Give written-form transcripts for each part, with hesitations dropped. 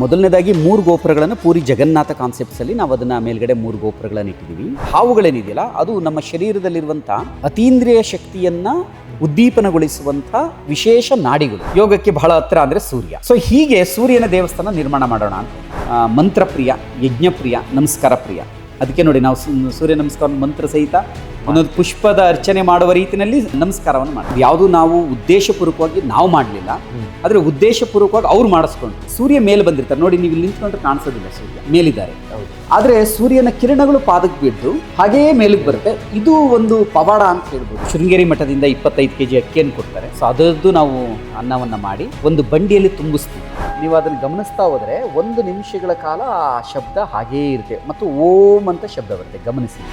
ಮೊದಲನೇದಾಗಿ 3 ಗೋಪುರಗಳನ್ನು ಪೂರಿ ಜಗನ್ನಾಥ ಕಾನ್ಸೆಪ್ಟ್ಸಲ್ಲಿ ನಾವು ಅದನ್ನು ಮೇಲ್ಗಡೆ 3 ಗೋಪುರಗಳನ್ನು ಇಟ್ಟಿದ್ದೀವಿ. ಹಾವುಗಳೇನಿದೆಯಲ್ಲ ಅದು ನಮ್ಮ ಶರೀರದಲ್ಲಿರುವಂಥ ಅತೀಂದ್ರಿಯ ಶಕ್ತಿಯನ್ನು ಉದ್ದೀಪನಗೊಳಿಸುವಂಥ ವಿಶೇಷ ನಾಡಿಗಳು. ಯೋಗಕ್ಕೆ ಬಹಳ ಹತ್ರ ಅಂದರೆ ಸೂರ್ಯ. ಸೊ ಹೀಗೆ ಸೂರ್ಯನ ದೇವಸ್ಥಾನ ನಿರ್ಮಾಣ ಮಾಡೋಣ ಅಂತ. ಮಂತ್ರಪ್ರಿಯ, ಯಜ್ಞಪ್ರಿಯ, ನಮಸ್ಕಾರ ಪ್ರಿಯ. ಅದಕ್ಕೆ ನೋಡಿ ನಾವು ಸೂರ್ಯ ನಮಸ್ಕಾರ ಮಂತ್ರ ಸಹಿತ ಒಂದೊಂದು ಪುಷ್ಪದ ಅರ್ಚನೆ ಮಾಡುವ ರೀತಿಯಲ್ಲಿ ನಮಸ್ಕಾರವನ್ನು ಮಾಡ್ತೀವಿ. ಯಾವುದು ನಾವು ಉದ್ದೇಶಪೂರ್ವಕವಾಗಿ ನಾವು ಮಾಡಲಿಲ್ಲ, ಆದರೆ ಉದ್ದೇಶಪೂರ್ವಕವಾಗಿ ಅವ್ರು ಮಾಡಿಸ್ಕೊಂಡು. ಸೂರ್ಯ ಮೇಲೆ ಬಂದಿರ್ತಾರೆ ನೋಡಿ, ನೀವು ಇಲ್ಲಿ ನಿಂತ್ಕೊಂಡ್ರೆ ಕಾಣಿಸೋದಿಲ್ಲ, ಸೂರ್ಯ ಮೇಲಿದ್ದಾರೆ. ಆದರೆ ಸೂರ್ಯನ ಕಿರಣಗಳು ಪಾದಕ್ಕೆ ಬಿದ್ದು ಹಾಗೆಯೇ ಮೇಲಕ್ಕೆ ಬರುತ್ತೆ. ಇದು ಒಂದು ಪವಾಡ ಅಂತ ಹೇಳ್ಬೋದು. ಶೃಂಗೇರಿ ಮಠದಿಂದ 25 kg ಅಕ್ಕಿಯನ್ನು ಕೊಡ್ತಾರೆ. ಸೊ ಅದರದ್ದು ನಾವು ಅನ್ನವನ್ನು ಮಾಡಿ ಒಂದು ಬಂಡಿಯಲ್ಲಿ ತುಂಬಿಸ್ತೀವಿ. ನೀವು ಅದನ್ನು ಗಮನಿಸ್ತಾ ಹೋದರೆ 1 ನಿಮಿಷಗಳ ಕಾಲ ಆ ಶಬ್ದ ಹಾಗೇ ಇರುತ್ತೆ ಮತ್ತು ಓಂ ಅಂತ ಶಬ್ದ ಬರುತ್ತೆ, ಗಮನಿಸಿ.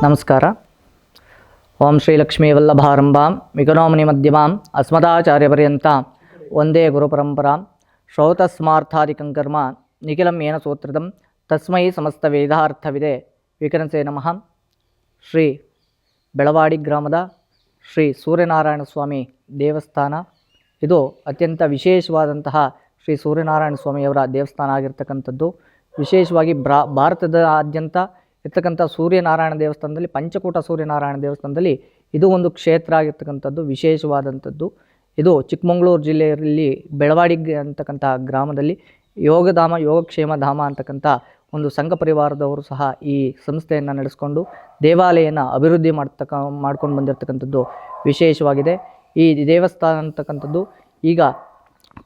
ನಮಸ್ಕಾರ. ಓಂ ಶ್ರೀ ಲಕ್ಷ್ಮೀ ವಲ್ಲಭಾರಂಭಾಂ ವಿಘ್ನೋಮನಿ ಮಧ್ಯಮಾಂ ಅಸ್ಮದಾಚಾರ್ಯಪರ್ಯಂತ ವಂದೇ ಗುರುಪರಂಪರಾಂ. ಶ್ರೌತಸ್ಮಾರ್ಥಾದಿಕಂ ಕರ್ಮ ನಿಖಿಲಂ ಏನ ಸೂತ್ರದಂ ತಸ್ಮೈ ಸಮಸ್ತ ವೇದಾರ್ಥವಿದೆ ವಿಕನಸೇ ನಮಃ. ಶ್ರೀ ಬೆಳವಾಡಿ ಗ್ರಾಮದ ಶ್ರೀ ಸೂರ್ಯನಾರಾಯಣ ಸ್ವಾಮಿ ದೇವಸ್ಥಾನ. ಇದು ಅತ್ಯಂತ ವಿಶೇಷವಾದಂತಹ ಶ್ರೀ ಸೂರ್ಯನಾರಾಯಣ ಸ್ವಾಮಿಯವರ ದೇವಸ್ಥಾನ ಆಗಿರ್ತಕ್ಕಂಥದ್ದು. ವಿಶೇಷವಾಗಿ ಭಾರತದಾದ್ಯಂತ ಇರ್ತಕ್ಕಂಥ ಸೂರ್ಯನಾರಾಯಣ ದೇವಸ್ಥಾನದಲ್ಲಿ, ಪಂಚಕೂಟ ಸೂರ್ಯನಾರಾಯಣ ದೇವಸ್ಥಾನದಲ್ಲಿ ಇದು ಒಂದು ಕ್ಷೇತ್ರ ಆಗಿರ್ತಕ್ಕಂಥದ್ದು, ವಿಶೇಷವಾದಂಥದ್ದು. ಇದು ಚಿಕ್ಕಮಗಳೂರು ಜಿಲ್ಲೆಯಲ್ಲಿ ಬೆಳವಾಡಿ ಅಂತಕ್ಕಂಥ ಗ್ರಾಮದಲ್ಲಿ ಯೋಗಧಾಮ, ಯೋಗಕ್ಷೇಮ ಧಾಮ ಅಂತಕ್ಕಂಥ ಒಂದು ಸಂಘ ಪರಿವಾರದವರು ಸಹ ಈ ಸಂಸ್ಥೆಯನ್ನು ನಡೆಸ್ಕೊಂಡು ದೇವಾಲಯನ ಅಭಿವೃದ್ಧಿ ಮಾಡ್ಕೊಂಡು ಬಂದಿರತಕ್ಕಂಥದ್ದು ವಿಶೇಷವಾಗಿದೆ. ಈ ದೇವಸ್ಥಾನ ಅಂತಕ್ಕಂಥದ್ದು ಈಗ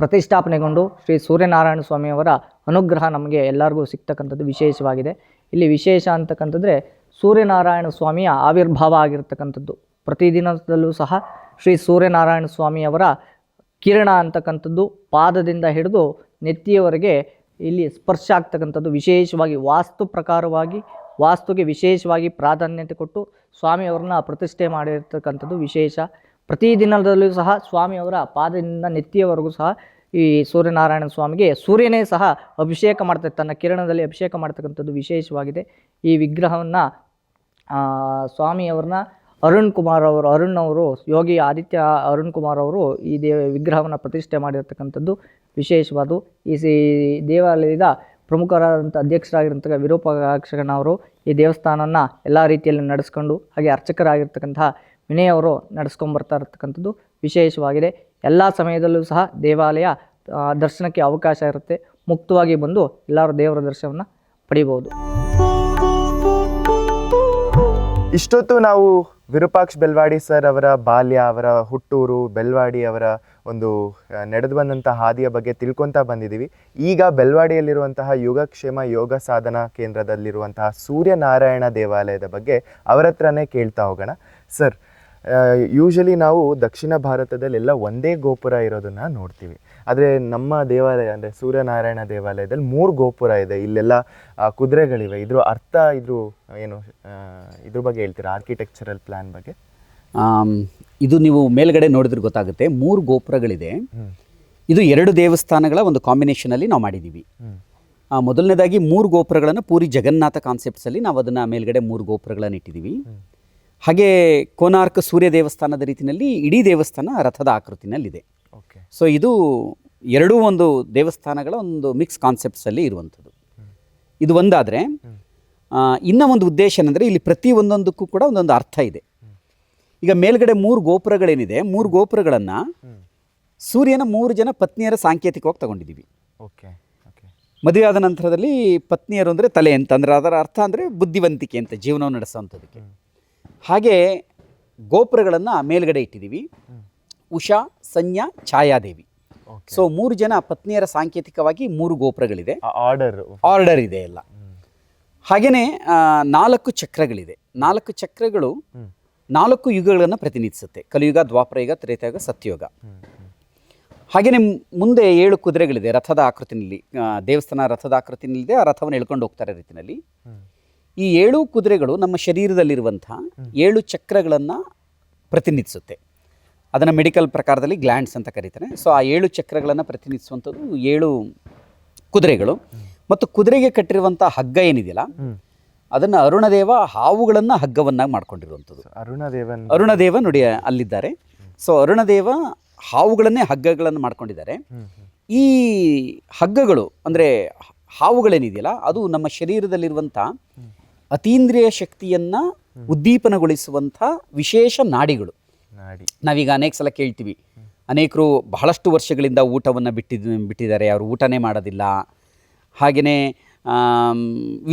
ಪ್ರತಿಷ್ಠಾಪನೆಗೊಂಡು ಶ್ರೀ ಸೂರ್ಯನಾರಾಯಣ ಸ್ವಾಮಿಯವರ ಅನುಗ್ರಹ ನಮಗೆ ಎಲ್ಲರಿಗೂ ಸಿಗ್ತಕ್ಕಂಥದ್ದು ವಿಶೇಷವಾಗಿದೆ. ಇಲ್ಲಿ ವಿಶೇಷ ಅಂತಕ್ಕಂಥದ್ದರೆ ಸೂರ್ಯನಾರಾಯಣ ಸ್ವಾಮಿಯ ಆವಿರ್ಭಾವ ಆಗಿರ್ತಕ್ಕಂಥದ್ದು. ಪ್ರತಿದಿನದಲ್ಲೂ ಸಹ ಶ್ರೀ ಸೂರ್ಯನಾರಾಯಣ ಸ್ವಾಮಿಯವರ ಕಿರಣ ಅಂತಕ್ಕಂಥದ್ದು ಪಾದದಿಂದ ಹಿಡಿದು ನೆತ್ತಿಯವರೆಗೆ ಇಲ್ಲಿ ಸ್ಪರ್ಶ ಆಗ್ತಕ್ಕಂಥದ್ದು. ವಿಶೇಷವಾಗಿ ವಾಸ್ತು ಪ್ರಕಾರವಾಗಿ, ವಾಸ್ತುಗೆ ವಿಶೇಷವಾಗಿ ಪ್ರಾಧಾನ್ಯತೆ ಕೊಟ್ಟು ಸ್ವಾಮಿಯವ್ರನ್ನ ಪ್ರತಿಷ್ಠೆ ಮಾಡಿರ್ತಕ್ಕಂಥದ್ದು ವಿಶೇಷ. ಪ್ರತಿದಿನದಲ್ಲೂ ಸಹ ಸ್ವಾಮಿಯವರ ಪಾದದಿಂದ ನೆತ್ತಿಯವರೆಗೂ ಸಹ ಈ ಸೂರ್ಯನಾರಾಯಣ ಸ್ವಾಮಿಗೆ ಸೂರ್ಯನೇ ಸಹ ಅಭಿಷೇಕ ಮಾಡ್ತಾರೆ, ತನ್ನ ಕಿರಣದಲ್ಲಿ ಅಭಿಷೇಕ ಮಾಡ್ತಕ್ಕಂಥದ್ದು ವಿಶೇಷವಾಗಿದೆ. ಈ ವಿಗ್ರಹವನ್ನು ಸ್ವಾಮಿಯವ್ರನ್ನ ಅರುಣ್ ಅವರು ಯೋಗಿ ಆದಿತ್ಯ ಅರುಣ್ ಕುಮಾರ್ ಅವರು ಈ ವಿಗ್ರಹವನ್ನು ಪ್ರತಿಷ್ಠೆ ಮಾಡಿರ್ತಕ್ಕಂಥದ್ದು ವಿಶೇಷವಾದ. ಈ ದೇವಾಲಯದ ಪ್ರಮುಖರಾದಂಥ ಅಧ್ಯಕ್ಷರಾಗಿರ್ತಕ್ಕ ವಿರೂಪಾಕ್ಷಣ್ಣವರು ಈ ದೇವಸ್ಥಾನವನ್ನು ಎಲ್ಲ ರೀತಿಯಲ್ಲಿ ನಡೆಸ್ಕೊಂಡು, ಹಾಗೆ ಅರ್ಚಕರಾಗಿರ್ತಕ್ಕಂತಹ ವಿನಯ್ ಅವರು ನಡೆಸ್ಕೊಂಡ್ಬರ್ತಾ ಇರತಕ್ಕಂಥದ್ದು ವಿಶೇಷವಾಗಿದೆ. ಎಲ್ಲ ಸಮಯದಲ್ಲೂ ಸಹ ದೇವಾಲಯ ದರ್ಶನಕ್ಕೆ ಅವಕಾಶ ಇರುತ್ತೆ. ಮುಕ್ತವಾಗಿ ಬಂದು ಎಲ್ಲರೂ ದೇವರ ದರ್ಶನವನ್ನು ಪಡಿಬೋದು. ಇಷ್ಟೊತ್ತು ನಾವು ವಿರೂಪಾಕ್ಷ ಬೆಲ್ವಾಡಿ ಸರ್ ಅವರ ಬಾಲ್ಯ, ಅವರ ಹುಟ್ಟೂರು ಬೆಲ್ವಾಡಿ, ಅವರ ಒಂದು ನಡೆದು ಬಂದಂಥ ಹಾದಿಯ ಬಗ್ಗೆ ತಿಳ್ಕೊತಾ ಬಂದಿದ್ದೀವಿ. ಈಗ ಬೆಲ್ವಾಡಿಯಲ್ಲಿರುವಂತಹ ಯೋಗಕ್ಷೇಮ ಯೋಗ ಸಾಧನಾ ಕೇಂದ್ರದಲ್ಲಿರುವಂತಹ ಸೂರ್ಯನಾರಾಯಣ ದೇವಾಲಯದ ಬಗ್ಗೆ ಅವರ ಹತ್ರನೇ ಕೇಳ್ತಾ ಹೋಗೋಣ. ಸರ್, ಯೂಶಲಿ ನಾವು ದಕ್ಷಿಣ ಭಾರತದಲ್ಲೆಲ್ಲ ಒಂದೇ ಗೋಪುರ ಇರೋದನ್ನು ನೋಡ್ತೀವಿ. ಆದರೆ ನಮ್ಮ ದೇವಾಲಯ ಅಂದರೆ ಸೂರ್ಯನಾರಾಯಣ ದೇವಾಲಯದಲ್ಲಿ 3 ಗೋಪುರ ಇದೆ. ಇಲ್ಲೆಲ್ಲ ಕುದುರೆಗಳಿವೆ. ಇದ್ರ ಅರ್ಥ ಏನು, ಇದ್ರ ಬಗ್ಗೆ ಹೇಳ್ತೀರಾ, ಆರ್ಕಿಟೆಕ್ಚರಲ್ ಪ್ಲ್ಯಾನ್ ಬಗ್ಗೆ? ಇದು ನೀವು ಮೇಲ್ಗಡೆ ನೋಡಿದ್ರೆ ಗೊತ್ತಾಗುತ್ತೆ, 3 ಗೋಪುರಗಳಿದೆ. ಇದು 2 ದೇವಸ್ಥಾನಗಳ ಒಂದು ಕಾಂಬಿನೇಷನಲ್ಲಿ ನಾವು ಮಾಡಿದ್ದೀವಿ. ಮೊದಲನೇದಾಗಿ 3 ಗೋಪುರಗಳನ್ನು ಪೂರಿ ಜಗನ್ನಾಥ ಕಾನ್ಸೆಪ್ಟ್ಸಲ್ಲಿ ನಾವು ಅದನ್ನು ಮೇಲ್ಗಡೆ 3 ಗೋಪುರಗಳನ್ನು ಇಟ್ಟಿದ್ದೀವಿ. ಹಾಗೆ ಕೋನಾರ್ಕ್ ಸೂರ್ಯ ದೇವಸ್ಥಾನದ ರೀತಿಯಲ್ಲಿ ಇಡೀ ದೇವಸ್ಥಾನ ರಥದ ಆಕೃತಿನಲ್ಲಿದೆ. ಸೊ ಇದು ಎರಡೂ ಒಂದು ದೇವಸ್ಥಾನಗಳ ಒಂದು ಮಿಕ್ಸ್ ಕಾನ್ಸೆಪ್ಟ್ಸಲ್ಲಿ ಇರುವಂಥದ್ದು. ಇದು ಒಂದಾದರೆ, ಇನ್ನೂ ಒಂದು ಉದ್ದೇಶ ಏನಂದರೆ ಇಲ್ಲಿ ಪ್ರತಿ ಒಂದೊಂದಕ್ಕೂ ಕೂಡ ಒಂದೊಂದು ಅರ್ಥ ಇದೆ. ಈಗ ಮೇಲ್ಗಡೆ 3 ಗೋಪುರಗಳೇನಿದೆ, 3 ಗೋಪುರಗಳನ್ನು ಸೂರ್ಯನ 3 ಜನ ಪತ್ನಿಯರ ಸಾಂಕೇತಿಕವಾಗಿ ತಗೊಂಡಿದ್ದೀವಿ. ಮದುವೆ ಆದ ನಂತರದಲ್ಲಿ ಪತ್ನಿಯರು ಅಂದರೆ ತಲೆ ಅಂತ, ಅಂದರೆ ಅದರ ಅರ್ಥ ಅಂದರೆ ಬುದ್ಧಿವಂತಿಕೆ ಅಂತ, ಜೀವನವನ್ನು ನಡೆಸೋವಂಥದ್ದಕ್ಕೆ. ಹಾಗೆ ಗೋಪುರಗಳನ್ನು ಮೇಲ್ಗಡೆ ಇಟ್ಟಿದ್ದೀವಿ. ಉಷಾ, ಸಂಜ್ಞಾ, ಛಾಯಾದೇವಿ. ಸೊ 3 ಜನ ಪತ್ನಿಯರ ಸಾಂಕೇತಿಕವಾಗಿ 3 ಗೋಪುರಗಳಿದೆ. ಆರ್ಡರ್ ಇದೆ ಎಲ್ಲ. ಹಾಗೆಯೇ 4 ಚಕ್ರಗಳಿದೆ. 4 ಚಕ್ರಗಳು 4 ಯುಗಗಳನ್ನು ಪ್ರತಿನಿಧಿಸುತ್ತೆ. ಕಲಿಯುಗ, ದ್ವಾಪರಯುಗ, ತ್ರೇತಾಯುಗ, ಸತ್ಯಯುಗ. ಹಾಗೆಯೇ ಮುಂದೆ 7 ಕುದುರೆಗಳಿದೆ ರಥದ ಆಕೃತಿನಲ್ಲಿ. ದೇವಸ್ಥಾನ ರಥದ ಆಕೃತಿನಲ್ಲಿದೆ, ಆ ರಥವನ್ನು ಎಳ್ಕೊಂಡು ಹೋಗ್ತಾರೆ ರೀತಿಯಲ್ಲಿ. ಈ 7 ಕುದುರೆಗಳು ನಮ್ಮ ಶರೀರದಲ್ಲಿರುವಂಥ 7 ಚಕ್ರಗಳನ್ನು ಪ್ರತಿನಿಧಿಸುತ್ತೆ. ಅದನ್ನು ಮೆಡಿಕಲ್ ಪ್ರಕಾರದಲ್ಲಿ ಗ್ಲ್ಯಾಂಡ್ಸ್ ಅಂತ ಕರೀತಾರೆ. ಸೊ ಆ 7 ಚಕ್ರಗಳನ್ನು ಪ್ರತಿನಿಧಿಸುವಂಥದ್ದು 7 ಕುದುರೆಗಳು. ಮತ್ತು ಕುದುರೆಗೆ ಕಟ್ಟಿರುವಂಥ ಹಗ್ಗ ಏನಿದೆಯಲ್ಲ, ಅದನ್ನು ಅರುಣದೇವ ಹಾವುಗಳನ್ನು ಹಗ್ಗವನ್ನಾಗಿ ಮಾಡ್ಕೊಂಡಿರುವಂಥದ್ದು. ಅರುಣದೇವ ನೋಡಿ ಅಲ್ಲಿದ್ದಾರೆ. ಸೊ ಅರುಣದೇವ ಹಾವುಗಳನ್ನೇ ಹಗ್ಗಗಳನ್ನು ಮಾಡ್ಕೊಂಡಿದ್ದಾರೆ. ಈ ಹಗ್ಗಗಳು ಅಂದರೆ ಹಾವುಗಳೇನಿದೆಯಲ್ಲ, ಅದು ನಮ್ಮ ಶರೀರದಲ್ಲಿರುವಂಥ ಅತೀಂದ್ರಿಯ ಶಕ್ತಿಯನ್ನು ಉದ್ದೀಪನಗೊಳಿಸುವಂಥ ವಿಶೇಷ ನಾಡಿಗಳು. ನಾವೀಗ ಅನೇಕ ಸಲ ಕೇಳ್ತೀವಿ, ಅನೇಕರು ಬಹಳಷ್ಟು ವರ್ಷಗಳಿಂದ ಊಟವನ್ನು ಬಿಟ್ಟಿದ್ದಾರೆ, ಅವರು ಊಟನೇ ಮಾಡೋದಿಲ್ಲ. ಹಾಗೆಯೇ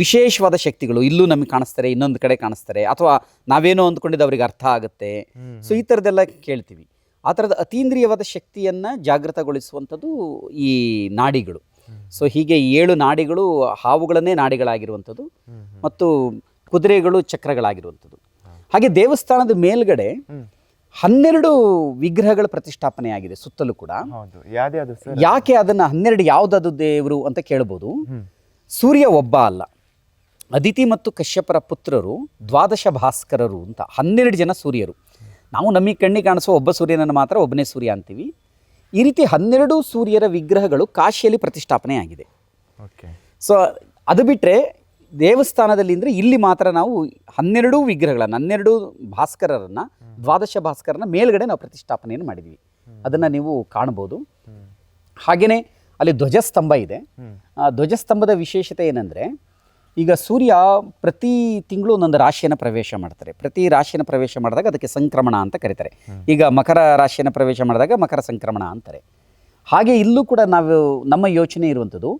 ವಿಶೇಷವಾದ ಶಕ್ತಿಗಳು ಇಲ್ಲೂ ನಮಗೆ ಕಾಣಿಸ್ತಾರೆ, ಇನ್ನೊಂದು ಕಡೆ ಕಾಣಿಸ್ತಾರೆ, ಅಥವಾ ನಾವೇನೋ ಅಂದ್ಕೊಂಡಿದ್ದು ಅವ್ರಿಗೆ ಅರ್ಥ ಆಗುತ್ತೆ. ಸೊ ಈ ಥರದ್ದೆಲ್ಲ ಕೇಳ್ತೀವಿ. ಆ ಥರದ ಅತೀಂದ್ರಿಯವಾದ ಶಕ್ತಿಯನ್ನು ಜಾಗೃತಗೊಳಿಸುವಂಥದ್ದು ಈ ನಾಡಿಗಳು. ಸೊ ಹೀಗೆ 7 ನಾಡಿಗಳು ಹಾವುಗಳನ್ನೇ ನಾಡಿಗಳಾಗಿರುವಂಥದ್ದು, ಮತ್ತು ಕುದುರೆಗಳು ಚಕ್ರಗಳಾಗಿರುವಂಥದ್ದು. ಹಾಗೆ ದೇವಸ್ಥಾನದ ಮೇಲ್ಗಡೆ 12 ವಿಗ್ರಹಗಳ ಪ್ರತಿಷ್ಠಾಪನೆ ಆಗಿದೆ ಸುತ್ತಲೂ ಕೂಡ. ಯಾಕೆ ಅದನ್ನು 12 ಯಾವುದಾದ್ರು ದೇವರು ಅಂತ ಕೇಳ್ಬೋದು. ಸೂರ್ಯ ಒಬ್ಬ ಅಲ್ಲ, ಅದಿತಿ ಮತ್ತು ಕಶ್ಯಪರ ಪುತ್ರರು 12 ಭಾಸ್ಕರರು ಅಂತ 12 ಜನ ಸೂರ್ಯರು. ನಾವು ನಮಗೆ ಕಣ್ಣಿಗೆ ಕಾಣಿಸುವ ಒಬ್ಬ ಸೂರ್ಯನನ್ನು ಮಾತ್ರ ಒಬ್ಬನೇ ಸೂರ್ಯ ಅಂತೀವಿ. ಈ ರೀತಿ 12 ಸೂರ್ಯರ ವಿಗ್ರಹಗಳು ಕಾಶಿಯಲ್ಲಿ ಪ್ರತಿಷ್ಠಾಪನೆ ಆಗಿದೆ. ಸೊ ಅದು ಬಿಟ್ಟರೆ ದೇವಸ್ಥಾನದಲ್ಲಿ ಅಂದರೆ ಇಲ್ಲಿ ಮಾತ್ರ ನಾವು 12 ವಿಗ್ರಹಗಳನ್ನು 12 ಭಾಸ್ಕರರನ್ನು 12 ಭಾಸ್ಕರನ ಮೇಲ್ಗಡೆ ನಾವು ಪ್ರತಿಷ್ಠಾಪನೆಯನ್ನು ಮಾಡಿದ್ವಿ. ಅದನ್ನು ನೀವು ಕಾಣ್ಬೋದು. ಹಾಗೆಯೇ ಅಲ್ಲಿ ಧ್ವಜಸ್ತಂಭ ಇದೆ. ಆ ಧ್ವಜಸ್ತಂಭದ ವಿಶೇಷತೆ ಏನಂದರೆ, ಈಗ ಸೂರ್ಯ ಪ್ರತಿ ತಿಂಗಳು ಒಂದೊಂದು ರಾಶಿಯನ್ನು ಪ್ರವೇಶ ಮಾಡ್ತಾರೆ. ಪ್ರತಿ ರಾಶಿಯನ್ನು ಪ್ರವೇಶ ಮಾಡಿದಾಗ ಅದಕ್ಕೆ ಸಂಕ್ರಮಣ ಅಂತ ಕರೀತಾರೆ. ಈಗ ಮಕರ ರಾಶಿಯನ್ನು ಪ್ರವೇಶ ಮಾಡಿದಾಗ ಮಕರ ಸಂಕ್ರಮಣ ಅಂತಾರೆ. ಹಾಗೆ ಇಲ್ಲೂ ಕೂಡ ನಮ್ಮ ಯೋಚನೆ ಇರುವಂಥದ್ದು,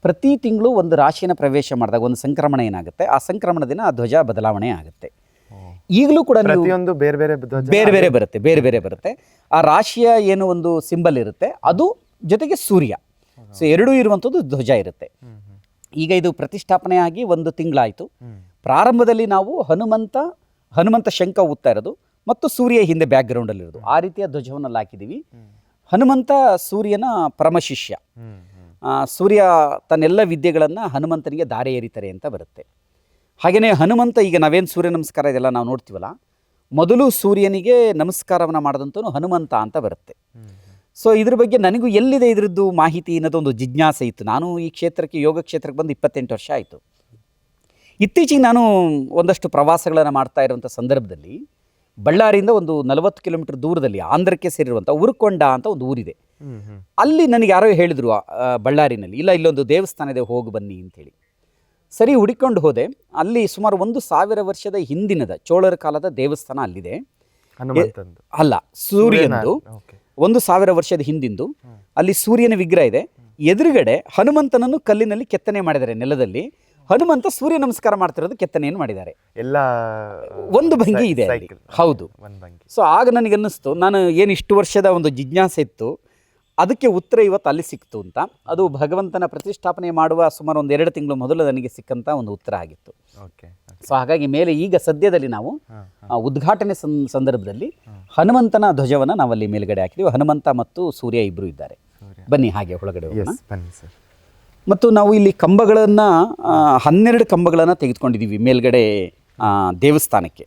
ಪ್ರತಿ ತಿಂಗಳು ಒಂದು ರಾಶಿಯನ್ನು ಪ್ರವೇಶ ಮಾಡಿದಾಗ ಒಂದು ಸಂಕ್ರಮಣ ಏನಾಗುತ್ತೆ, ಆ ಸಂಕ್ರಮಣ ದಿನ ಆ ಧ್ವಜ ಬದಲಾವಣೆ ಆಗುತ್ತೆ. ಈಗಲೂ ಕೂಡ ಬೇರೆ ಬೇರೆ ಬರುತ್ತೆ. ಆ ರಾಶಿಯ ಏನು ಒಂದು ಸಿಂಬಲ್ ಇರುತ್ತೆ, ಅದು ಜೊತೆಗೆ ಸೂರ್ಯ, ಸೊ ಎರಡೂ ಇರುವಂಥದ್ದು ಧ್ವಜ ಇರುತ್ತೆ. ಈಗ ಇದು ಪ್ರತಿಷ್ಠಾಪನೆ ಆಗಿ 1 ತಿಂಗಳಾಯಿತು. ಪ್ರಾರಂಭದಲ್ಲಿ ನಾವು ಹನುಮಂತ ಶಂಖ ಊದ್ತಾ ಇರೋದು ಮತ್ತು ಸೂರ್ಯ ಹಿಂದೆ ಬ್ಯಾಕ್ಗ್ರೌಂಡಲ್ಲಿ ಇರೋದು, ಆ ರೀತಿಯ ಧ್ವಜವನ್ನು ಹಾಕಿದ್ದೀವಿ. ಹನುಮಂತ ಸೂರ್ಯನ ಪರಮಶಿಷ್ಯ. ಸೂರ್ಯ ತನ್ನೆಲ್ಲ ವಿದ್ಯೆಗಳನ್ನು ಹನುಮಂತನಿಗೆ ದಾರೆ ಎರಿತಾರೆ ಅಂತ ಬರುತ್ತೆ. ಹಾಗೆಯೇ ಹನುಮಂತ, ಈಗ ನಾವೇನು ಸೂರ್ಯ ನಮಸ್ಕಾರ ಇದೆಲ್ಲ ನಾವು ನೋಡ್ತೀವಲ್ಲ, ಮೊದಲು ಸೂರ್ಯನಿಗೆ ನಮಸ್ಕಾರವನ್ನು ಮಾಡಿದಂಥವನು ಹನುಮಂತ ಅಂತ ಬರುತ್ತೆ. ಸೊ ಇದ್ರ ಬಗ್ಗೆ ನನಗೂ ಎಲ್ಲಿದೆ ಇದರದ್ದು ಮಾಹಿತಿ ಅನ್ನೋದೊಂದು ಜಿಜ್ಞಾಸೆ ಇತ್ತು. ನಾನು ಈ ಕ್ಷೇತ್ರಕ್ಕೆ, ಯೋಗ ಕ್ಷೇತ್ರಕ್ಕೆ ಬಂದು 28 ವರ್ಷ ಆಯಿತು. ಇತ್ತೀಚೆಗೆ ನಾನು ಒಂದಷ್ಟು ಪ್ರವಾಸಗಳನ್ನು ಮಾಡ್ತಾ ಇರುವಂಥ ಸಂದರ್ಭದಲ್ಲಿ ಬಳ್ಳಾರಿಯಿಂದ ಒಂದು 40 ಕಿಲೋಮೀಟರ್ ದೂರದಲ್ಲಿ ಆಂಧ್ರಕ್ಕೆ ಸೇರಿರುವಂಥ ಉರುಕೊಂಡ ಅಂತ ಒಂದು ಊರಿದೆ. ಅಲ್ಲಿ ನನಗೆ ಯಾರೋ ಹೇಳಿದರು, ಬಳ್ಳಾರಿನಲ್ಲಿ ಇಲ್ಲೊಂದು ದೇವಸ್ಥಾನ ಇದೆ, ಹೋಗಿ ಬನ್ನಿ ಅಂತೇಳಿ. ಸರಿ, ಹುಡುಕೊಂಡು ಹೋದೆ. ಅಲ್ಲಿ ಸುಮಾರು 1000 ವರ್ಷದ ಹಿಂದಿನದ ಚೋಳರ ಕಾಲದ ದೇವಸ್ಥಾನ ಅಲ್ಲಿದೆ. ಅಲ್ಲ, ಸೂರ್ಯನದು 1000 ವರ್ಷದ ಹಿಂದಿಂದು. ಅಲ್ಲಿ ಸೂರ್ಯನ ವಿಗ್ರಹ ಇದೆ. ಎದುರುಗಡೆ ಹನುಮಂತನನ್ನು ಕಲ್ಲಿನಲ್ಲಿ ಕೆತ್ತನೆ ಮಾಡಿದ್ದಾರೆ, ನೆಲದಲ್ಲಿ. ಹನುಮಂತ ಸೂರ್ಯ ನಮಸ್ಕಾರ ಮಾಡ್ತಿರೋದು ಕೆತ್ತನೆಯನ್ನು ಮಾಡಿದ್ದಾರೆ. ಎಲ್ಲ ಒಂದು ಭಂಗಿ ಇದೆ, ಹೌದು. ಸೊ ಆಗ ನನಗನ್ನಿಸ್ತು, ನಾನು ಏನು ಇಷ್ಟು ವರ್ಷದ ಒಂದು ಜಿಜ್ಞಾಸೆ ಇತ್ತು, ಅದಕ್ಕೆ ಉತ್ತರ ಇವತ್ತು ಅಲ್ಲಿ ಸಿಕ್ತು ಅಂತ. ಅದು ಭಗವಂತನ ಪ್ರತಿಷ್ಠಾಪನೆ ಮಾಡುವ ಸುಮಾರು 1-2 ತಿಂಗಳು ಮೊದಲು ನನಗೆ ಸಿಕ್ಕಂಥ ಒಂದು ಉತ್ತರ ಆಗಿತ್ತು. ಸೊ ಹಾಗಾಗಿ ಮೇಲೆ ಈಗ ಸದ್ಯದಲ್ಲಿ ನಾವು ಉದ್ಘಾಟನೆ ಸಂದರ್ಭದಲ್ಲಿ ಹನುಮಂತನ ಧ್ವಜವನ್ನು ನಾವಲ್ಲಿ ಮೇಲ್ಗಡೆ ಹಾಕಿದ್ದೀವಿ. ಹನುಮಂತ ಮತ್ತು ಸೂರ್ಯ ಇಬ್ಬರು ಇದ್ದಾರೆ. ಬನ್ನಿ ಹಾಗೆ ಒಳಗಡೆ ಹೋಗೋಣ. ಮತ್ತು ನಾವು ಇಲ್ಲಿ ಕಂಬಗಳನ್ನು 12 ಕಂಬಗಳನ್ನು ತೆಗೆದುಕೊಂಡಿದ್ದೀವಿ ಮೇಲ್ಗಡೆ ದೇವಸ್ಥಾನಕ್ಕೆ.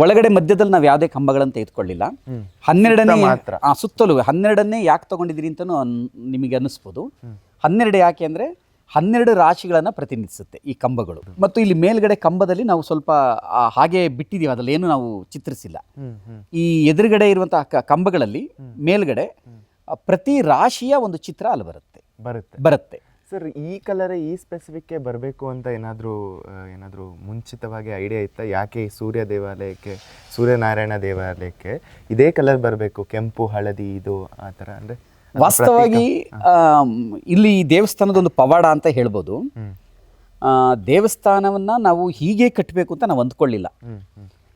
ಒಳಗಡೆ ಮಧ್ಯದಲ್ಲಿ ನಾವು ಯಾವುದೇ ಕಂಬಗಳನ್ನು ತೆಗೆದುಕೊಳ್ಳಿಲ್ಲ. 12ನೇ ಸುತ್ತಲೂ 12ನೇ ಯಾಕೆ ತಗೊಂಡಿದ್ದೀರಿ ಅಂತಲೂ ನಿಮಗೆ ಅನ್ನಿಸ್ಬೋದು. 12 ಯಾಕೆ ಅಂದರೆ 12 ರಾಶಿಗಳನ್ನು ಪ್ರತಿನಿಧಿಸುತ್ತೆ ಈ ಕಂಬಗಳು. ಮತ್ತು ಇಲ್ಲಿ ಮೇಲ್ಗಡೆ ಕಂಬದಲ್ಲಿ ನಾವು ಸ್ವಲ್ಪ ಹಾಗೆ ಬಿಟ್ಟಿದ್ದೀವಿ, ಅದರಲ್ಲಿ ಏನು ನಾವು ಚಿತ್ರಿಸಿಲ್ಲ. ಈ ಎದುರುಗಡೆ ಇರುವಂತಹ ಕಂಬಗಳಲ್ಲಿ ಮೇಲ್ಗಡೆ ಪ್ರತಿ ರಾಶಿಯ ಒಂದು ಚಿತ್ರ ಅಲ್ಲಿ ಬರುತ್ತೆ. ಸರ್, ಈ ಕಲರ್ ಈ ಸ್ಪೆಸಿಫಿಕ್ಗೆ ಬರಬೇಕು ಅಂತ ಏನಾದರೂ ಮುಂಚಿತವಾಗಿ ಐಡಿಯಾ ಇತ್ತಾ? ಯಾಕೆ ಈ ಸೂರ್ಯ ದೇವಾಲಯಕ್ಕೆ, ಸೂರ್ಯನಾರಾಯಣ ದೇವಾಲಯಕ್ಕೆ ಇದೇ ಕಲರ್ ಬರಬೇಕು, ಕೆಂಪು ಹಳದಿ ಇದು ಆ ಥರ? ಅಂದರೆ ವಾಸ್ತವವಾಗಿ ಇಲ್ಲಿ ದೇವಸ್ಥಾನದ ಒಂದು ಪವಾಡ ಅಂತ ಹೇಳ್ಬೋದು. ದೇವಸ್ಥಾನವನ್ನು ನಾವು ಹೀಗೆ ಕಟ್ಟಬೇಕು ಅಂತ ನಾವು ಅಂದ್ಕೊಳ್ಳಿಲ್ಲ,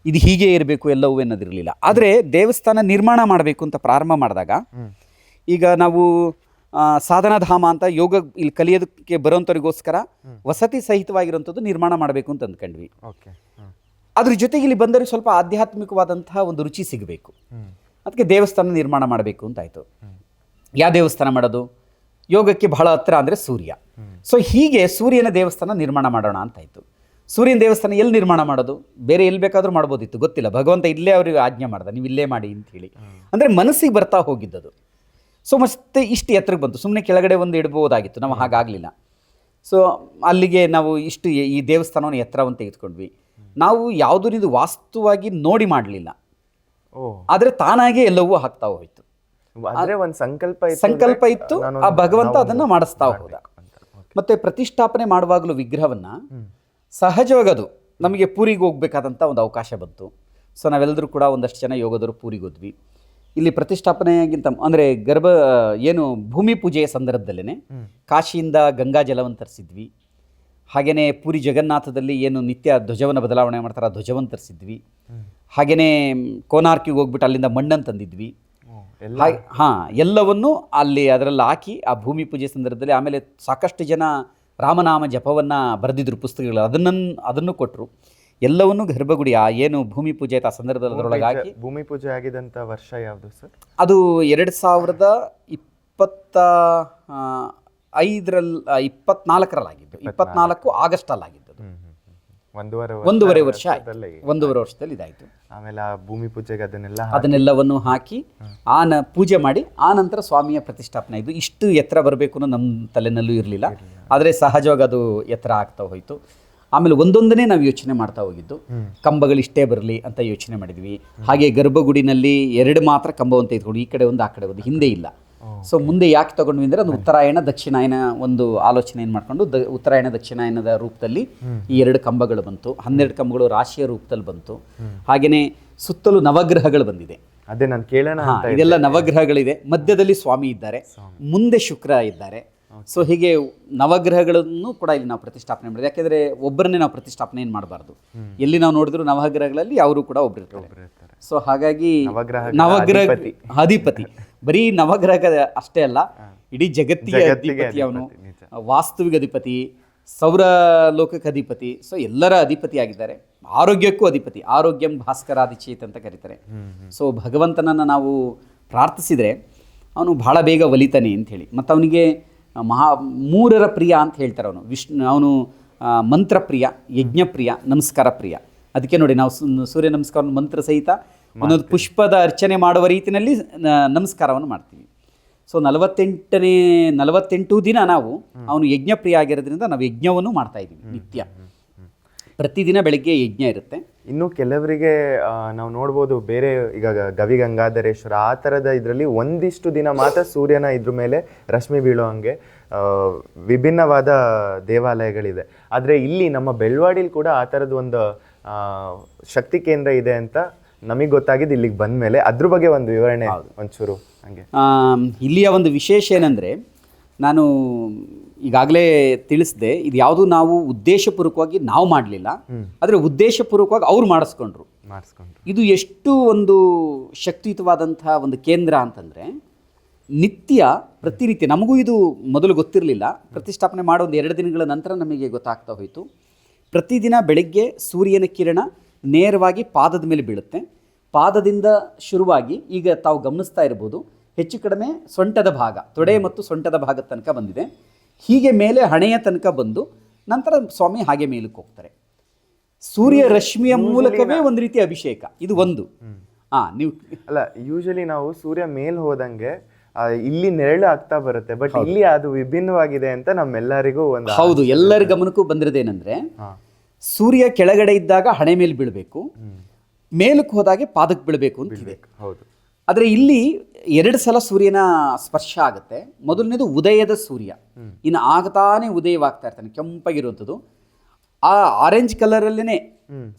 ಇದು ಹೀಗೆ ಇರಬೇಕು ಎಲ್ಲವೂ ಅನ್ನೋದಿರಲಿಲ್ಲ. ಆದರೆ ದೇವಸ್ಥಾನ ನಿರ್ಮಾಣ ಮಾಡಬೇಕು ಅಂತ ಪ್ರಾರಂಭ ಮಾಡಿದಾಗ, ಈಗ ನಾವು ಸಾಧನಾಧಾಮ ಅಂತ ಯೋಗ ಇಲ್ಲಿ ಕಲಿಯೋದಕ್ಕೆ ಬರೋಂಥವ್ರಿಗೋಸ್ಕರ ವಸತಿ ಸಹಿತವಾಗಿರುವಂಥದ್ದು ನಿರ್ಮಾಣ ಮಾಡಬೇಕು ಅಂತ ಅಂದ್ಕೊಂಡ್ವಿ. ಅದ್ರ ಜೊತೆಗೆ ಇಲ್ಲಿ ಬಂದವರಿಗೆ ಸ್ವಲ್ಪ ಆಧ್ಯಾತ್ಮಿಕವಾದಂತಹ ಒಂದು ರುಚಿ ಸಿಗಬೇಕು. ಅದಕ್ಕೆ ದೇವಸ್ಥಾನ ನಿರ್ಮಾಣ ಮಾಡಬೇಕು ಅಂತಾಯಿತು. ಯಾವ ದೇವಸ್ಥಾನ ಮಾಡೋದು? ಯೋಗಕ್ಕೆ ಬಹಳ ಹತ್ತಿರ ಅಂದರೆ ಸೂರ್ಯ. ಸೊ ಹೀಗೆ ಸೂರ್ಯನ ದೇವಸ್ಥಾನ ನಿರ್ಮಾಣ ಮಾಡೋಣ ಅಂತಾಯಿತು. ಸೂರ್ಯನ ದೇವಸ್ಥಾನ ಎಲ್ಲಿ ನಿರ್ಮಾಣ ಮಾಡೋದು? ಬೇರೆ ಎಲ್ಲಿ ಬೇಕಾದರೂ ಮಾಡ್ಬೋದಿತ್ತು, ಗೊತ್ತಿಲ್ಲ. ಭಗವಂತ ಇಲ್ಲೇ ಅವ್ರಿಗೆ ಆಜ್ಞೆ ಮಾಡ್ದ, ನೀವು ಇಲ್ಲೇ ಮಾಡಿ ಅಂಥೇಳಿ. ಅಂದರೆ ಮನಸ್ಸಿಗೆ ಬರ್ತಾ ಹೋಗಿದ್ದದು. ಸೊ ಮತ್ತೆ ಇಷ್ಟು ಎತ್ತರಕ್ಕೆ ಬಂತು. ಸುಮ್ಮನೆ ಕೆಳಗಡೆ ಒಂದು ಇಡ್ಬೋದಾಗಿತ್ತು, ನಾವು ಹಾಗಾಗಲಿಲ್ಲ. ಸೊ ಅಲ್ಲಿಗೆ ನಾವು ಇಷ್ಟು ಈ ದೇವಸ್ಥಾನವನ್ನು ಎತ್ತರವನ್ನು ತೆಗೆದುಕೊಂಡ್ವಿ. ನಾವು ಯಾವುದೂ ಇದು ವಾಸ್ತುವಾಗಿ ನೋಡಿ ಮಾಡಲಿಲ್ಲ, ಆದರೆ ತಾನಾಗೇ ಎಲ್ಲವೂ ಆಗ್ತಾ ಹೋಯಿತು. ಅಂದ್ರೆ ಒಂದು ಸಂಕಲ್ಪ ಇತ್ತು, ಆ ಭಗವಂತ ಅದನ್ನು ಮಾಡಿಸ್ತಾ ಹೋದ. ಮತ್ತು ಪ್ರತಿಷ್ಠಾಪನೆ ಮಾಡುವಾಗಲೂ ವಿಗ್ರಹವನ್ನು ಸಹಜವಾಗಿ ಅದು ನಮಗೆ ಪೂರಿಗೆ ಹೋಗ್ಬೇಕಾದಂಥ ಒಂದು ಅವಕಾಶ ಬಂತು. ಸೊ ನಾವೆಲ್ಲರೂ ಕೂಡ ಒಂದಷ್ಟು ಜನ ಯೋಗದವರು ಪೂರಿಗೆ ಹೋದ್ವಿ. ಇಲ್ಲಿ ಪ್ರತಿಷ್ಠಾಪನೆಗಿಂತ ಅಂದರೆ ಏನು ಭೂಮಿ ಪೂಜೆಯ ಸಂದರ್ಭದಲ್ಲೇ ಕಾಶಿಯಿಂದ ಗಂಗಾ ಜಲವನ್ನು ತರಿಸಿದ್ವಿ. ಹಾಗೆಯೇ ಪೂರಿ ಜಗನ್ನಾಥದಲ್ಲಿ ಏನು ನಿತ್ಯ ಧ್ವಜವನ್ನು ಬದಲಾವಣೆ ಮಾಡ್ತಾರೆ ಆ ಧ್ವಜವನ್ನು ತರಿಸಿದ್ವಿ. ಹಾಗೆಯೇ ಕೋನಾರ್ಕಿಗೆ ಹೋಗ್ಬಿಟ್ಟು ಅಲ್ಲಿಂದ ಮಣ್ಣನ್ನು ತಂದಿದ್ವಿ. ಎಲ್ಲವನ್ನು ಅಲ್ಲಿ ಅದರಲ್ಲಿ ಹಾಕಿ ಆ ಭೂಮಿ ಪೂಜೆ ಸಂದರ್ಭದಲ್ಲಿ. ಆಮೇಲೆ ಸಾಕಷ್ಟು ಜನ ರಾಮನಾಮ ಜಪವನ್ನು ಬರೆದಿದ್ರು ಪುಸ್ತಕಗಳು, ಅದನ್ನು ಕೊಟ್ಟರು. ಎಲ್ಲವನ್ನೂ ಗರ್ಭಗುಡಿ ಆ ಏನು ಭೂಮಿ ಪೂಜೆ ಆಯ್ತು ಆ ಸಂದರ್ಭದಲ್ಲಿ ಅದರೊಳಗೆ ಹಾಕಿ. ಭೂಮಿ ಪೂಜೆ ಆಗಿದಂಥ ವರ್ಷ ಯಾವುದು ಸರ್? ಅದು 2024 24 ಆಗಸ್ಟಲ್ಲಾಗಿದ್ದು. ಒಂದೂವರೆ ವರ್ಷದಲ್ಲಿ ಇದಾಯಿತು. ಆಮೇಲೆ ಆ ಭೂಮಿ ಪೂಜೆಗೆ ಅದನ್ನೆಲ್ಲವನ್ನು ಹಾಕಿ ಪೂಜೆ ಮಾಡಿ ಆ ನಂತರ ಸ್ವಾಮಿಯ ಪ್ರತಿಷ್ಠಾಪನೆ. ಇದು ಇಷ್ಟು ಎತ್ತರ ಬರಬೇಕು ಅನ್ನೋ ನಮ್ಮ ತಲೆನಲ್ಲೂ ಇರಲಿಲ್ಲ, ಆದರೆ ಸಹಜವಾಗಿ ಅದು ಎತ್ತರ ಆಗ್ತಾ ಹೋಯಿತು. ಆಮೇಲೆ ಒಂದೊಂದನೇ ನಾವು ಯೋಚನೆ ಮಾಡ್ತಾ ಹೋಗಿದ್ದು. ಕಂಬಗಳಿಷ್ಟೇ ಬರಲಿ ಅಂತ ಯೋಚನೆ ಮಾಡಿದ್ವಿ. ಹಾಗೆ ಗರ್ಭಗುಡಿನಲ್ಲಿ 2 ಮಾತ್ರ ಕಂಬವನ್ನು ತೆಗೆದುಕೊಂಡು, ಈ ಕಡೆ ಒಂದು ಆ ಕಡೆ ಒಂದು, ಹಿಂದೆ ಇಲ್ಲ. ಸೊ ಮುಂದೆ ಯಾಕೆ ತಗೊಂಡ್ವಿ ಅಂದರೆ ಅದು ಉತ್ತರಾಯಣ ದಕ್ಷಿಣಾಯನ ಒಂದು ಆಲೋಚನೆಯನ್ನು ಮಾಡಿಕೊಂಡು ಉತ್ತರಾಯಣ ದಕ್ಷಿಣಾಯನದ ರೂಪದಲ್ಲಿ ಈ 2 ಕಂಬಗಳು ಬಂತು. 12 ಕಂಬಗಳು ರಾಶಿಯ ರೂಪದಲ್ಲಿ ಬಂತು. ಹಾಗೆಯೇ ಸುತ್ತಲೂ ನವಗ್ರಹಗಳು ಬಂದಿದೆ. ಅದೇ ನಾನು ಕೇಳೋಣ. ಇದೆಲ್ಲ ನವಗ್ರಹಗಳಿದೆ. ಮಧ್ಯದಲ್ಲಿ ಸ್ವಾಮಿ ಇದ್ದಾರೆ, ಮುಂದೆ ಶುಕ್ರ ಇದ್ದಾರೆ. ಸೊ ಹೀಗೆ ನವಗ್ರಹಗಳನ್ನು ಕೂಡ ಇಲ್ಲಿ ನಾವು ಪ್ರತಿಷ್ಠಾಪನೆ ಮಾಡಿದ್ವಿ. ಯಾಕೆಂದರೆ ಒಬ್ಬರನ್ನೇ ನಾವು ಪ್ರತಿಷ್ಠಾಪನೆ ಏನು ಮಾಡಬಾರ್ದು. ಎಲ್ಲಿ ನಾವು ನೋಡಿದ್ರು ನವಗ್ರಹಗಳಲ್ಲಿ ಅವರು ಕೂಡ ಒಬ್ಬರು ಇರ್ತಾರೆ. ಸೊ ಹಾಗಾಗಿ ನವಗ್ರಹ ಅಧಿಪತಿ ಬರೀ ನವಗ್ರಹ ಅಷ್ಟೇ ಅಲ್ಲ, ಇಡೀ ಜಗತ್ತಿಗೆ ಅಧಿಪತಿ ಅವನು. ವಾಸ್ತುವಿಗೆ ಅಧಿಪತಿ, ಸೌರ ಲೋಕಕ್ಕೆ ಅಧಿಪತಿ. ಸೊ ಎಲ್ಲರ ಅಧಿಪತಿ ಆಗಿದ್ದಾರೆ. ಆರೋಗ್ಯಕ್ಕೂ ಅಧಿಪತಿ. ಆರೋಗ್ಯಂ ಭಾಸ್ಕರಾದಿಚೇತ್ ಅಂತ ಕರೀತಾರೆ. ಸೊ ಭಗವಂತನನ್ನು ನಾವು ಪ್ರಾರ್ಥಿಸಿದರೆ ಅವನು ಭಾಳ ಬೇಗ ಒಲಿತಾನೆ ಅಂಥೇಳಿ. ಮತ್ತು ಅವನಿಗೆ ಮೂರರ ಪ್ರಿಯ ಅಂತ ಹೇಳ್ತಾರೆ. ಅವನು ಮಂತ್ರಪ್ರಿಯ, ಯಜ್ಞಪ್ರಿಯ, ನಮಸ್ಕಾರ ಪ್ರಿಯ. ಅದಕ್ಕೆ ನೋಡಿ ನಾವು ಸೂರ್ಯ ನಮಸ್ಕಾರ ಮಂತ್ರ ಸಹಿತ ಒಂದೊಂದು ಪುಷ್ಪದ ಅರ್ಚನೆ ಮಾಡುವ ರೀತಿಯಲ್ಲಿ ನಮಸ್ಕಾರವನ್ನು ಮಾಡ್ತೀವಿ. ಸೊ 48 ದಿನ ನಾವು ಅವನು ಯಜ್ಞಪ್ರಿಯ ಆಗಿರೋದ್ರಿಂದ ನಾವು ಯಜ್ಞವನ್ನು ಮಾಡ್ತಾ ಇದ್ದೀವಿ ನಿತ್ಯ. ಪ್ರತಿದಿನ ಬೆಳಗ್ಗೆ ಯಜ್ಞ ಇರುತ್ತೆ. ಇನ್ನು ಕೆಲವರಿಗೆ ನಾವು ನೋಡ್ಬೋದು, ಬೇರೆ ಈಗ ಗವಿಗಂಗಾಧರೇಶ್ವರ ಆ ಥರದ ಇದರಲ್ಲಿ ಒಂದಿಷ್ಟು ದಿನ ಮಾತ್ರ ಸೂರ್ಯನ ಇದ್ರ ಮೇಲೆ ರಶ್ಮಿ ಬೀಳೋ ಹಂಗೆ ವಿಭಿನ್ನವಾದ ದೇವಾಲಯಗಳಿದೆ. ಆದರೆ ಇಲ್ಲಿ ನಮ್ಮ ಬೆಳ್ವಾಡಿಲಿ ಕೂಡ ಆ ಥರದ್ದು ಒಂದು ಶಕ್ತಿ ಕೇಂದ್ರ ಇದೆ ಅಂತ ನಮಗೆ ಗೊತ್ತಾಗಿದ್ದು ಇಲ್ಲಿಗೆ ಬಂದ ಮೇಲೆ. ಅದ್ರ ಬಗ್ಗೆ ಒಂದು ವಿವರಣೆ ಒಂಚೂರು ಹಂಗೆ. ಇಲ್ಲಿಯ ಒಂದು ವಿಶೇಷ ಏನಂದರೆ, ನಾನು ಈಗಾಗಲೇ ತಿಳಿಸಿದೆ, ಇದು ಯಾವುದು ನಾವು ಉದ್ದೇಶಪೂರ್ವಕವಾಗಿ ನಾವು ಮಾಡಲಿಲ್ಲ, ಆದರೆ ಉದ್ದೇಶಪೂರ್ವಕವಾಗಿ ಅವ್ರು ಮಾಡಿಸ್ಕೊಂಡ್ರು. ಇದು ಎಷ್ಟು ಒಂದು ಶಕ್ತಿಯುತವಾದಂಥ ಒಂದು ಕೇಂದ್ರ ಅಂತಂದರೆ, ನಿತ್ಯ ಪ್ರತಿನಿತ್ಯ ನಮಗೂ ಇದು ಮೊದಲು ಗೊತ್ತಿರಲಿಲ್ಲ. ಪ್ರತಿಷ್ಠಾಪನೆ ಮಾಡೋ ಒಂದು 2 ದಿನಗಳ ನಂತರ ನಮಗೆ ಗೊತ್ತಾಗ್ತಾ ಹೋಯಿತು. ಪ್ರತಿದಿನ ಬೆಳಗ್ಗೆ ಸೂರ್ಯನ ಕಿರಣ ನೇರವಾಗಿ ಪಾದದ ಮೇಲೆ ಬೀಳುತ್ತೆ. ಪಾದದಿಂದ ಶುರುವಾಗಿ ಈಗ ತಾವು ಗಮನಿಸ್ತಾ ಇರ್ಬೋದು, ಹೆಚ್ಚು ಕಡಿಮೆ ಸೊಂಟದ ಭಾಗ, ತೊಡೆ ಮತ್ತು ಸೊಂಟದ ಭಾಗದ ತನಕ ಬಂದಿದೆ. ಹೀಗೆ ಮೇಲೆ ಹಣೆಯ ತನಕ ಬಂದು ನಂತರ ಸ್ವಾಮಿ ಹಾಗೆ ಮೇಲಕ್ಕೆ ಹೋಗ್ತಾರೆ. ಸೂರ್ಯ ರಶ್ಮಿಯ ಮೂಲಕವೇ ಒಂದು ರೀತಿ ಅಭಿಷೇಕ. ಇದು ಒಂದು. ನೀವು ಅಲ್ಲ, ಯೂಶಲಿ ನಾವು ಸೂರ್ಯ ಮೇಲ್ ಹೋದಂಗೆ ಇಲ್ಲಿ ನೆರಳು ಆಗ್ತಾ ಬರುತ್ತೆ, ಬಟ್ ಇಲ್ಲಿ ಅದು ವಿಭಿನ್ನವಾಗಿದೆ ಅಂತ ನಮ್ಮೆಲ್ಲರಿಗೂ ಒಂದು. ಹೌದು, ಎಲ್ಲರ ಗಮನಕ್ಕೂ ಬಂದಿರೋದೇನೆಂದ್ರೆ, ಸೂರ್ಯ ಕೆಳಗಡೆ ಇದ್ದಾಗ ಹಣೆ ಮೇಲೆ ಬೀಳಬೇಕು, ಮೇಲಕ್ಕೆ ಹೋದಾಗೆ ಪಾದಕ್ಕೆ ಬೀಳಬೇಕು ಅಂತಿದೆ. ಹೌದು. ಆದರೆ ಇಲ್ಲಿ 2 ಸಲ ಸೂರ್ಯನ ಸ್ಪರ್ಶ ಆಗುತ್ತೆ. ಮೊದಲನೇದು ಉದಯದ ಸೂರ್ಯ, ಇನ್ನು ಆಗತಾನೆ ಉದಯವಾಗ್ತಾ ಇರ್ತಾನೆ, ಕೆಂಪಾಗಿರುವಂಥದ್ದು. ಆ ಆರೆಂಜ್ ಕಲರಲ್ಲೇ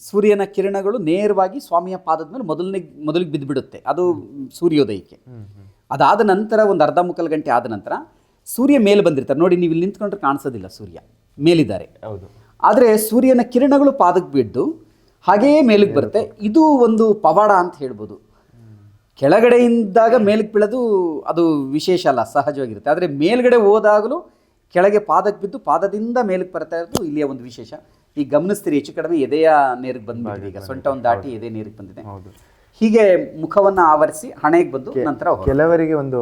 ಸೂರ್ಯನ ಕಿರಣಗಳು ನೇರವಾಗಿ ಸ್ವಾಮಿಯ ಪಾದದ ಮೇಲೆ ಮೊದಲಿಗೆ ಬಿದ್ದುಬಿಡುತ್ತೆ. ಅದು ಸೂರ್ಯೋದಯಕ್ಕೆ. ಅದಾದ ನಂತರ ಒಂದು ಅರ್ಧ ಮುಕ್ಕಾಲು ಗಂಟೆ ಆದ ನಂತರ ಸೂರ್ಯ ಮೇಲೆ ಬಂದಿರ್ತಾರೆ. ನೋಡಿ, ನೀವು ಇಲ್ಲಿ ನಿಂತ್ಕೊಂಡ್ರೆ ಕಾಣಿಸೋದಿಲ್ಲ, ಸೂರ್ಯ ಮೇಲಿದ್ದಾರೆ. ಹೌದು. ಆದರೆ ಸೂರ್ಯನ ಕಿರಣಗಳು ಪಾದಕ್ಕೆ ಬಿದ್ದು ಹಾಗೆಯೇ ಮೇಲಕ್ಕೆ ಬರುತ್ತೆ. ಇದು ಒಂದು ಪವಾಡ ಅಂತ ಹೇಳ್ಬೋದು. ಕೆಳಗಡೆಯಿಂದಾಗ ಮೇಲಕ್ಕೆ ಬೀಳೋದು ಅದು ವಿಶೇಷ ಅಲ್ಲ, ಸಹಜವಾಗಿರುತ್ತೆ. ಆದರೆ ಮೇಲ್ಗಡೆ ಹೋದಾಗಲೂ ಕೆಳಗೆ ಪಾದಕ್ಕೆ ಬಿದ್ದು ಪಾದದಿಂದ ಮೇಲಕ್ಕೆ ಬರ್ತಾ ಇರೋದು ಇಲ್ಲಿಯ ಒಂದು ವಿಶೇಷ. ಈಗ ಗಮನಿಸ್ತೀರಿ ಹೆಚ್ಚು ಕಡಿಮೆ ಎದೆಯ ನೇರಿಗೆ ಬಂದ್ಬಿಟ್ಟಿದೆ, ಈಗ ಸೊಂಟವನ್ನು ದಾಟಿ ಎದೆ ನೇರಿಗೆ ಬಂದಿದೆ. ಹೌದು. ಹೀಗೆ ಮುಖವನ್ನು ಆವರಿಸಿ ಹಣೆಗೆ ಬಂದು ನಂತರ ಕೆಲವರಿಗೆ ಒಂದು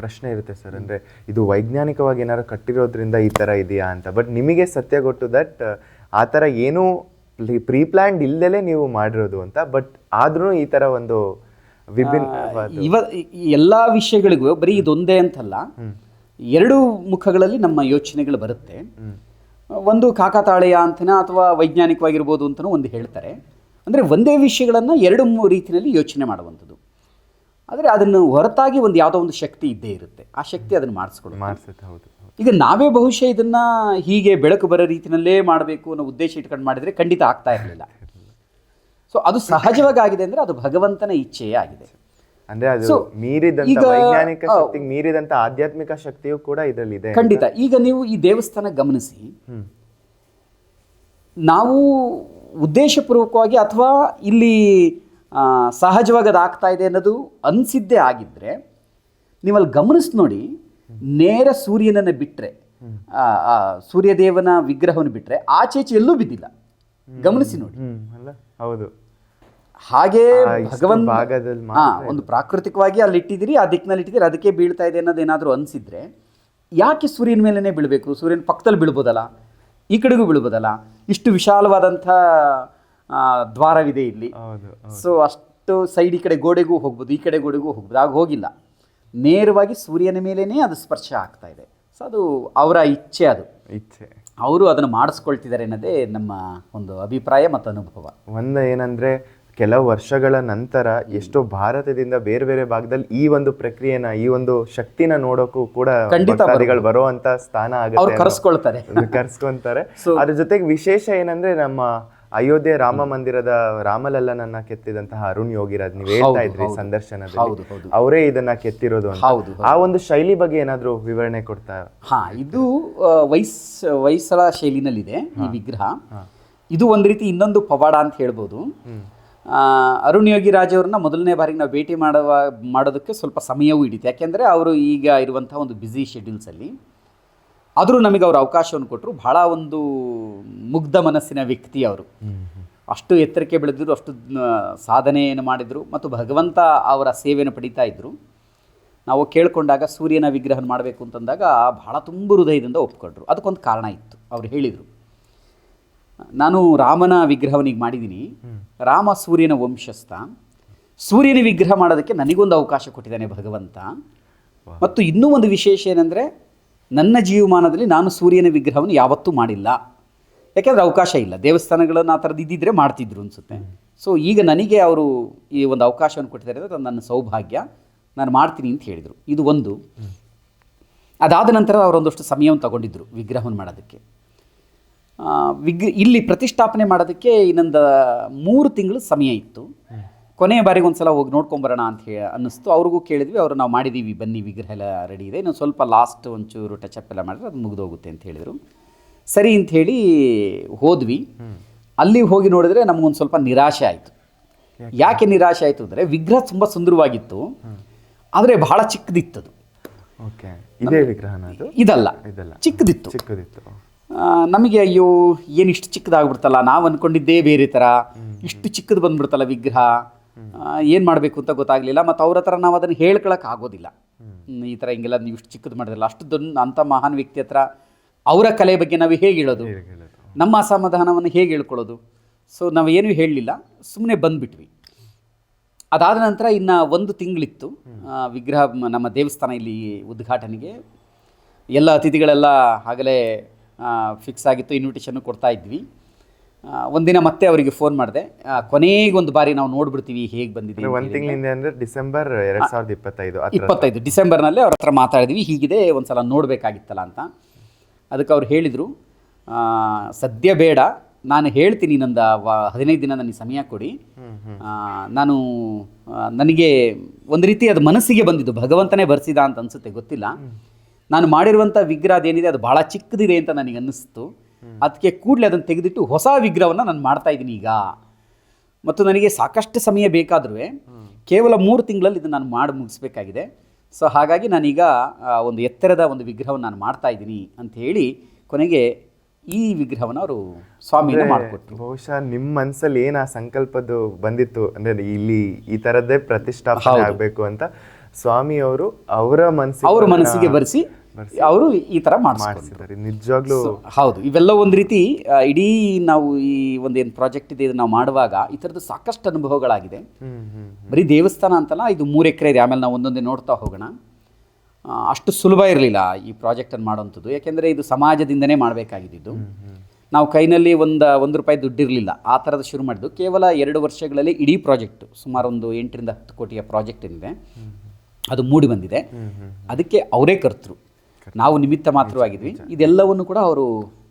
ಪ್ರಶ್ನೆ ಇರುತ್ತೆ ಸರ್, ಅಂದ್ರೆ ಇದು ವೈಜ್ಞಾನಿಕವಾಗಿ ಏನಾದ್ರು ಕಟ್ಟಿರೋದ್ರಿಂದ ಈ ತರ ಇದೆಯಾ ಅಂತ. ಬಟ್ ನಿಮಗೆ ಸತ್ಯ ಗೊತ್ತು ದಟ್ ಆ ಥರ ಏನೂ ಪ್ರೀ ಪ್ಲ್ಯಾನ್ಡ್ ಇಲ್ದಲೇ ನೀವು ಮಾಡಿರೋದು ಅಂತ. ಬಟ್ ಆದ್ರೂ ಈ ತರ ಒಂದು ವಿಭಿನ್ನ ಎಲ್ಲ ವಿಷಯಗಳಿಗೂ ಬರೀ ಇದೊಂದೇ ಅಂತಲ್ಲ, ಎರಡು ಮುಖಗಳಲ್ಲಿ ನಮ್ಮ ಯೋಚನೆಗಳು ಬರುತ್ತೆ. ಒಂದು ಕಾಕತಾಳೀಯ ಅಂತನ ಅಥವಾ ವೈಜ್ಞಾನಿಕವಾಗಿರ್ಬೋದು ಅಂತಲೂ ಒಂದು ಹೇಳ್ತಾರೆ. ಅಂದರೆ ಒಂದೇ ವಿಷಯಗಳನ್ನು ಎರಡು ರೀತಿಯಲ್ಲಿ ಯೋಚನೆ ಮಾಡುವಂಥದ್ದು. ಆದರೆ ಅದನ್ನು ಹೊರತಾಗಿ ಒಂದು ಯಾವುದೋ ಒಂದು ಶಕ್ತಿ ಇದ್ದೇ ಇರುತ್ತೆ, ಆ ಶಕ್ತಿ ಅದನ್ನು ಮಾಡಿಸುತ್ತೆ. ಹೌದು. ಈಗ ನಾವೇ ಬಹುಶಃ ಇದನ್ನು ಹೀಗೆ ಬೆಳಕು ಬರೋ ರೀತಿಯಲ್ಲೇ ಮಾಡಬೇಕು ಅನ್ನೋ ಉದ್ದೇಶ ಇಟ್ಕೊಂಡು ಮಾಡಿದರೆ ಖಂಡಿತ ಆಗ್ತಾ ಇರಲಿಲ್ಲ. ಸೊ ಅದು ಸಹಜವಾಗಿ ಆಗಿದೆ ಅಂದರೆ ಅದು ಭಗವಂತನ ಇಚ್ಛೆಯೇ ಆಗಿದೆ. ಅಂದ್ರೆ ಅದು ಮೀರಿದಂತ ವೈಜ್ಞಾನಿಕ ಶಕ್ತಿ ಮೀರಿದಂತ ಆಧ್ಯಾತ್ಮಿಕ ಶಕ್ತಿಯೂ ಕೂಡ ಇದರಲ್ಲಿ ಇದೆ ಖಂಡಿತ. ಈಗ ನೀವು ಈ ದೇವಸ್ಥಾನ ಗಮನಿಸಿ, ನಾವು ಉದ್ದೇಶಪೂರ್ವಕವಾಗಿ ಅಥವಾ ಇಲ್ಲಿ ಸಹಜವಾಗಿ ಅದು ಆಗ್ತಾ ಇದೆ ಅನ್ನೋದು ಅನಿಸಿದ್ದೇ ಆಗಿದ್ದರೆ ನೀವಲ್ಲಿ ಗಮನಿಸಿ ನೋಡಿ, ನೇರ ಸೂರ್ಯನನ್ನು ಬಿಟ್ಟರೆ, ಸೂರ್ಯದೇವನ ವಿಗ್ರಹವನ್ನು ಬಿಟ್ಟರೆ ಆಚೆಚೆ ಎಲ್ಲೂ ಬಿದ್ದಿಲ್ಲ. ಗಮನಿಸಿ ನೋಡಿ. ಹೌದು. ಹಾಗೆ ಭಗವಂತ ಒಂದು ಪ್ರಾಕೃತಿಕವಾಗಿ ಅಲ್ಲಿ ಇಟ್ಟಿದ್ದೀರಿ, ಆ ದಿಕ್ಕಿನಲ್ಲಿ ಇಟ್ಟಿದ್ದೀರಿ, ಅದಕ್ಕೆ ಬೀಳ್ತಾ ಇದೆ ಅನ್ನೋದೇನಾದರೂ ಅನಿಸಿದ್ರೆ ಯಾಕೆ ಸೂರ್ಯನ ಮೇಲೇ ಬೀಳಬೇಕು? ಸೂರ್ಯನ ಪಕ್ಕದಲ್ಲಿ ಬೀಳ್ಬೋದಲ್ಲ, ಈ ಕಡೆಗೂ ಬೀಳ್ಬೋದಲ್ಲ. ಇಷ್ಟು ವಿಶಾಲವಾದಂಥ ದ್ವಾರವಿದೆ ಇಲ್ಲಿ. ಸೊ ಅಷ್ಟು ಸೈಡ್ ಈ ಕಡೆ ಗೋಡೆಗೂ ಹೋಗ್ಬೋದು, ಈ ಕಡೆ ಗೋಡೆಗೂ ಹೋಗ್ಬೋದು. ಆಗ ಹೋಗಿಲ್ಲ, ನೇರವಾಗಿ ಸೂರ್ಯನ ಮೇಲೇ ಅದು ಸ್ಪರ್ಶ ಆಗ್ತಾ ಇದೆ. ಸೊ ಅದು ಅವರ ಇಚ್ಛೆ, ಅದು ಇಚ್ಛೆ, ಅವರು ಅದನ್ನು ಮಾಡಿಸ್ಕೊಳ್ತಿದ್ದಾರೆ ಅನ್ನೋದೇ ನಮ್ಮ ಒಂದು ಅಭಿಪ್ರಾಯ ಮತ್ತು ಅನುಭವ. ಒಂದು ಏನಂದರೆ ಕೆಲವು ವರ್ಷಗಳ ನಂತರ ಎಷ್ಟೋ ಭಾರತದಿಂದ ಬೇರೆ ಬೇರೆ ಭಾಗದಲ್ಲಿ ಈ ಒಂದು ಪ್ರಕ್ರಿಯೆನ, ಈ ಒಂದು ಶಕ್ತಿನ ನೋಡೋಕ್ಕೂ ಕೂಡ ಭಕ್ತಾದಿಗಳು ಬರುವಂತ ಸ್ಥಾನ ಆಗುತ್ತೆ, ಕರ್ಸ್ಕೊಂತಾರೆ. ಅದ್ರ ಜೊತೆಗೆ ವಿಶೇಷ ಏನಂದ್ರೆ ನಮ್ಮ ಅಯೋಧ್ಯೆ ರಾಮ ಮಂದಿರದ ರಾಮಲಲ್ಲನನ್ನ ಕೆತ್ತಿದಂತಹ ಅರುಣ್ ಯೋಗಿರಾಜ್, ನೀವು ಹೇಳ್ತಾ ಇದ್ರಿ ಸಂದರ್ಶನದಲ್ಲಿ, ಅವರೇ ಇದನ್ನ ಕೆತ್ತಿರೋದು ಅಂತ. ಆ ಒಂದು ಶೈಲಿ ಬಗ್ಗೆ ಏನಾದ್ರು ವಿವರಣೆ ಕೊಡ್ತಾ? ಇದು ಹೊಯ್ಸಳ ಶೈಲಿನಲ್ಲಿದೆ ಈ ವಿಗ್ರಹ. ಇದು ಒಂದು ರೀತಿ ಇನ್ನೊಂದು ಪವಾಡ ಅಂತ ಹೇಳ್ಬೋದು. ಅರುಣ್ ಯೋಗಿರಾಜ್ ಅವ್ರನ್ನ ಮೊದಲನೇ ಬಾರಿಗೆ ನಾವು ಭೇಟಿ ಮಾಡೋದಕ್ಕೆ ಸ್ವಲ್ಪ ಸಮಯವೂ ಹಿಡಿತು. ಯಾಕೆಂದರೆ ಅವರು ಈಗ ಇರುವಂಥ ಒಂದು ಬ್ಯುಸಿ ಶೆಡ್ಯೂಲ್ಸಲ್ಲಿ ಆದರೂ ನಮಗೆ ಅವರು ಅವಕಾಶವನ್ನು ಕೊಟ್ಟರು. ಭಾಳ ಒಂದು ಮುಗ್ಧ ಮನಸ್ಸಿನ ವ್ಯಕ್ತಿ ಅವರು. ಅಷ್ಟು ಎತ್ತರಕ್ಕೆ ಬೆಳೆದಿದ್ರು, ಅಷ್ಟು ಸಾಧನೆಯನ್ನು ಮಾಡಿದರು ಮತ್ತು ಭಗವಂತ ಅವರ ಸೇವೆಯನ್ನು ಪಡೀತಾ ಇದ್ದರು. ನಾವು ಕೇಳಿಕೊಂಡಾಗ ಸೂರ್ಯನ ವಿಗ್ರಹ ಮಾಡಬೇಕು ಅಂತಂದಾಗ ಭಾಳ ತುಂಬ ಹೃದಯದಿಂದ ಒಪ್ಕೊಂಡ್ರು. ಅದಕ್ಕೊಂದು ಕಾರಣ ಇತ್ತು. ಅವರು ಹೇಳಿದರು, ನಾನು ರಾಮನ ವಿಗ್ರಹವನಿಗೆ ಮಾಡಿದ್ದೀನಿ, ರಾಮ ಸೂರ್ಯನ ವಂಶಸ್ಥ, ಸೂರ್ಯನ ವಿಗ್ರಹ ಮಾಡೋದಕ್ಕೆ ನನಗೊಂದು ಅವಕಾಶ ಕೊಟ್ಟಿದ್ದಾನೆ ಭಗವಂತ. ಮತ್ತು ಇನ್ನೂ ಒಂದು ವಿಶೇಷ ಏನಂದರೆ, ನನ್ನ ಜೀವಮಾನದಲ್ಲಿ ನಾನು ಸೂರ್ಯನ ವಿಗ್ರಹವನ್ನು ಯಾವತ್ತೂ ಮಾಡಿಲ್ಲ. ಯಾಕೆಂದರೆ ಅವಕಾಶ ಇಲ್ಲ, ದೇವಸ್ಥಾನಗಳನ್ನು ಆ ಥರದ್ದು ಇದ್ದಿದ್ದರೆ ಮಾಡ್ತಿದ್ರು ಅನಿಸುತ್ತೆ. ಸೊ ಈಗ ನನಗೆ ಅವರು ಈ ಒಂದು ಅವಕಾಶವನ್ನು ಕೊಟ್ಟಿದ್ದಾರೆ, ಅದು ನನ್ನ ಸೌಭಾಗ್ಯ, ನಾನು ಮಾಡ್ತೀನಿ ಅಂತ ಹೇಳಿದರು. ಇದು ಒಂದು. ಅದಾದ ನಂತರ ಅವರೊಂದಷ್ಟು ಸಮಯವನ್ನು ತಗೊಂಡಿದ್ದರು ವಿಗ್ರಹವನ್ನು ಮಾಡೋದಕ್ಕೆ. ಇಲ್ಲಿ ಪ್ರತಿಷ್ಠಾಪನೆ ಮಾಡೋದಕ್ಕೆ ಇನ್ನೊಂದು 3 ತಿಂಗಳು ಸಮಯ ಇತ್ತು. ಕೊನೆಯ ಬಾರಿಗೆ ಒಂದು ಸಲ ಹೋಗಿ ನೋಡ್ಕೊಂಬರೋಣ ಅಂತ ಅನ್ನಿಸ್ತು. ಅವ್ರಿಗೂ ಕೇಳಿದ್ವಿ, ಅವರು ನಾವು ಮಾಡಿದ್ದೀವಿ ಬನ್ನಿ, ವಿಗ್ರಹ ಎಲ್ಲ ರೆಡಿ ಇದೆ, ಇನ್ನೊಂದು ಸ್ವಲ್ಪ ಲಾಸ್ಟ್ ಒಂಚೂರು ಟಚಪ್ ಎಲ್ಲ ಮಾಡಿದ್ರೆ ಅದು ಮುಗಿದೋಗುತ್ತೆ ಅಂತ ಹೇಳಿದರು. ಸರಿ ಅಂಥೇಳಿ ಹೋದ್ವಿ. ಅಲ್ಲಿ ಹೋಗಿ ನೋಡಿದ್ರೆ ನಮಗೊಂದು ಸ್ವಲ್ಪ ನಿರಾಶೆ ಆಯಿತು. ಯಾಕೆ ನಿರಾಶೆ ಆಯಿತು ಅಂದರೆ, ವಿಗ್ರಹ ತುಂಬ ಸುಂದರವಾಗಿತ್ತು, ಆದರೆ ಬಹಳ ಚಿಕ್ಕದಿತ್ತದು. ಇದೇ ವಿಗ್ರಹ ಇದಲ್ಲ, ಚಿಕ್ಕದಿತ್ತು. ನಮಗೆ ಅಯ್ಯೋ ಏನು ಇಷ್ಟು ಚಿಕ್ಕದಾಗ್ಬಿಡ್ತಲ್ಲ, ನಾವು ಅಂದ್ಕೊಂಡಿದ್ದೇ ಬೇರೆ ಥರ, ಇಷ್ಟು ಚಿಕ್ಕದು ಬಂದ್ಬಿಡ್ತಲ್ಲ ವಿಗ್ರಹ, ಏನು ಮಾಡಬೇಕು ಅಂತ ಗೊತ್ತಾಗಲಿಲ್ಲ. ಮತ್ತು ಅವ್ರ ಹತ್ರ ನಾವು ಅದನ್ನು ಹೇಳ್ಕೊಳಕ್ಕೆ ಆಗೋದಿಲ್ಲ, ಈ ಥರ ಹಿಂಗೆಲ್ಲ ನೀವು ಇಷ್ಟು ಚಿಕ್ಕದು ಮಾಡಿದ್ರಲ್ಲ. ಅಷ್ಟು ಅಂಥ ಮಹಾನ್ ವ್ಯಕ್ತಿ ಹತ್ರ ಅವರ ಕಲೆ ಬಗ್ಗೆ ನಾವು ಹೇಗೆ ಹೇಳೋದು, ನಮ್ಮ ಅಸಮಾಧಾನವನ್ನು ಹೇಗೆ ಹೇಳ್ಕೊಳ್ಳೋದು? ಸೊ ನಾವೇನೂ ಹೇಳಲಿಲ್ಲ, ಸುಮ್ಮನೆ ಬಂದುಬಿಟ್ವಿ. ಅದಾದ ನಂತರ ಇನ್ನು 1 ತಿಂಗಳಿತ್ತು ವಿಗ್ರಹ ನಮ್ಮ ದೇವಸ್ಥಾನ ಇಲ್ಲಿ ಉದ್ಘಾಟನೆಗೆ. ಎಲ್ಲ ಅತಿಥಿಗಳೆಲ್ಲ ಆಗಲೇ ಫಿಕ್ಸ್ ಆಗಿತ್ತು, ಇನ್ವಿಟೇಷನ್ನು ಕೊಡ್ತಾ ಇದ್ವಿ. ಒಂದಿನ ಮತ್ತೆ ಅವರಿಗೆ ಫೋನ್ ಮಾಡಿದೆ, ಕೊನೆಗೊಂದು ಬಾರಿ ನಾವು ನೋಡ್ಬಿಡ್ತೀವಿ ಹೇಗೆ ಬಂದಿದೆ. 1 ತಿಂಗಳಿಂದ ಅಂದರೆ ಡಿಸೆಂಬರ್ 2025 ಡಿಸೆಂಬರ್ನಲ್ಲೇ ಅವ್ರ ಹತ್ರ ಮಾತಾಡಿದ್ವಿ, ಹೀಗಿದೆ ಒಂದು ಸಲ ನೋಡಬೇಕಾಗಿತ್ತಲ್ಲ ಅಂತ. ಅದಕ್ಕೆ ಅವ್ರು ಹೇಳಿದರು, ಸದ್ಯ ಬೇಡ, ನಾನು ಹೇಳ್ತೀನಿ, ಇನ್ನೊಂದು 15 ದಿನ ನನಗೆ ಸಮಯ ಕೊಡಿ. ನನಗೆ ಒಂದು ರೀತಿ ಅದು ಮನಸ್ಸಿಗೆ ಬಂದಿದ್ದು, ಭಗವಂತನೇ ಬರ್ಸಿದ ಅಂತ ಅನಿಸುತ್ತೆ, ಗೊತ್ತಿಲ್ಲ. ನಾನು ಮಾಡಿರುವಂಥ ವಿಗ್ರಹ ಅದೇನಿದೆ ಅದು ಭಾಳ ಚಿಕ್ಕದಿದೆ ಅಂತ ನನಗೆ ಅನ್ನಿಸ್ತು. ಅದಕ್ಕೆ ಕೂಡಲೇ ಅದನ್ನು ತೆಗೆದಿಟ್ಟು ಹೊಸ ವಿಗ್ರಹವನ್ನು ನಾನು ಮಾಡ್ತಾಯಿದ್ದೀನಿ ಈಗ. ಮತ್ತು ನನಗೆ ಸಾಕಷ್ಟು ಸಮಯ ಬೇಕಾದರೂ ಕೇವಲ 3 ತಿಂಗಳಲ್ಲಿ ಇದನ್ನು ನಾನು ಮಾಡಿ ಮುಗಿಸ್ಬೇಕಾಗಿದೆ. ಸೊ ಹಾಗಾಗಿ ನಾನೀಗ ಒಂದು ಎತ್ತರದ ಒಂದು ವಿಗ್ರಹವನ್ನು ನಾನು ಮಾಡ್ತಾಯಿದ್ದೀನಿ ಅಂತ ಹೇಳಿ ಕೊನೆಗೆ ಈ ವಿಗ್ರಹವನ್ನು ಅವರು ಸ್ವಾಮಿನ ಮಾಡಿಕೊಟ್ರು. ಬಹುಶಃ ನಿಮ್ಮ ಮನಸ್ಸಲ್ಲಿ ಏನು ಆ ಸಂಕಲ್ಪದ್ದು ಬಂದಿತ್ತು ಅಂದ್ರೆ ಇಲ್ಲಿ ಈ ತರದ್ದೇ ಪ್ರತಿಷ್ಠಾಪನೆ ಆಗಬೇಕು ಅಂತ ಸ್ವಾಮಿಯವರು ಅವರ ಮನಸ್ಸಿಗೆ ಬರೆಸಿ ಅವರು ಈ ತರ ಮಾಡಿಸಿದ್ದಾರೆ. ನಿಜವಾಗ್ಲೂ ಹೌದು, ಇವೆಲ್ಲ ಒಂದು ರೀತಿ ಇಡೀ ನಾವು ಈ ಒಂದೇನು ಪ್ರಾಜೆಕ್ಟ್ ಇದೆ ನಾವು ಮಾಡುವಾಗ ಈ ಥರದ್ದು ಸಾಕಷ್ಟು ಅನುಭವಗಳಾಗಿದೆ. ಬರೀ ದೇವಸ್ಥಾನ ಅಂತಲ್ಲ, ಇದು 3 ಎಕರೆ ಇದೆ. ಆಮೇಲೆ ನಾವು ಒಂದೊಂದೇ ನೋಡ್ತಾ ಹೋಗೋಣ. ಅಷ್ಟು ಸುಲಭ ಇರಲಿಲ್ಲ ಈ ಪ್ರಾಜೆಕ್ಟನ್ನು ಮಾಡೋವಂಥದ್ದು. ಯಾಕೆಂದರೆ ಇದು ಸಮಾಜದಿಂದನೇ ಮಾಡಬೇಕಾಗಿದ್ದು. ನಾವು ಕೈನಲ್ಲಿ ಒಂದು ರೂಪಾಯಿ ದುಡ್ಡಿರಲಿಲ್ಲ, ಆ ಥರದ ಶುರು ಮಾಡಿದ್ದು. ಕೇವಲ 2 ವರ್ಷಗಳಲ್ಲಿ ಇಡೀ ಪ್ರಾಜೆಕ್ಟು ಸುಮಾರು ಒಂದು 8 ರಿಂದ 10 ಕೋಟಿಯ ಪ್ರಾಜೆಕ್ಟ್ ಏನಿದೆ ಅದು ಮೂಡಿ ಬಂದಿದೆ. ಅದಕ್ಕೆ ಅವರೇ ಕರ್ತರು, ನಾವು ನಿಮಿತ್ತ ಮಾತ್ರವಾಗಿದ್ವಿ. ಇದೆಲ್ಲವನ್ನು ಕೂಡ ಅವರು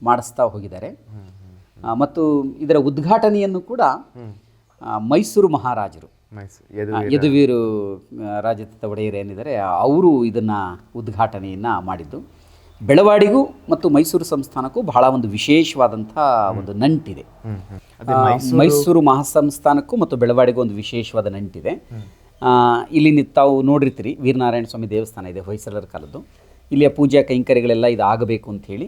ಮಾಡಿಸ್ತಾ ಹೋಗಿದ್ದಾರೆ. ಮತ್ತು ಇದರ ಉದ್ಘಾಟನೆಯನ್ನು ಕೂಡ ಮೈಸೂರು ಮಹಾರಾಜರು ಯದುವೀರು ರಾಜದತ್ತ ಒಡೆಯರ್ ಏನಿದ್ದಾರೆ ಅವರು ಇದನ್ನು ಉದ್ಘಾಟನೆಯನ್ನು ಮಾಡಿದ್ದು. ಬೆಳವಾಡಿಗೂ ಮತ್ತು ಮೈಸೂರು ಸಂಸ್ಥಾನಕ್ಕೂ ಬಹಳ ಒಂದು ವಿಶೇಷವಾದಂಥ ಒಂದು ನಂಟಿದೆ. ಮೈಸೂರು ಮಹಾಸಂಸ್ಥಾನಕ್ಕೂ ಮತ್ತು ಬೆಳವಾಡಿಗೂ ಒಂದು ವಿಶೇಷವಾದ ನಂಟಿದೆ. ಇಲ್ಲಿ ತಾವು ನೋಡಿರ್ತೀರಿ, ವೀರನಾರಾಯಣ ಸ್ವಾಮಿ ದೇವಸ್ಥಾನ ಇದೆ, ಹೊಯ್ಸಳರ ಕಾಲದ್ದು. ಇಲ್ಲಿಯ ಪೂಜಾ ಕೈಂಕರ್ಯಗಳೆಲ್ಲ ಇದು ಆಗಬೇಕು ಅಂತ ಹೇಳಿ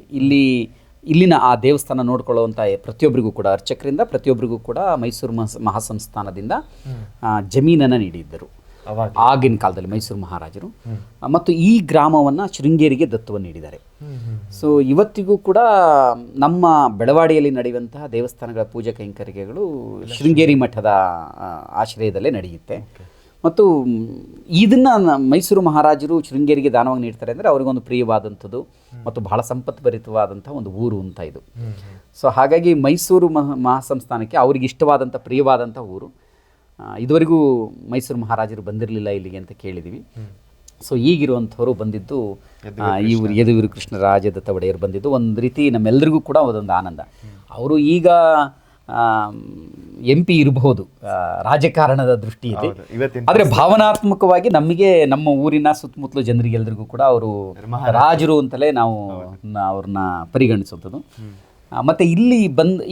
ಇಲ್ಲಿನ ಆ ದೇವಸ್ಥಾನ ನೋಡ್ಕೊಳ್ಳುವಂಥ ಪ್ರತಿಯೊಬ್ಬರಿಗೂ ಕೂಡ ಅರ್ಚಕರಿಂದ ಪ್ರತಿಯೊಬ್ಬರಿಗೂ ಕೂಡ ಮೈಸೂರು ಮಹಾಸಂಸ್ಥಾನದಿಂದ ಜಮೀನನ್ನು ನೀಡಿದ್ದರು ಆಗಿನ ಕಾಲದಲ್ಲಿ ಮೈಸೂರು ಮಹಾರಾಜರು. ಮತ್ತು ಈ ಗ್ರಾಮವನ್ನು ಶೃಂಗೇರಿಗೆ ದತ್ತುವನ್ನು ನೀಡಿದ್ದಾರೆ. ಸೊ ಇವತ್ತಿಗೂ ಕೂಡ ನಮ್ಮ ಬೆಳವಾಡಿಯಲ್ಲಿ ನಡೆಯುವಂತಹ ದೇವಸ್ಥಾನಗಳ ಪೂಜಾ ಕೈಂಕರ್ಯಗಳು ಶೃಂಗೇರಿ ಮಠದ ಆಶ್ರಯದಲ್ಲೇ ನಡೆಯುತ್ತೆ. ಮತ್ತು ಇದನ್ನು ಮೈಸೂರು ಮಹಾರಾಜರು ಶೃಂಗೇರಿಗೆ ದಾನವಾಗಿ ನೀಡ್ತಾರೆ ಅಂದರೆ ಅವರಿಗೊಂದು ಪ್ರಿಯವಾದಂಥದ್ದು ಮತ್ತು ಬಹಳ ಸಂಪತ್ಭರಿತವಾದಂಥ ಒಂದು ಊರು ಅಂತ ಇದು. ಸೊ ಹಾಗಾಗಿ ಮೈಸೂರು ಮಹಾಸಂಸ್ಥಾನಕ್ಕೆ ಅವ್ರಿಗೆ ಇಷ್ಟವಾದಂಥ ಪ್ರಿಯವಾದಂಥ ಊರು. ಇದುವರೆಗೂ ಮೈಸೂರು ಮಹಾರಾಜರು ಬಂದಿರಲಿಲ್ಲ ಇಲ್ಲಿಗೆ ಅಂತ ಕೇಳಿದ್ದೀವಿ. ಸೊ ಈಗಿರುವಂಥವರು ಬಂದಿದ್ದು ಇವರು ಯದುವೀರು ಕೃಷ್ಣರಾಜದತ್ತ ಒಡೆಯರು ಬಂದಿದ್ದು ಒಂದು ರೀತಿ ನಮ್ಮೆಲ್ಲರಿಗೂ ಕೂಡ ಅದೊಂದು ಆನಂದ. ಅವರು ಈಗ MP ಇರಬಹುದು ರಾಜಕಾರಣದ ದೃಷ್ಟಿ ಇದೆ, ಆದರೆ ಭಾವನಾತ್ಮಕವಾಗಿ ನಮಗೆ ನಮ್ಮ ಊರಿನ ಸುತ್ತಮುತ್ತಲು ಜನರಿಗೆಲ್ಲರಿಗೂ ಕೂಡ ಅವರು ರಾಜರು ಅಂತಲೇ ನಾವು ಅವ್ರನ್ನ ಪರಿಗಣಿಸುವಂಥದ್ದು. ಮತ್ತು ಇಲ್ಲಿ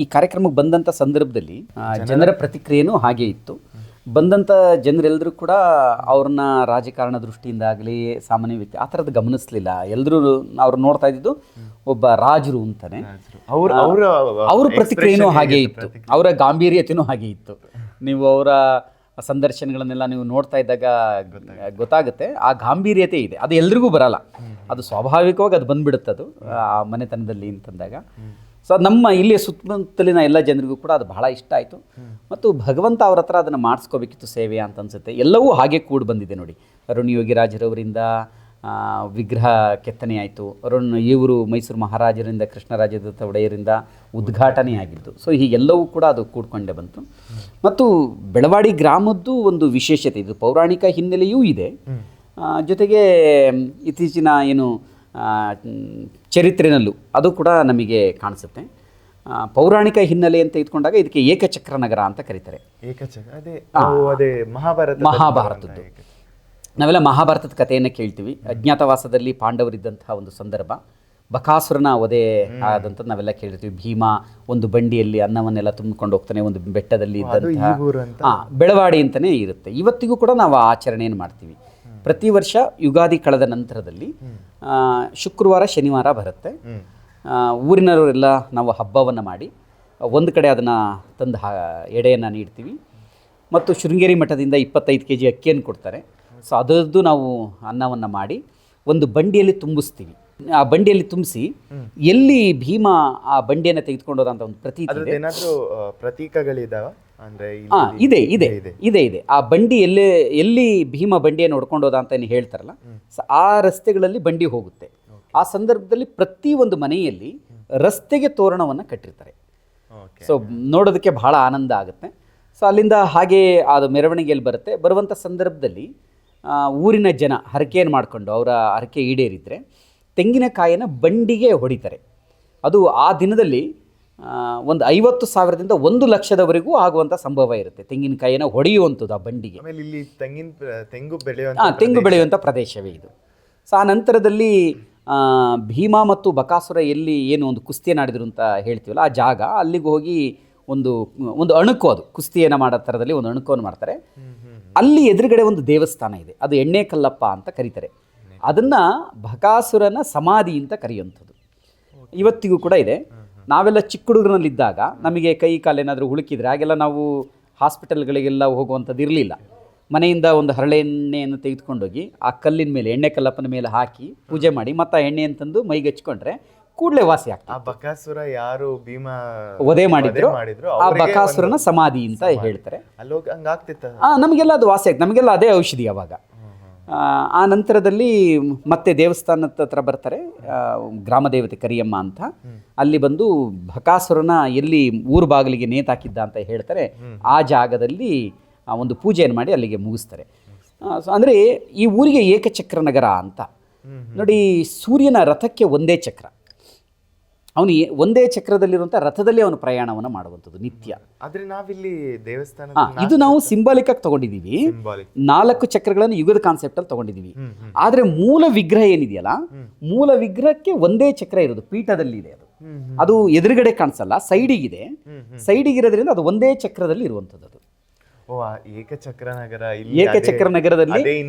ಈ ಕಾರ್ಯಕ್ರಮಕ್ಕೆ ಬಂದಂಥ ಸಂದರ್ಭದಲ್ಲಿ ಜನರ ಪ್ರತಿಕ್ರಿಯೆನೂ ಹಾಗೆ ಇತ್ತು. ಬಂದಂಥ ಜನರೆಲ್ಲರೂ ಕೂಡ ಅವ್ರನ್ನ ರಾಜಕಾರಣ ದೃಷ್ಟಿಯಿಂದಾಗಲಿ ಸಾಮಾನ್ಯ ವ್ಯಕ್ತಿ ಆ ಥರದ್ದು ಗಮನಿಸಲಿಲ್ಲ. ಎಲ್ಲರೂ ಅವ್ರು ನೋಡ್ತಾ ಇದ್ದಿದ್ದು ಒಬ್ಬ ರಾಜರು ಅಂತಾನೆ. ಅವ್ರ ಪ್ರತಿಕ್ರಿಯೆನೂ ಹಾಗೆ ಇತ್ತು, ಅವರ ಗಾಂಭೀರ್ಯತೆಯೂ ಹಾಗೆ ಇತ್ತು. ನೀವು ಅವರ ಸಂದರ್ಶನಗಳನ್ನೆಲ್ಲ ನೀವು ನೋಡ್ತಾ ಇದ್ದಾಗ ಗೊತ್ತಾಗುತ್ತೆ ಆ ಗಾಂಭೀರ್ಯತೆ ಇದೆ. ಅದು ಎಲ್ರಿಗೂ ಬರಲ್ಲ, ಅದು ಸ್ವಾಭಾವಿಕವಾಗಿ ಅದು ಬಂದ್ಬಿಡುತ್ತೆ ಅದು ಆ ಮನೆತನದಲ್ಲಿ ಅಂತಂದಾಗ. ಸೊ ನಮ್ಮ ಇಲ್ಲಿಯ ಸುತ್ತಮುತ್ತಲಿನ ಎಲ್ಲ ಜನರಿಗೂ ಕೂಡ ಅದು ಬಹಳ ಇಷ್ಟ ಆಯಿತು. ಮತ್ತು ಭಗವಂತ ಅವ್ರ ಹತ್ರ ಅದನ್ನು ಮಾಡಿಸ್ಕೋಬೇಕಿತ್ತು ಸೇವೆ ಅಂತ ಅನಿಸುತ್ತೆ. ಎಲ್ಲವೂ ಹಾಗೆ ಕೂಡಿ ಬಂದಿದೆ ನೋಡಿ. ಅರುಣ್ ಯೋಗಿರಾಜರವರಿಂದ ವಿಗ್ರಹ ಕೆತ್ತನೆ ಆಯಿತು, ಇವರು ಮೈಸೂರು ಮಹಾರಾಜರಿಂದ ಕೃಷ್ಣರಾಜದತ್ತ ಒಡೆಯರಿಂದ ಉದ್ಘಾಟನೆ ಆಗಿದ್ದು. ಸೊ ಹೀಗೆಲ್ಲವೂ ಕೂಡ ಅದು ಕೂಡ್ಕೊಂಡೇ ಬಂತು. ಮತ್ತು ಬೆಳವಾಡಿ ಗ್ರಾಮದ್ದು ಒಂದು ವಿಶೇಷತೆ, ಇದು ಪೌರಾಣಿಕ ಹಿನ್ನೆಲೆಯೂ ಇದೆ. ಜೊತೆಗೆ ಇತ್ತೀಚಿನ ಏನು ಚರಿತ್ರೆನಲ್ಲೂ ಅದು ಕೂಡ ನಮಗೆ ಕಾಣಿಸುತ್ತೆ. ಪೌರಾಣಿಕ ಹಿನ್ನೆಲೆ ಅಂತ ಇಟ್ಕೊಂಡಾಗ ಇದಕ್ಕೆ ಏಕಚಕ್ರ ನಗರ ಅಂತ ಕರೀತಾರೆ. ಮಹಾಭಾರತದ್ದು ನಾವೆಲ್ಲ ಮಹಾಭಾರತದ ಕಥೆಯನ್ನು ಕೇಳ್ತೀವಿ. ಅಜ್ಞಾತವಾಸದಲ್ಲಿ ಪಾಂಡವರಿದ್ದಂತಹ ಒಂದು ಸಂದರ್ಭ, ಬಕಾಸುರನ ವಧೆ ಆದಂಥದ್ದು ನಾವೆಲ್ಲ ಕೇಳಿರ್ತೀವಿ. ಭೀಮ ಒಂದು ಬಂಡಿಯಲ್ಲಿ ಅನ್ನವನ್ನೆಲ್ಲ ತುಂಬಿಕೊಂಡು ಹೋಗ್ತಾನೆ ಒಂದು ಬೆಟ್ಟದಲ್ಲಿ ಇದ್ದಂತಹ ಬೆಳವಾಡಿ ಅಂತಲೇ ಇರುತ್ತೆ. ಇವತ್ತಿಗೂ ಕೂಡ ನಾವು ಆಚರಣೆಯನ್ನು ಮಾಡ್ತೀವಿ. ಪ್ರತಿ ವರ್ಷ ಯುಗಾದಿ ಕಳೆದ ನಂತರದಲ್ಲಿ ಶುಕ್ರವಾರ ಶನಿವಾರ ಬರುತ್ತೆ. ಊರಿನವರೆಲ್ಲ ನಾವು ಹಬ್ಬವನ್ನು ಮಾಡಿ ಒಂದು ಕಡೆ ಅದನ್ನು ತಂದು ಎಡೆಯನ್ನು ನೀಡ್ತೀವಿ. ಮತ್ತು ಶೃಂಗೇರಿ ಮಠದಿಂದ 25 kg ಅಕ್ಕಿಯನ್ನು ಕೊಡ್ತಾರೆ. ಸೊ ಅದರದ್ದು ನಾವು ಅನ್ನವನ್ನು ಮಾಡಿ ಒಂದು ಬಂಡಿಯಲ್ಲಿ ತುಂಬಿಸ್ತೀವಿ. ಆ ಬಂಡಿಯಲ್ಲಿ ತುಂಬಿಸಿ ಎಲ್ಲಿ ಭೀಮ ಆ ಬಂಡಿಯನ್ನು ತೆಗೆದುಕೊಂಡು ಹೋದಂಥ ಒಂದು ಪ್ರತೀಕಗಳಿದಾವ ಅಂದರೆ ಇದೆ ಇದೆ ಇದೆ ಇದೆ ಆ ಬಂಡಿ ಎಲ್ಲಿ ಭೀಮ ಬಂಡಿಯನ್ನು ಹೊಡ್ಕೊಂಡು ಹೋದ ಅಂತ ಹೇಳ್ತಾರಲ್ಲ, ಆ ರಸ್ತೆಗಳಲ್ಲಿ ಬಂಡಿ ಹೋಗುತ್ತೆ. ಆ ಸಂದರ್ಭದಲ್ಲಿ ಪ್ರತಿ ಒಂದು ಮನೆಯಲ್ಲಿ ರಸ್ತೆಗೆ ತೋರಣವನ್ನು ಕಟ್ಟಿರ್ತಾರೆ. ಸೊ ನೋಡೋದಕ್ಕೆ ಬಹಳ ಆನಂದ ಆಗುತ್ತೆ. ಸೊ ಅಲ್ಲಿಂದ ಹಾಗೆ ಅದು ಮೆರವಣಿಗೆಯಲ್ಲಿ ಬರುವಂಥ ಸಂದರ್ಭದಲ್ಲಿ ಊರಿನ ಜನ ಹರಕೆಯನ್ನು ಮಾಡಿಕೊಂಡು ಅವರ ಹರಕೆ ಈಡೇರಿದರೆ ತೆಂಗಿನಕಾಯಿನ ಬಂಡಿಗೆ ಹೊಡಿತಾರೆ. ಅದು ಆ ದಿನದಲ್ಲಿ ಒಂದು 50,000ದಿಂದ 1,00,000ದವರೆಗೂ ಆಗುವಂಥ ಸಂಭವ ಇರುತ್ತೆ. ತೆಂಗಿನಕಾಯಿನ ಹೊಡೆಯುವಂಥದ್ದು ಆ ಬಂಡಿಗೆ. ತೆಂಗು ಬೆಳೆಯುವಂಥ ಪ್ರದೇಶವೇ ಇದು. ಸೊ ಆ ನಂತರದಲ್ಲಿ ಭೀಮ ಮತ್ತು ಬಕಾಸುರ ಎಲ್ಲಿ ಏನು ಒಂದು ಕುಸ್ತಿಯನ್ನು ಆಡಿದ್ರು ಅಂತ ಹೇಳ್ತೀವಲ್ಲ, ಆ ಜಾಗ ಅಲ್ಲಿಗೆ ಹೋಗಿ ಒಂದು ಅಣುಕು, ಅದು ಕುಸ್ತಿಯನ್ನು ಮಾಡೋ ಥರದಲ್ಲಿ ಒಂದು ಅಣುಕವನ್ನು ಮಾಡ್ತಾರೆ. ಅಲ್ಲಿ ಎದುರುಗಡೆ ಒಂದು ದೇವಸ್ಥಾನ ಇದೆ, ಅದು ಎಣ್ಣೆ ಕಲ್ಲಪ್ಪ ಅಂತ ಕರೀತಾರೆ. ಅದನ್ನು ಬಕಾಸುರನ ಸಮಾಧಿ ಅಂತ ಕರೆಯುವಂಥದ್ದು ಇವತ್ತಿಗೂ ಕೂಡ ಇದೆ. ನಾವೆಲ್ಲ ಚಿಕ್ಕ ಹುಡುಗರಲ್ಲಿದ್ದಾಗ ನಮಗೆ ಕೈ ಕಾಲೇನಾದರೂ ಹುಳುಕಿದ್ರೆ ಆಗೆಲ್ಲ ನಾವು ಹಾಸ್ಪಿಟಲ್ಗಳಿಗೆಲ್ಲ ಹೋಗುವಂಥದ್ದು ಇರಲಿಲ್ಲ. ಮನೆಯಿಂದ ಒಂದು ಹರಳೆ ಎಣ್ಣೆಯನ್ನು ತೆಗೆದುಕೊಂಡೋಗಿ ಆ ಕಲ್ಲಿನ ಮೇಲೆ ಎಣ್ಣೆ ಕಲ್ಲಪ್ಪನ ಮೇಲೆ ಹಾಕಿ ಪೂಜೆ ಮಾಡಿ ಮತ್ತು ಆ ಎಣ್ಣೆಯನ್ನು ತಂದು ಮೈಗೆ ಹಚ್ಕೊಂಡ್ರೆ ಕೂಡಲೇ ವಾಸಿ ಆಗ್ತದೆ. ಆ ಬಕಾಸುರ ಯಾರು ಭೀಮ ವಧೆ ಮಾಡಿದ್ರು ಆ ಅವ್ರಿಗೆ ಬಕಾಸುರನ ಸಮಾಧಿ ಅಂತ ಹೇಳ್ತಾರೆ. ಅಲ್ಲೋಗಿ ಹಂಗಾಗ್ತಿತ್ತ. ನಮಗೆಲ್ಲ ಅದು ವಾಸಿ ಆಗ್ತದೆ, ನಮಗೆಲ್ಲ ಅದೇ ಔಷಧಿ ಅವಾಗ. ಆ ನಂತರದಲ್ಲಿ ಮತ್ತೆ ದೇವಸ್ಥಾನದ ಹತ್ರ ಬರ್ತಾರೆ, ಗ್ರಾಮ ದೇವತೆ ಕರಿಯಮ್ಮ ಅಂತ. ಅಲ್ಲಿ ಬಂದು ಬಕಾಸುರನ ಎಲ್ಲಿ ಊರು ಬಾಗಿಲಿಗೆ ನೇತಾಕಿದ್ದ ಅಂತ ಹೇಳ್ತಾರೆ, ಆ ಜಾಗದಲ್ಲಿ ಒಂದು ಪೂಜೆಯನ್ನು ಮಾಡಿ ಅಲ್ಲಿಗೆ ಮುಗಿಸ್ತಾರೆ. ಅಂದರೆ ಈ ಊರಿಗೆ ಏಕಚಕ್ರ ನಗರ ಅಂತ. ನೋಡಿ, ಸೂರ್ಯನ ರಥಕ್ಕೆ ಒಂದೇ ಚಕ್ರ, ಅವನು ಒಂದೇ ಚಕ್ರದಲ್ಲಿರುವಂಥ ರಥದಲ್ಲಿ ಅವನು ಪ್ರಯಾಣವನ್ನು ಮಾಡುವಂಥದ್ದು ನಿತ್ಯ. ಆದ್ರೆ ನಾವಿಲ್ಲಿ ದೇವಸ್ಥಾನ ಇದು ನಾವು ಸಿಂಬಾಲಿಕ್ ಆಗಿ ತಗೊಂಡಿದ್ದೀವಿ, 4 ಚಕ್ರಗಳನ್ನು ಯುಗದ ಕಾನ್ಸೆಪ್ಟಲ್ಲಿ ತಗೊಂಡಿದ್ದೀವಿ. ಆದರೆ ಮೂಲ ವಿಗ್ರಹ ಏನಿದೆಯಲ್ಲ, ಮೂಲ ವಿಗ್ರಹಕ್ಕೆ ಒಂದೇ ಚಕ್ರ ಇರೋದು, ಪೀಠದಲ್ಲಿ ಇದೆ. ಅದು ಎದುರುಗಡೆ ಕಾಣಿಸಲ್ಲ, ಸೈಡಿಗಿದೆ. ಸೈಡಿಗಿರೋದ್ರಿಂದ ಅದು ಒಂದೇ ಚಕ್ರದಲ್ಲಿ ಇರುವಂಥದ್ದು. ಅದು ಏಕಚಕ್ರ ನಗರ. ಏಕಚಕ್ರ ನಗರದಲ್ಲಿ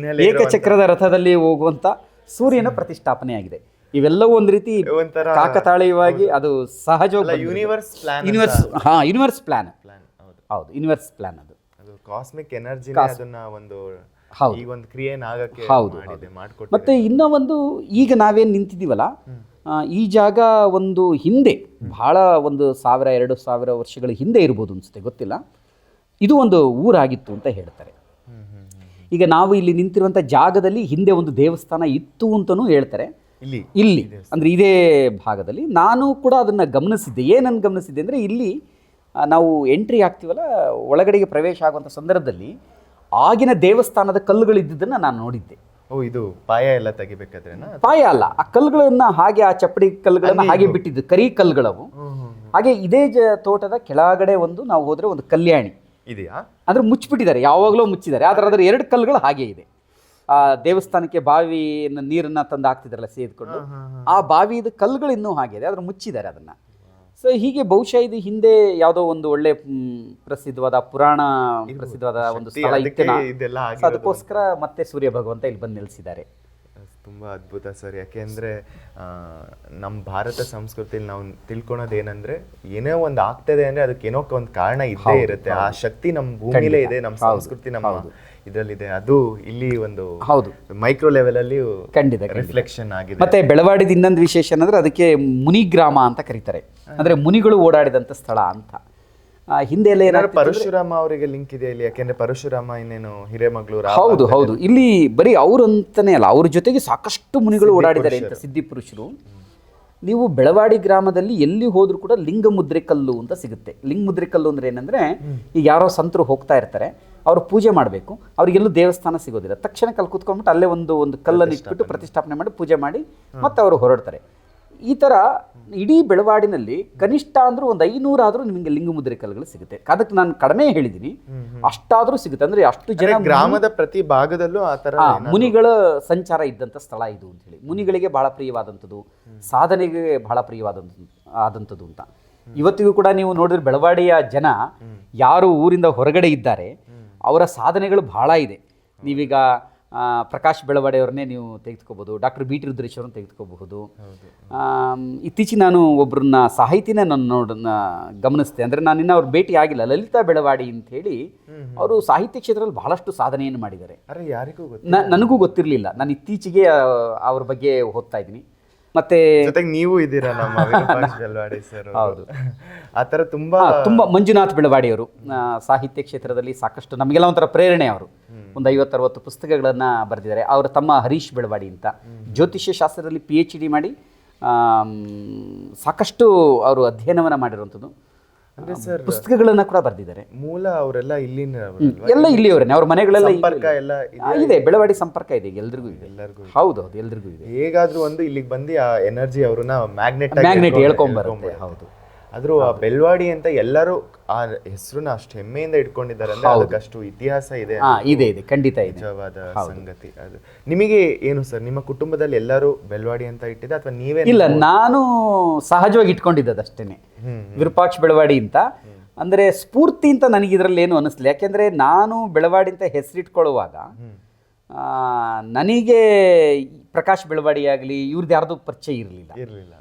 ಏಕಚಕ್ರದ ರಥದಲ್ಲಿ ಹೋಗುವಂಥ ಸೂರ್ಯನ ಪ್ರತಿಷ್ಠಾಪನೆ ಆಗಿದೆ. ಇವೆಲ್ಲವೂ ಒಂದು ರೀತಿ ಕಾಕತಾಳೀಯವಾಗಿ ಅದು ಸಹಜವಾಗಿ ಯೂನಿವರ್ಸ್ ಪ್ಲಾನ್. Universe plan. ಹೌದು, ಯೂನಿವರ್ಸ್ ಪ್ಲಾನ್. ಅದು ಕಾಸ್ಮಿಕ್ ಎನರ್ಜಿ ಅದನ್ನ ಒಂದು ಈ ಒಂದು ಕ್ರಿಯೆನ ಆಗಕ್ಕೆ ಮಾಡಿಕೊಟ್ಟು. ಮತ್ತೆ ಇನ್ನೂ ಒಂದು, ಈಗ ನಾವೇನು ನಿಂತಿದ್ದೀವಲ್ಲ, ಈ ಜಾಗ ಒಂದು ಹಿಂದೆ ಬಹಳ 1000-2000 ವರ್ಷಗಳ ಹಿಂದೆ ಇರ್ಬೋದು ಅನಿಸುತ್ತೆ, ಗೊತ್ತಿಲ್ಲ. ಇದು ಒಂದು ಊರಾಗಿತ್ತು ಅಂತ ಹೇಳ್ತಾರೆ. ಈಗ ನಾವು ಇಲ್ಲಿ ನಿಂತಿರುವಂಥ ಜಾಗದಲ್ಲಿ ಹಿಂದೆ ಒಂದು ದೇವಸ್ಥಾನ ಇತ್ತು ಅಂತಲೂ ಹೇಳ್ತಾರೆ. ಇಲ್ಲಿ ಅಂದರೆ ಇದೇ ಭಾಗದಲ್ಲಿ ನಾನು ಕೂಡ ಅದನ್ನು ಗಮನಿಸಿದ್ದೆ. ಏನನ್ನು ಗಮನಿಸಿದ್ದೆ ಅಂದರೆ, ಇಲ್ಲಿ ನಾವು ಎಂಟ್ರಿ ಆಗ್ತೀವಲ್ಲ, ಒಳಗಡೆಗೆ ಪ್ರವೇಶ ಆಗುವಂಥ ಸಂದರ್ಭದಲ್ಲಿ ಆಗಿನ ದೇವಸ್ಥಾನದ ಕಲ್ಲುಗಳಿದ್ದನ್ನು ನಾನು ನೋಡಿದ್ದೆ. ಇದು ಪಾಯ ಎಲ್ಲ ತೆಗಿಬೇಕಾದ್ರೆ? ಪಾಯ ಅಲ್ಲ, ಆ ಕಲ್ಲುಗಳನ್ನು ಹಾಗೆ, ಆ ಚಪ್ಪಡಿ ಕಲ್ಲುಗಳನ್ನು ಹಾಗೆ ಬಿಟ್ಟಿದ್ದು, ಕರಿ ಕಲ್ಲುಗಳವು. ಹಾಗೆ ಇದೇ ತೋಟದ ಕೆಳಗಡೆ ನಾವು ಹೋದರೆ ಒಂದು ಕಲ್ಯಾಣಿ ಇದೆಯಾ, ಅಂದ್ರೆ ಮುಚ್ಚಿಬಿಟ್ಟಿದ್ದಾರೆ, ಯಾವಾಗಲೂ ಮುಚ್ಚಿದ್ದಾರೆ. ಆದರೆ ಅದರ 2 ಕಲ್ಲುಗಳು ಹಾಗೆ ಇದೆ. ಆ ದೇವಸ್ಥಾನಕ್ಕೆ ಬಾವಿಯನ್ನು ನೀರನ್ನು ತಂದು ಹಾಕ್ತಿದ್ರಲ್ಲ ಸೇದ್ಕೊಂಡು, ಆ ಬಾವಿದು ಕಲ್ಲುಗಳು ಇನ್ನೂ ಹಾಗೆ ಇದೆ, ಅದ್ರ ಮುಚ್ಚಿದ್ದಾರೆ ಅದನ್ನು. ಸೊ ಹೀಗೆ ಬಹುಶಃ ಇದು ಹಿಂದೆ ಯಾವುದೋ ಒಂದು ಒಳ್ಳೆ ಪ್ರಸಿದ್ಧವಾದ ಪುರಾಣ ಪ್ರಸಿದ್ಧವಾದ ಒಂದು ಸ್ಥಳ ಇತ್ತು, ಅದಕ್ಕೋಸ್ಕರ ಮತ್ತೆ ಸೂರ್ಯ ಭಗವಂತ ಇಲ್ಲಿ ಬಂದು ನಿಲ್ಲಿಸಿದ್ದಾರೆ. ತುಂಬ ಅದ್ಭುತ ಸರ್. ಯಾಕೆಂದರೆ ನಮ್ಮ ಭಾರತ ಸಂಸ್ಕೃತಿಯಲ್ಲಿ ನಾವು ತಿಳ್ಕೊಳೋದೇನೆಂದರೆ, ಏನೇ ಒಂದು ಆಗ್ತದೆ ಅಂದರೆ ಅದಕ್ಕೆ ಏನೋ ಒಂದು ಕಾರಣ ಇದ್ದೇ ಇರುತ್ತೆ. ಆ ಶಕ್ತಿ ನಮ್ಮ ಭೂಮಿಲೇ ಇದೆ, ನಮ್ಮ ಸಂಸ್ಕೃತಿ ನಮ್ಮ ಇದರಲ್ಲಿದೆ. ಅದು ಇಲ್ಲಿ ಒಂದು ಮೈಕ್ರೋ ಲೆವೆಲಲ್ಲಿ ಖಂಡಿತ ರಿಫ್ಲೆಕ್ಷನ್ ಆಗಿದೆ. ಮತ್ತೆ ಬೆಳವಾಡಿದ ಇನ್ನೊಂದು ವಿಶೇಷ ಅಂದರೆ, ಅದಕ್ಕೆ ಮುನಿಗ್ರಾಮ ಅಂತ ಕರೀತಾರೆ, ಅಂದರೆ ಮುನಿಗಳು ಓಡಾಡಿದಂಥ ಸ್ಥಳ ಅಂತ. ಹಿಂದೆ ಎಲ್ಲ ಏನಾದ್ರು ಪರಶುರಾಮ ಅವರಿಗೆ ಲಿಂಕ್ ಇದೆ ಇಲ್ಲಿ, ಯಾಕೆಂದ್ರೆ ಪರಶುರಾಮ ಇನ್ನೇನು ಹಿರೇಮಗಳೂರು. ಹೌದು. ಇಲ್ಲಿ ಬರೀ ಅವರು ಅಂತಾನೆ ಅಲ್ಲ, ಅವ್ರ ಜೊತೆಗೆ ಸಾಕಷ್ಟು ಮುನಿಗಳು ಓಡಾಡಿದ್ದಾರೆ ಅಂತ, ಸಿದ್ಧಿ ಪುರುಷರು. ನೀವು ಬೆಳವಾಡಿ ಗ್ರಾಮದಲ್ಲಿ ಎಲ್ಲಿ ಹೋದ್ರೂ ಕೂಡ ಲಿಂಗ ಮುದ್ರೆ ಕಲ್ಲು ಅಂತ ಸಿಗುತ್ತೆ. ಲಿಂಗ ಮುದ್ರೆ ಕಲ್ಲು ಅಂದ್ರೆ ಏನಂದ್ರೆ, ಈಗ ಯಾರೋ ಸಂತರು ಹೋಗ್ತಾ ಇರ್ತಾರೆ, ಅವರು ಪೂಜೆ ಮಾಡಬೇಕು, ಅವ್ರಿಗೆಲ್ಲೂ ದೇವಸ್ಥಾನ ಸಿಗೋದಿಲ್ಲ, ತಕ್ಷಣ ಕಲ್ಲು ಕೂತ್ಕೊಂಡ್ಬಿಟ್ಟು ಅಲ್ಲೇ ಒಂದು ಕಲ್ಲನ್ನು ಇಟ್ಬಿಟ್ಟು ಪ್ರತಿಷ್ಠಾಪನೆ ಮಾಡಿ ಪೂಜೆ ಮಾಡಿ ಮತ್ತೆ ಅವರು ಹೊರಡ್ತಾರೆ. ಈ ಥರ ಇಡೀ ಬೆಳವಾಡಿನಲ್ಲಿ ಕನಿಷ್ಠ ಅಂದ್ರೂ ಒಂದು 500 ಆದರೂ ನಿಮಗೆ ಲಿಂಗ ಮುದ್ರೆ ಕಲ್ಲುಗಳು ಸಿಗುತ್ತೆ. ಅದಕ್ಕೆ ನಾನು ಕಡಿಮೆ ಹೇಳಿದ್ದೀನಿ, ಅಷ್ಟಾದರೂ ಸಿಗುತ್ತೆ. ಅಂದರೆ ಅಷ್ಟು ಜನ, ಗ್ರಾಮದ ಪ್ರತಿ ಭಾಗದಲ್ಲೂ ಆ ಥರ ಮುನಿಗಳ ಸಂಚಾರ ಇದ್ದಂಥ ಸ್ಥಳ ಇದು ಅಂತ ಹೇಳಿ, ಮುನಿಗಳಿಗೆ ಬಹಳ ಪ್ರಿಯವಾದಂಥದ್ದು, ಸಾಧನೆಗೆ ಬಹಳ ಆದಂಥದ್ದು ಅಂತ. ಇವತ್ತಿಗೂ ಕೂಡ ನೀವು ನೋಡಿದ್ರೆ ಬೆಳವಾಡಿಯ ಜನ ಯಾರು ಊರಿಂದ ಹೊರಗಡೆ ಇದ್ದಾರೆ, ಅವರ ಸಾಧನೆಗಳು ಬಹಳ ಇದೆ. ನೀವೀಗ ಪ್ರಕಾಶ್ ಬೆಳವಾಡಿಯವ್ರನ್ನೇ ನೀವು ತೆಗೆದುಕೋಬೋದು, ಡಾಕ್ಟರ್ ಬಿ ಟಿ ರುದ್ರೇಶ್ವರನ್ನ ತೆಗೆದುಕೋಬಹುದು. ಇತ್ತೀಚೆಗೆ ನಾನು ಒಬ್ಬರನ್ನ ಸಾಹಿತಿನ ಗಮನಿಸಿದೆ, ಅಂದರೆ ನಾನು ಇನ್ನೂ ಅವ್ರು ಭೇಟಿ ಆಗಿಲ್ಲ, ಲಲಿತಾ ಬೆಳವಾಡಿ ಅಂತ ಹೇಳಿ. ಅವರು ಸಾಹಿತ್ಯ ಕ್ಷೇತ್ರದಲ್ಲಿ ಬಹಳಷ್ಟು ಸಾಧನೆಯನ್ನು ಮಾಡಿದ್ದಾರೆ. ನನಗೂ ಗೊತ್ತಿರಲಿಲ್ಲ, ನಾನು ಇತ್ತೀಚೆಗೆ ಅವ್ರ ಬಗ್ಗೆ ಓದ್ತಾ ಇದ್ದೀನಿ. ಮತ್ತೆ ನೀವು ಇದ್ದೀರಾ ನಮ್ಮ ಬೆಳವಾಡಿ ಸರ್. ಹೌದು, ಆ ಥರ ತುಂಬ ಮಂಜುನಾಥ್ ಬೆಳವಾಡಿಯವರು ಸಾಹಿತ್ಯ ಕ್ಷೇತ್ರದಲ್ಲಿ ಸಾಕಷ್ಟು ನಮಗೆಲ್ಲ ಒಂಥರ ಪ್ರೇರಣೆ. ಅವರು ಒಂದು 50-60 ಪುಸ್ತಕಗಳನ್ನು ಬರೆದಿದ್ದಾರೆ. ಅವರ ತಮ್ಮ ಹರೀಶ್ ಬೆಳವಾಡಿ ಅಂತ ಜ್ಯೋತಿಷ್ಯ ಶಾಸ್ತ್ರದಲ್ಲಿ PhD ಮಾಡಿ ಸಾಕಷ್ಟು ಅವರು ಅಧ್ಯಯನವನ್ನು ಮಾಡಿರುವಂಥದ್ದು, ಪುಸ್ತಕಗಳನ್ನು ಕೂಡ ಬರೆದಿದ್ದಾರೆ. ಮೂಲ ಅವರೆಲ್ಲ ಇಲ್ಲಿಯವರೇ, ಅವ್ರ ಮನೆಗಳೆಲ್ಲ ಇದೆ, ಬೆಳವಾಡಿ ಸಂಪರ್ಕ ಇದೆ, ಎಲ್ರಿಗೂ ಇದೆ. ಹೌದು, ಎಲ್ರಿಗೂ ಇದೆ. ಹೇಗಾದ್ರೂ ಒಂದು ಇಲ್ಲಿಗೆ ಬಂದು ಆ ಎನರ್ಜಿ ಅವ್ರನ್ನ ಮ್ಯಾಗ್ನೆಟ್ ಹೇಳ್ಕೊಂಡ್ಬರುತ್ತೆ. ಹೌದು, ಆದ್ರೂ ಆ ಬೆಳವಾಡಿ ಅಂತ ಎಲ್ಲರೂ ಆ ಹೆಸರನ್ನ ಅಷ್ಟು ಹೆಮ್ಮೆಯಿಂದ ಇಟ್ಕೊಂಡಿದ್ದಾರೆ ಅಂದ್ರೆ ಅದಕ್ಕಷ್ಟು ಇತಿಹಾಸ ಇದೆ. ಇದೆ, ಖಂಡಿತ ಇದೆ, ನಿಜವಾದ ಸಂಗತಿ ಅದು. ನಿಮಗೆ ಏನು ಸರ್, ನಿಮ್ಮ ಕುಟುಂಬದಲ್ಲಿ ಎಲ್ಲರೂ ಬೆಳವಾಡಿ ಅಂತ ಇಟ್ಟಿದ್ದ ಅಥವಾ ನೀವೇ? ಇಲ್ಲ, ನಾನು ಸಹಜವಾಗಿ ಇಟ್ಕೊಂಡಿದ್ದದಷ್ಟೇನೆ, ವಿರೂಪಾಕ್ಷ ಬೆಳವಾಡಿ ಅಂತ. ಅಂದರೆ ಸ್ಫೂರ್ತಿ ಅಂತ ನನಗೆ ಇದರಲ್ಲಿ ಏನು ಅನ್ನಿಸ್ಲಿಲ್ಲ. ಯಾಕೆಂದರೆ ನಾನು ಬೆಳವಾಡಿ ಅಂತ ಹೆಸರಿಟ್ಕೊಳ್ಳುವಾಗ ನನಗೆ ಪ್ರಕಾಶ್ ಬೆಳವಾಡಿ ಆಗಲಿ ಇವ್ರದ್ದು ಯಾರ್ದು ಪರಿಚಯ ಇರಲಿಲ್ಲ.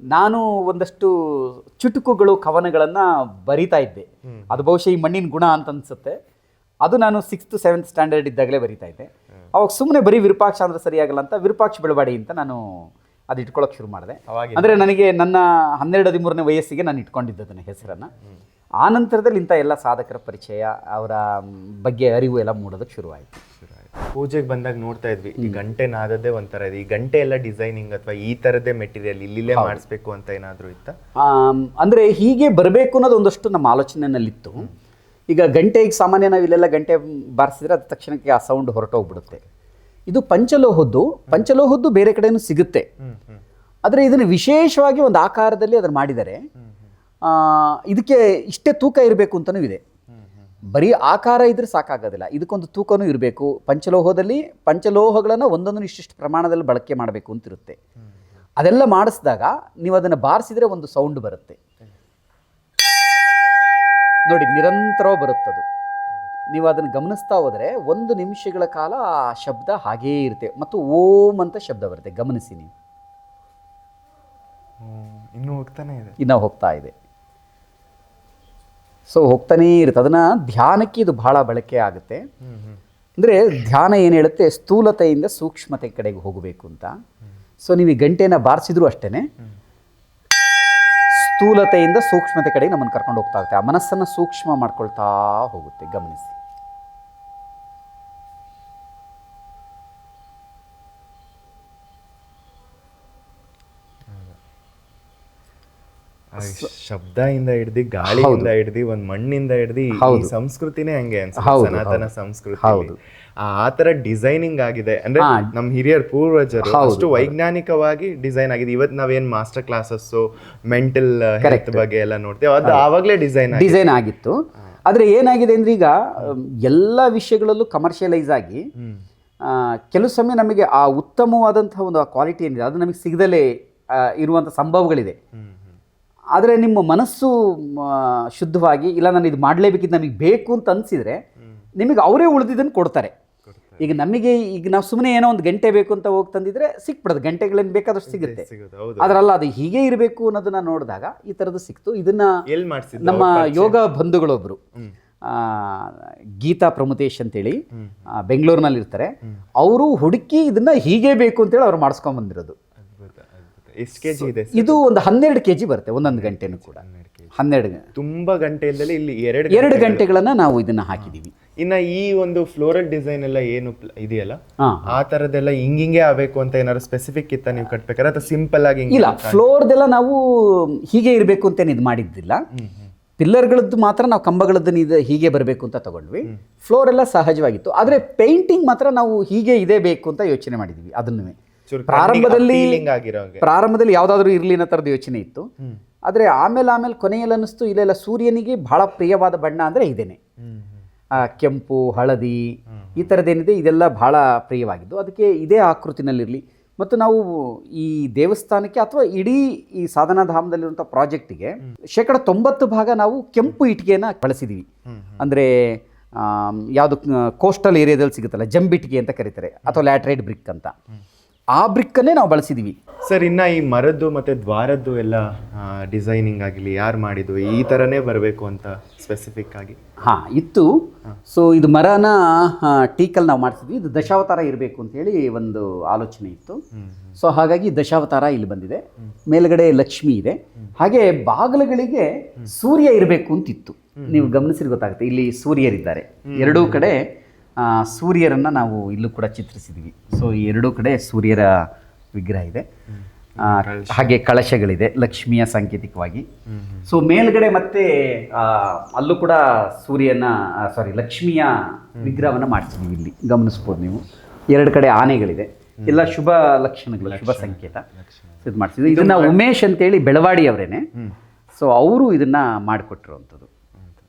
ನಾನು ಒಂದಷ್ಟು ಚುಟುಕುಗಳು ಕವನಗಳನ್ನು ಬರಿತಾ ಇದ್ದೆ. ಅದು ಬಹುಶಃ ಈ ಮಣ್ಣಿನ ಗುಣ ಅಂತ ಅನ್ಸುತ್ತೆ. ಅದು ನಾನು 6th 7th ಸ್ಟ್ಯಾಂಡರ್ಡ್ ಇದ್ದಾಗಲೇ ಬರಿತಾ ಇದ್ದೆ. ಅವಾಗ ಸುಮ್ಮನೆ ಬರೀ ವಿರೂಪಾಕ್ಷ ಅಂದ್ರೆ ಸರಿಯಾಗಲ್ಲ ಅಂತ ವಿರೂಪಾಕ್ಷ ಬೆಳವಾಡಿ ಅಂತ ನಾನು ಅದು ಇಟ್ಕೊಳ್ಳೋಕೆ ಶುರು ಮಾಡಿದೆ. ಅಂದರೆ ನನಗೆ ನನ್ನ 12-13ನೇ ವಯಸ್ಸಿಗೆ ನಾನು ಇಟ್ಕೊಂಡಿದ್ದೆ ಅದನ್ನ ಹೆಸರನ್ನು. ಆ ನಂತರದಲ್ಲಿ ಇಂಥ ಎಲ್ಲ ಸಾಧಕರ ಪರಿಚಯ, ಅವರ ಬಗ್ಗೆ ಅರಿವು ಎಲ್ಲ ಮೂಡೋದಕ್ಕೆ ಶುರುವಾಯಿತು. ಪೂಜೆಗೆ ಬಂದಾಗ ನೋಡ್ತಾ ಇದ್ವಿ, ಈ ಗಂಟೆ ನಾದದ್ದೇ ಒಂಥರ ಇದೆ. ಈ ಗಂಟೆ ಎಲ್ಲ ಡಿಸೈನಿಂಗ್ ಅಥವಾ ಈ ಥರದ್ದೇ ಮೆಟೀರಿಯಲ್ ಇಲ್ಲೇ ಮಾಡಿಸ್ಬೇಕು ಅಂತ ಏನಾದರೂ ಇತ್ತಾ? ಅಂದರೆ ಹೀಗೆ ಬರಬೇಕು ಅನ್ನೋದು ಒಂದಷ್ಟು ನಮ್ಮ ಆಲೋಚನೆಯಲ್ಲಿತ್ತು. ಈಗ ಗಂಟೆಗೆ ಸಾಮಾನ್ಯ ನಾವು ಇಲ್ಲೆಲ್ಲ ಗಂಟೆ ಬಾರಿಸಿದ್ರೆ ಅದು ತಕ್ಷಣಕ್ಕೆ ಆ ಸೌಂಡ್ ಹೊರಟೋಗ್ಬಿಡುತ್ತೆ. ಇದು ಪಂಚಲೋಹದ್ದು ಬೇರೆ ಕಡೆನೂ ಸಿಗುತ್ತೆ. ಆದರೆ ಇದನ್ನು ವಿಶೇಷವಾಗಿ ಒಂದು ಆಕಾರದಲ್ಲಿ ಅದನ್ನು ಮಾಡಿದ್ದಾರೆ. ಇದಕ್ಕೆ ಇಷ್ಟೇ ತೂಕ ಇರಬೇಕು ಅಂತಲೂ ಇದೆ. ಬರೀ ಆಕಾರ ಇದ್ರೆ ಸಾಕಾಗೋದಿಲ್ಲ, ಇದಕ್ಕೊಂದು ತೂಕನೂ ಇರಬೇಕು. ಪಂಚಲೋಹಗಳನ್ನು ಒಂದೊಂದು ಇಷ್ಟಿಷ್ಟು ಪ್ರಮಾಣದಲ್ಲಿ ಬಳಕೆ ಮಾಡಬೇಕು ಅಂತಿರುತ್ತೆ. ಅದೆಲ್ಲ ಮಾಡಿಸಿದಾಗ ನೀವು ಅದನ್ನು ಬಾರಿಸಿದ್ರೆ ಒಂದು ಸೌಂಡ್ ಬರುತ್ತೆ ನೋಡಿ, ನಿರಂತರವಾಗಿ ಬರುತ್ತದು. ನೀವು ಅದನ್ನು ಗಮನಿಸ್ತಾ ಹೋದರೆ 1 ನಿಮಿಷಗಳ ಕಾಲ ಆ ಶಬ್ದ ಹಾಗೇ ಇರುತ್ತೆ ಮತ್ತು ಓಂ ಅಂತ ಶಬ್ದ ಬರುತ್ತೆ. ಗಮನಿಸಿ ನೀವು, ಇನ್ನೂ ಹೋಗ್ತಾ ಇದೆ. ಸೊ ಹೋಗ್ತಾನೇ ಇರುತ್ತೆ. ಅದನ್ನು ಧ್ಯಾನಕ್ಕೆ ಇದು ಬಹಳ ಬಳಕೆ ಆಗುತ್ತೆ. ಅಂದರೆ ಧ್ಯಾನ ಏನು ಹೇಳುತ್ತೆ, ಸ್ಥೂಲತೆಯಿಂದ ಸೂಕ್ಷ್ಮತೆ ಕಡೆಗೆ ಹೋಗಬೇಕು ಅಂತ. ಸೊ ನೀವು ಈ ಗಂಟೆನ ಬಾರಿಸಿದ್ರು ಅಷ್ಟೇ ಸ್ಥೂಲತೆಯಿಂದ ಸೂಕ್ಷ್ಮತೆ ಕಡೆಗೆ ನಮ್ಮನ್ನು ಕರ್ಕೊಂಡು ಹೋಗ್ತಾ ಇರುತ್ತೆ. ಆ ಮನಸ್ಸನ್ನು ಸೂಕ್ಷ್ಮ ಮಾಡ್ಕೊಳ್ತಾ ಹೋಗುತ್ತೆ. ಗಮನಿಸಿ. ಶಬ್ದದಿಂದ ಹಿಡ್ದು ಗಾಳಿಯಿಂದ ಹಿಡ್ದು ಒಂದ್ ಮಣ್ಣಿಂದ ಹಿಡ್ದು ಈ ಸಂಸ್ಕೃತಿನೇ ಹಂಗೆ ಅನ್ಸುತ್ತೆ, ಸನಾತನ ಸಂಸ್ಕೃತಿ. ಆ ತರ ಡಿಸೈನಿಂಗ್ ಆಗಿದೆ. ಅಂದ್ರೆ ನಮ್ ಹಿರಿಯರ್ ಪೂರ್ವಜರು ಅಷ್ಟು ವೈಜ್ಞಾನಿಕವಾಗಿ ಡಿಸೈನ್ ಆಗಿದೆ. ಇವತ್ತು ನಾವೇನ್ ಮಾಸ್ಟರ್ ಕ್ಲಾಸಸ್ ಮೆಂಟಲ್ ಹೆಲ್ತ್ ಬಗ್ಗೆ ಎಲ್ಲ ನೋಡ್ತೇವೆ, ಅದು ಆವಾಗಲೇ ಡಿಸೈನ್ ಆಗಿತ್ತು. ಆದ್ರೆ ಏನಾಗಿದೆ ಅಂದ್ರೆ ಈಗ ಎಲ್ಲ ವಿಷಯಗಳಲ್ಲೂ ಕಮರ್ಷಿಯಲೈಸ್ ಆಗಿ ಕೆಲವು ಸಮಯ ನಮಗೆ ಆ ಉತ್ತಮವಾದಂತಹ ಒಂದು ಕ್ವಾಲಿಟಿ ಏನಿದೆ ಅದು ನಮಗೆ ಸಿಗದಲೇ ಇರುವಂಥ ಸಂಭವಗಳಿದೆ. ಆದರೆ ನಿಮ್ಮ ಮನಸ್ಸು ಶುದ್ಧವಾಗಿ, ಇಲ್ಲ ನಾನು ಇದು ಮಾಡಲೇಬೇಕಿದ್ದು ನನಗೆ ಬೇಕು ಅಂತ ಅನಿಸಿದರೆ ನಿಮಗೆ ಅವರೇ ಉಳಿದಿದ್ದನ್ನು ಕೊಡ್ತಾರೆ. ಈಗ ನಾವು ಸುಮ್ಮನೆ ಏನೋ ಒಂದು ಗಂಟೆ ಬೇಕು ಅಂತ ಹೋಗಿ ತಂದಿದ್ರೆ ಸಿಕ್ಬಿಡೋದು, ಗಂಟೆಗಳೇನು ಬೇಕಾದಷ್ಟು ಸಿಗುತ್ತೆ. ಅದರಲ್ಲ ಅದು ಹೀಗೆ ಇರಬೇಕು ಅನ್ನೋದನ್ನ ನೋಡಿದಾಗ ಈ ಥರದ್ದು ಸಿಕ್ತು. ಇದನ್ನ ನಮ್ಮ ಯೋಗ ಬಂಧುಗಳೊಬ್ಬರು ಗೀತಾ ಪ್ರಮುತೇಶ್ ಅಂತೇಳಿ ಬೆಂಗಳೂರಿನಲ್ಲಿ ಇರ್ತಾರೆ. ಅವರು ಹುಡುಕಿ ಇದನ್ನ ಹೀಗೆ ಬೇಕು ಅಂತೇಳಿ ಅವ್ರು ಮಾಡಿಸ್ಕೊಂಡ್ ಬಂದಿರೋದು. ಇದು ಒಂದು 12 kg ಬರುತ್ತೆ ಒಂದೊಂದು ಗಂಟೆನೂ ಕೂಡ. 12 ತುಂಬಾ ಗಂಟೆ ಇಲ್ಲದೆ ಇಲ್ಲಿ 2 ಗಂಟೆಗಳನ್ನ ನಾವು ಇದನ್ನ ಹಾಕಿದೀವಿ. ಇನ್ನ ಈ ಒಂದು ಫ್ಲೋರಲ್ ಡಿಸೈನ್ ಎಲ್ಲ ಏನು ಇದೆಯಲ್ಲ, ಆ ತರದೆಲ್ಲ ಹಿಂಗೆ ಆಗಬೇಕು ಅಂತ ಏನಾದ್ರು ಸ್ಪೆಸಿಫಿಕ್ ಇತ್ತ ನೀವು ಕಟ್ಬೇಕಾದ್ರೆ, ಅಥವಾ ಸಿಂಪಲ್ ಆಗಿ? ಇಲ್ಲ, ಫ್ಲೋರ್ದೆಲ್ಲ ನಾವು ಹೀಗೆ ಇರಬೇಕು ಅಂತ ಇದು ಮಾಡಿದ್ದಿಲ್ಲ. ಪಿಲ್ಲರ್ಗಳದ್ದು ಮಾತ್ರ ನಾವು ಕಂಬಗಳದ್ದು ಹೀಗೆ ಬರಬೇಕು ಅಂತ ತಗೊಂಡ್ವಿ. ಫ್ಲೋರ್ ಎಲ್ಲ ಸಹಜವಾಗಿತ್ತು. ಆದರೆ ಪೇಂಟಿಂಗ್ ಮಾತ್ರ ನಾವು ಹೀಗೆ ಇದೇ ಬೇಕು ಅಂತ ಯೋಚನೆ ಮಾಡಿದ್ವಿ. ಅದನ್ನು ಪ್ರಾರಂಭದಲ್ಲಿ ಯಾವುದಾದ್ರೂ ಇರಲಿ ಅನ್ನೋ ಥರದ ಯೋಚನೆ ಇತ್ತು. ಆದರೆ ಆಮೇಲೆ ಕೊನೆಯಲ್ಲಿ ಅನ್ನಿಸ್ತು, ಇಲ್ಲೆಲ್ಲ ಸೂರ್ಯನಿಗೆ ಬಹಳ ಪ್ರಿಯವಾದ ಬಣ್ಣ ಅಂದರೆ ಇದೇನೆ. ಕೆಂಪು, ಹಳದಿ, ಈ ಥರದ್ದೇನಿದೆ ಇದೆಲ್ಲ ಬಹಳ ಪ್ರಿಯವಾಗಿದ್ದು, ಅದಕ್ಕೆ ಇದೇ ಆಕೃತಿನಲ್ಲಿರಲಿ. ಮತ್ತು ನಾವು ಈ ದೇವಸ್ಥಾನಕ್ಕೆ ಅಥವಾ ಇಡೀ ಈ ಸಾಧನಾಧಾಮದಲ್ಲಿರುವಂಥ ಪ್ರಾಜೆಕ್ಟಿಗೆ 90% ನಾವು ಕೆಂಪು ಇಟ್ಟಿಗೆಯನ್ನು ಬಳಸಿದ್ದೀವಿ. ಅಂದರೆ ಯಾವುದು ಕೋಸ್ಟಲ್ ಏರಿಯಾದಲ್ಲಿ ಸಿಗುತ್ತಲ್ಲ, ಜಂಬಿಟ್ಟಿಗೆ ಅಂತ ಕರೀತಾರೆ, ಅಥವಾ ಲ್ಯಾಟ್ರೈಟ್ ಬ್ರಿಕ್ ಅಂತ, ಆ ಬ್ರಿಕ್ಕನ್ನೇ ನಾವು ಬಳಸಿದ್ದೀವಿ. ಸರ್, ಇನ್ನು ಈ ಮರದ್ದು ಮತ್ತು ದ್ವಾರದ್ದು ಎಲ್ಲ ಡಿಸೈನಿಂಗ್ ಆಗಲಿ ಯಾರು ಮಾಡಿದ್ದು, ಈ ಥರನೇ ಬರಬೇಕು ಅಂತ ಸ್ಪೆಸಿಫಿಕ್ ಆಗಿ ಇತ್ತು. ಸೊ ಇದು ಮರನ ಟೀಕಲ್ಲಿ ನಾವು ಮಾಡಿಸಿದ್ವಿ. ಇದು ದಶಾವತಾರ ಇರಬೇಕು ಅಂತೇಳಿ ಒಂದು ಆಲೋಚನೆ ಇತ್ತು. ಸೊ ಹಾಗಾಗಿ ದಶಾವತಾರ ಇಲ್ಲಿ ಬಂದಿದೆ. ಮೇಲ್ಗಡೆ ಲಕ್ಷ್ಮಿ ಇದೆ. ಹಾಗೆ ಬಾಗಿಲುಗಳಿಗೆ ಸೂರ್ಯ ಇರಬೇಕು ಅಂತಿತ್ತು. ನೀವು ಗಮನಿಸಿದ್ರೆ ಗೊತ್ತಾಗುತ್ತೆ, ಇಲ್ಲಿ ಸೂರ್ಯರಿದ್ದಾರೆ ಎರಡೂ ಕಡೆ. ಸೂರ್ಯರನ್ನು ನಾವು ಇಲ್ಲೂ ಕೂಡ ಚಿತ್ರಿಸಿದ್ವಿ. ಸೊ ಈ ಎರಡೂ ಕಡೆ ಸೂರ್ಯರ ವಿಗ್ರಹ ಇದೆ. ಹಾಗೆ ಕಳಶಗಳಿದೆ ಲಕ್ಷ್ಮಿಯ ಸಾಂಕೇತಿಕವಾಗಿ. ಸೊ ಮೇಲ್ಗಡೆ ಮತ್ತೆ ಅಲ್ಲೂ ಕೂಡ ಲಕ್ಷ್ಮಿಯ ವಿಗ್ರಹವನ್ನು ಮಾಡಿಸಿದ್ವಿ. ಇಲ್ಲಿ ಗಮನಿಸ್ಬೋದು ನೀವು, 2 ಕಡೆ ಆನೆಗಳಿದೆ. ಎಲ್ಲ ಶುಭ ಲಕ್ಷಣಗಳು, ಶುಭ ಸಂಕೇತ ಇದು ಮಾಡಿಸಿದ್ವಿ. ಇದನ್ನ ಉಮೇಶ್ ಅಂತೇಳಿ ಬೆಳವಾಡಿ ಅವರೇನೆ. ಸೊ ಅವರು ಇದನ್ನ ಮಾಡಿಕೊಟ್ಟಿರುವಂಥದ್ದು.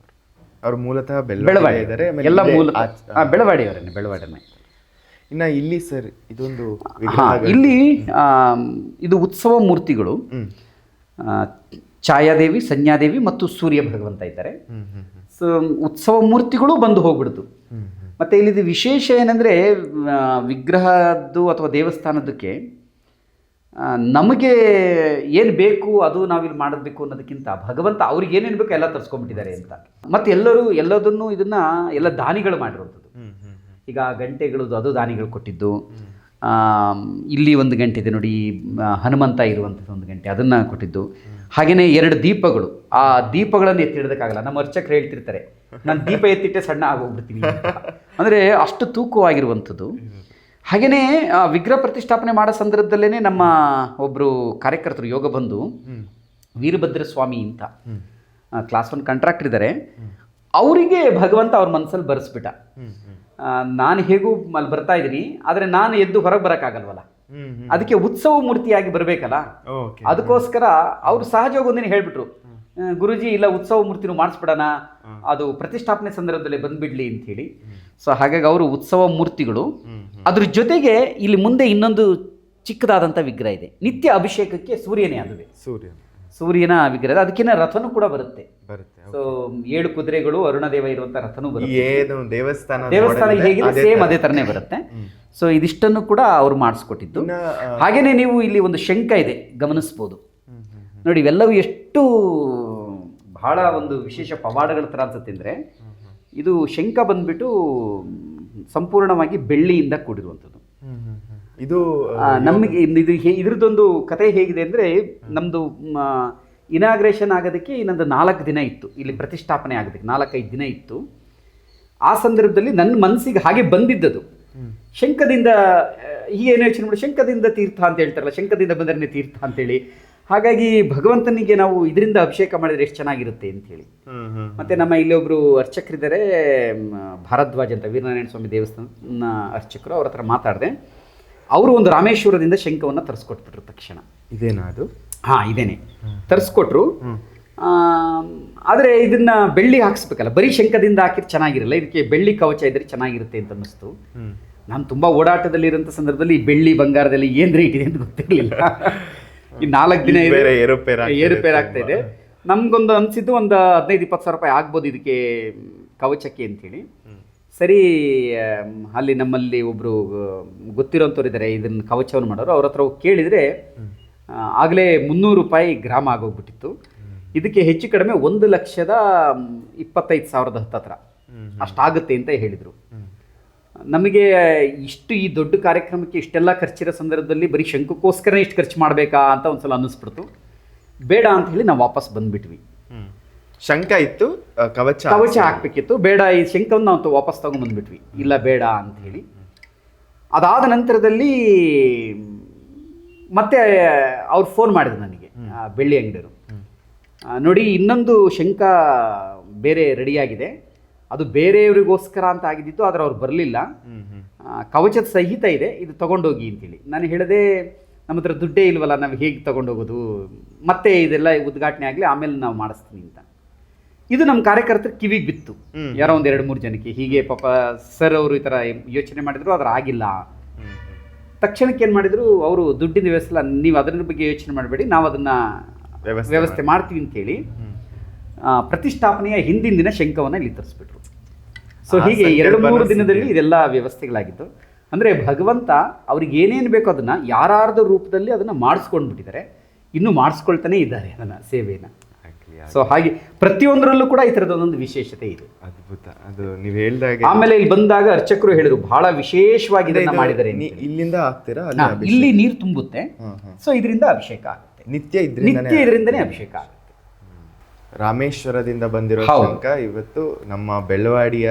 ಅವರು ಮೂಲತಃ ಬೆಳವಾಡಿ ಎಲ್ಲ ಬೆಳವಾಡಿಯವರೇನೆ, ಬೆಳವಾಡಿನೇ. ಇನ್ನು ಇಲ್ಲಿ ಸರ್ ಇದೊಂದು ಇಲ್ಲಿ ಇದು ಉತ್ಸವ ಮೂರ್ತಿಗಳು. ಛಾಯಾದೇವಿ, ಸಂಜ್ಞಾದೇವಿ ಮತ್ತು ಸೂರ್ಯ ಭಗವಂತ ಇದ್ದಾರೆ. ಸೊ ಉತ್ಸವ ಮೂರ್ತಿಗಳು ಬಂದು ಹೋಗ್ಬಿಡ್ತು. ಮತ್ತು ಇಲ್ಲಿದು ವಿಶೇಷ ಏನಂದರೆ, ವಿಗ್ರಹದ್ದು ಅಥವಾ ದೇವಸ್ಥಾನದಕ್ಕೆ ನಮಗೆ ಏನು ಬೇಕು ಅದು ನಾವಿಲ್ಲಿ ಮಾಡಬೇಕು ಅನ್ನೋದಕ್ಕಿಂತ ಭಗವಂತ ಅವ್ರಿಗೆ ಏನೇನು ಬೇಕು ಎಲ್ಲ ತರಿಸ್ಕೊಂಡ್ಬಿಟ್ಟಿದ್ದಾರೆ ಅಂತ. ಮತ್ತು ಎಲ್ಲದನ್ನು ಇದನ್ನು ಎಲ್ಲ ದಾನಿಗಳು ಮಾಡಿರುವಂಥದ್ದು. ಈಗ ಗಂಟೆಗಳದ್ದು ಅದು ದಾನಿಗಳು ಕೊಟ್ಟಿದ್ದು. ಇಲ್ಲಿ ಒಂದು ಗಂಟೆ ಇದೆ ನೋಡಿ, ಹನುಮಂತ ಇರುವಂಥದ್ದು ಒಂದು ಗಂಟೆ, ಅದನ್ನು ಕೊಟ್ಟಿದ್ದು. ಹಾಗೆಯೇ 2 ದೀಪಗಳು, ಆ ದೀಪಗಳನ್ನು ಎತ್ತಿಡೋದಕ್ಕಾಗಲ್ಲ. ನಮ್ಮ ಅರ್ಚಕರು ಹೇಳ್ತಿರ್ತಾರೆ, ನಾನು ದೀಪ ಎತ್ತಿಟ್ಟೆ ಸಣ್ಣ ಆಗೋಗ್ಬಿಡ್ತೀನಿ ಅಂತ. ಅಂದರೆ ಅಷ್ಟು ತೂಕವಾಗಿರುವಂಥದ್ದು. ಹಾಗೆಯೇ ವಿಗ್ರಹ ಪ್ರತಿಷ್ಠಾಪನೆ ಮಾಡೋ ಸಂದರ್ಭದಲ್ಲೇ ನಮ್ಮ ಒಬ್ಬರು ಕಾರ್ಯಕರ್ತರು ಯೋಗ ಬಂದು ವೀರಭದ್ರ ಸ್ವಾಮಿ ಅಂತ ಕ್ಲಾಸ್ 1 ಕಾಂಟ್ರಾಕ್ಟರ್ ಇದ್ದಾರೆ. ಅವರಿಗೆ ಭಗವಂತ ಅವ್ರ ಮನಸ್ಸಲ್ಲಿ ಬರೆಸ್ಬಿಟ್ಟ, ನಾನು ಹೇಗೂ ಅಲ್ಲಿ ಬರ್ತಾ ಇದ್ದೀನಿ, ಆದರೆ ನಾನು ಎದ್ದು ಹೊರಗೆ ಬರೋಕ್ಕಾಗಲ್ವಲ್ಲ, ಅದಕ್ಕೆ ಉತ್ಸವ ಮೂರ್ತಿಯಾಗಿ ಬರಬೇಕಲ್ಲ. ಅದಕ್ಕೋಸ್ಕರ ಅವರು ಸಹಜವಾಗಿ ಒಂದಿನ ಹೇಳ್ಬಿಟ್ರು, ಗುರುಜಿ ಇಲ್ಲ ಉತ್ಸವ ಮೂರ್ತಿನೂ ಮಾಡಿಸ್ಬಿಡೋಣ, ಅದು ಪ್ರತಿಷ್ಠಾಪನೆ ಸಂದರ್ಭದಲ್ಲಿ ಬಂದ್ಬಿಡ್ಲಿ ಅಂತ ಹೇಳಿ. ಸೊ ಹಾಗಾಗಿ ಅವರು ಉತ್ಸವ ಮೂರ್ತಿಗಳು. ಅದ್ರ ಜೊತೆಗೆ ಇಲ್ಲಿ ಮುಂದೆ ಇನ್ನೊಂದು ಚಿಕ್ಕದಾದಂಥ ವಿಗ್ರಹ ಇದೆ, ನಿತ್ಯ ಅಭಿಷೇಕಕ್ಕೆ ಸೂರ್ಯನೇ, ಅದುವೇ ಸೂರ್ಯನ ವಿಗ್ರಹ. ಅದಕ್ಕಿಂತ ರಥನೂ ಕೂಡ ಬರುತ್ತೆ. ಸೊ 7 ಕುದುರೆಗಳು, ಅರುಣದೇವ ಇರುವಂಥ ರಥನೂ ಬರುತ್ತೆ. ದೇವಸ್ಥಾನ ಹೇಗಿದೆ ಸೇಮ್ ಅದೇ ಥರನೇ ಬರುತ್ತೆ. ಸೊ ಇದಿಷ್ಟನ್ನು ಕೂಡ ಅವರು ಮಾಡಿಸ್ಕೊಟ್ಟಿದ್ದು. ಹಾಗೆಯೇ ನೀವು ಇಲ್ಲಿ ಒಂದು ಶಂಖ ಇದೆ, ಗಮನಿಸ್ಬೋದು ನೋಡಿ. ಇವೆಲ್ಲವೂ ಎಷ್ಟು ಬಹಳ ಒಂದು ವಿಶೇಷ ಪವಾಡಗಳ ಥರ ಅನ್ಸುತ್ತೆ ಅಂದರೆ, ಇದು ಶಂಖ ಬಂದ್ಬಿಟ್ಟು ಸಂಪೂರ್ಣವಾಗಿ ಬೆಳ್ಳಿಯಿಂದ ಕೂಡಿರುವಂಥದ್ದು. ಇದು ನಮಗೆ ಇದ್ರದ್ದೊಂದು ಕತೆ ಹೇಗಿದೆ ಅಂದರೆ, ನಮ್ಮದು ಇನಾಗ್ರೇಷನ್ ಆಗೋದಕ್ಕೆ ಇನ್ನೊಂದು 4 ದಿನ ಇತ್ತು, ಇಲ್ಲಿ ಪ್ರತಿಷ್ಠಾಪನೆ ಆಗೋದಕ್ಕೆ 4-5 ದಿನ ಇತ್ತು. ಆ ಸಂದರ್ಭದಲ್ಲಿ ನನ್ನ ಮನಸ್ಸಿಗೆ ಹಾಗೆ ಬಂದಿದ್ದದು, ಶಂಖದಿಂದ ಹೀಗೇನು ಯೋಚನೆ ಮಾಡಿ, ಶಂಖದಿಂದ ತೀರ್ಥ ಅಂತ ಹೇಳ್ತಾರಲ್ಲ, ಶಂಖದಿಂದ ಬಂದರೆ ತೀರ್ಥ ಅಂತೇಳಿ. ಹಾಗಾಗಿ ಭಗವಂತನಿಗೆ ನಾವು ಇದರಿಂದ ಅಭಿಷೇಕ ಮಾಡಿದರೆ ಎಷ್ಟು ಚೆನ್ನಾಗಿರುತ್ತೆ ಅಂಥೇಳಿ. ಮತ್ತು ನಮ್ಮ ಇಲ್ಲಿ ಒಬ್ಬರು ಅರ್ಚಕರಿದ್ದಾರೆ, ಭಾರದ್ವಾಜ್ ಅಂತ, ವೀರನಾರಾಯಣ ಸ್ವಾಮಿ ದೇವಸ್ಥಾನ ಅರ್ಚಕರು. ಅವ್ರ ಹತ್ರ ಮಾತಾಡಿದೆ. ಅವರು ಒಂದು ರಾಮೇಶ್ವರದಿಂದ ಶಂಖವನ್ನು ತರಿಸ್ಕೊಟ್ಬಿಟ್ರು ತಕ್ಷಣ. ಇದೇನಾ ಅದು? ಹಾಂ ಇದೇನೆ ತರಿಸ್ಕೊಟ್ರು. ಆದರೆ ಇದನ್ನು ಬೆಳ್ಳಿ ಹಾಕಿಸ್ಬೇಕಲ್ಲ, ಬರೀ ಶಂಖದಿಂದ ಹಾಕಿದ್ರೆ ಚೆನ್ನಾಗಿರಲ್ಲ, ಇದಕ್ಕೆ ಬೆಳ್ಳಿ ಕವಚ ಇದ್ದರೆ ಚೆನ್ನಾಗಿರುತ್ತೆ ಅಂತ ಅನ್ನಿಸ್ತು. ನಾನು ತುಂಬ ಓಡಾಟದಲ್ಲಿರೋಂಥ ಸಂದರ್ಭದಲ್ಲಿ ಬೆಳ್ಳಿ ಬಂಗಾರದಲ್ಲಿ ಏನು ರೇಟ್ ಇದೆ ಅಂತ ಗೊತ್ತಿರಲಿಲ್ಲ. ಈ 4 ದಿನ ಏರುಪೇರು ಆಗ್ತಾ ಇದೆ. ನಮಗೊಂದು ಅನಿಸಿದ್ದು ಒಂದು 15-20 ಸಾವಿರ ರೂಪಾಯಿ ಆಗ್ಬೋದು ಇದಕ್ಕೆ ಕವಚಕ್ಕೆ ಅಂಥೇಳಿ. ಸರಿ, ಅಲ್ಲಿ ನಮ್ಮಲ್ಲಿ ಒಬ್ಬರು ಗೊತ್ತಿರೋಂಥವ್ರು ಇದ್ದಾರೆ ಇದನ್ನು ಕವಚವನ್ನು ಮಾಡೋರು. ಅವ್ರ ಹತ್ರ ಹೋಗಿ ಕೇಳಿದರೆ ಆಗಲೇ 300 ರೂಪಾಯಿ ಗ್ರಾಮ ಆಗೋಗ್ಬಿಟ್ಟಿತ್ತು. ಇದಕ್ಕೆ ಹೆಚ್ಚು ಕಡಿಮೆ 1,25,000 ಹತ್ರ ಅಷ್ಟಾಗುತ್ತೆ ಅಂತ ಹೇಳಿದರು. ನಮಗೆ ಇಷ್ಟು ಈ ದೊಡ್ಡ ಕಾರ್ಯಕ್ರಮಕ್ಕೆ ಇಷ್ಟೆಲ್ಲ ಖರ್ಚಿರೋ ಸಂದರ್ಭದಲ್ಲಿ ಬರೀ ಶಂಖಕ್ಕೋಸ್ಕರ ಇಷ್ಟು ಖರ್ಚು ಮಾಡಬೇಕಾ ಅಂತ ಒಂದ್ಸಲ ಅನ್ನಿಸ್ಬಿಡ್ತು. ಬೇಡ ಅಂತ ಹೇಳಿ ನಾವು ವಾಪಸ್ ಬಂದುಬಿಟ್ವಿ. ಶಂಖ ಇತ್ತು, ಕವಚ ಹಾಕಬೇಕಿತ್ತು, ಬೇಡ ಈ ಶಂಖವನ್ನು ನಾವು ವಾಪಸ್ ತೊಗೊಂಡ್ಬಂದ್ಬಿಟ್ವಿ, ಇಲ್ಲ ಬೇಡ ಅಂತ ಹೇಳಿ. ಅದಾದ ನಂತರದಲ್ಲಿ ಮತ್ತೆ ಅವ್ರು ಫೋನ್ ಮಾಡಿದ್ರು ನನಗೆ, ಬೆಳ್ಳಿ ಅಂಗಡಿಯವರು, ನೋಡಿ ಇನ್ನೊಂದು ಶಂಖ ಬೇರೆ ರೆಡಿಯಾಗಿದೆ, ಅದು ಬೇರೆಯವರಿಗೋಸ್ಕರ ಅಂತ ಆಗಿದ್ದಿತ್ತು, ಆದರೆ ಅವ್ರು ಬರಲಿಲ್ಲ, ಕವಚದ ಸಹಿತ ಇದೆ, ಇದು ತೊಗೊಂಡೋಗಿ ಅಂತೇಳಿ. ನಾನು ಹೇಳಿದೆ, ನಮ್ಮ ಹತ್ರ ದುಡ್ಡೇ ಇಲ್ವಲ್ಲ, ನಾವು ಹೇಗೆ ತೊಗೊಂಡೋಗೋದು, ಮತ್ತೆ ಇದೆಲ್ಲ ಉದ್ಘಾಟನೆ ಆಗಲಿ ಆಮೇಲೆ ನಾವು ಮಾಡಿಸ್ತೀನಿ ಅಂತ. ಇದು ನಮ್ಮ ಕಾರ್ಯಕರ್ತರ ಕಿವಿಗೆ ಬಿತ್ತು, ಯಾರೋ ಒಂದು 2-3 ಜನಕ್ಕೆ. ಹೀಗೆ ಪಾಪ ಸರ್ ಅವರು ಈ ಥರ ಯೋಚನೆ ಮಾಡಿದ್ರು, ಆದ್ರೆ ಆಗಿಲ್ಲ. ತಕ್ಷಣಕ್ಕೆ ಏನು ಮಾಡಿದರು ಅವರು, ದುಡ್ಡಿನ ವ್ಯವಸ್ಥೆ ನೀವು ಅದರ ಬಗ್ಗೆ ಯೋಚನೆ ಮಾಡಬೇಡಿ, ನಾವು ಅದನ್ನು ವ್ಯವಸ್ಥೆ ಮಾಡ್ತೀವಿ ಅಂತೇಳಿ ಪ್ರತಿಷ್ಠಾಪನೆಯ ಹಿಂದಿನ ದಿನ ಶಂಖವನ್ನು ಇಲ್ಲಿ ತರಿಸ್ಬಿಟ್ರು. ಸೊ ಹೀಗೆ 2-3 ದಿನದಲ್ಲಿ ಇದೆಲ್ಲ ವ್ಯವಸ್ಥೆಗಳಾಗಿದ್ದು. ಅಂದರೆ ಭಗವಂತ ಅವ್ರಿಗೆ ಏನೇನು ಬೇಕೋ ಅದನ್ನು ಯಾರಾರ್ದ ರೂಪದಲ್ಲಿ ಅದನ್ನು ಮಾಡಿಸ್ಕೊಂಡ್ಬಿಟ್ಟಿದ್ದಾರೆ, ಇನ್ನೂ ಮಾಡಿಸ್ಕೊಳ್ತಾನೆ ಇದ್ದಾರೆ ಅದನ್ನು ಸೇವೆಯನ್ನು. ಸೊ ಹಾಗೆ ಪ್ರತಿಯೊಂದರಲ್ಲೂ ಕೂಡ ಈ ಥರದೊಂದೊಂದು ವಿಶೇಷತೆ ಇದೆ. ಅದ್ಭುತ. ಅದು ನೀವು ಹೇಳಿದಾಗ ಆಮೇಲೆ ಇಲ್ಲಿ ಬಂದಾಗ ಅರ್ಚಕರು ಹೇಳಿದ್ರು ಬಹಳ ವಿಶೇಷವಾಗಿ ಇದನ್ನ ಮಾಡಿದ್ದಾರೆ. ಇಲ್ಲಿಂದ ಆಗ್ತೀರಾ? ಇಲ್ಲಿ ನೀರು ತುಂಬುತ್ತೆ, ಸೊ ಇದರಿಂದ ಅಭಿಷೇಕ ಆಗುತ್ತೆ. ನಿತ್ಯ ಇದರಿಂದನೇ ಅಭಿಷೇಕ ಆಗುತ್ತೆ. ರಾಮೇಶ್ವರದಿಂದ ಬಂದಿರೋ ಶಂಖ ಇವತ್ತು ನಮ್ಮ ಬೆಳವಾಡಿಯ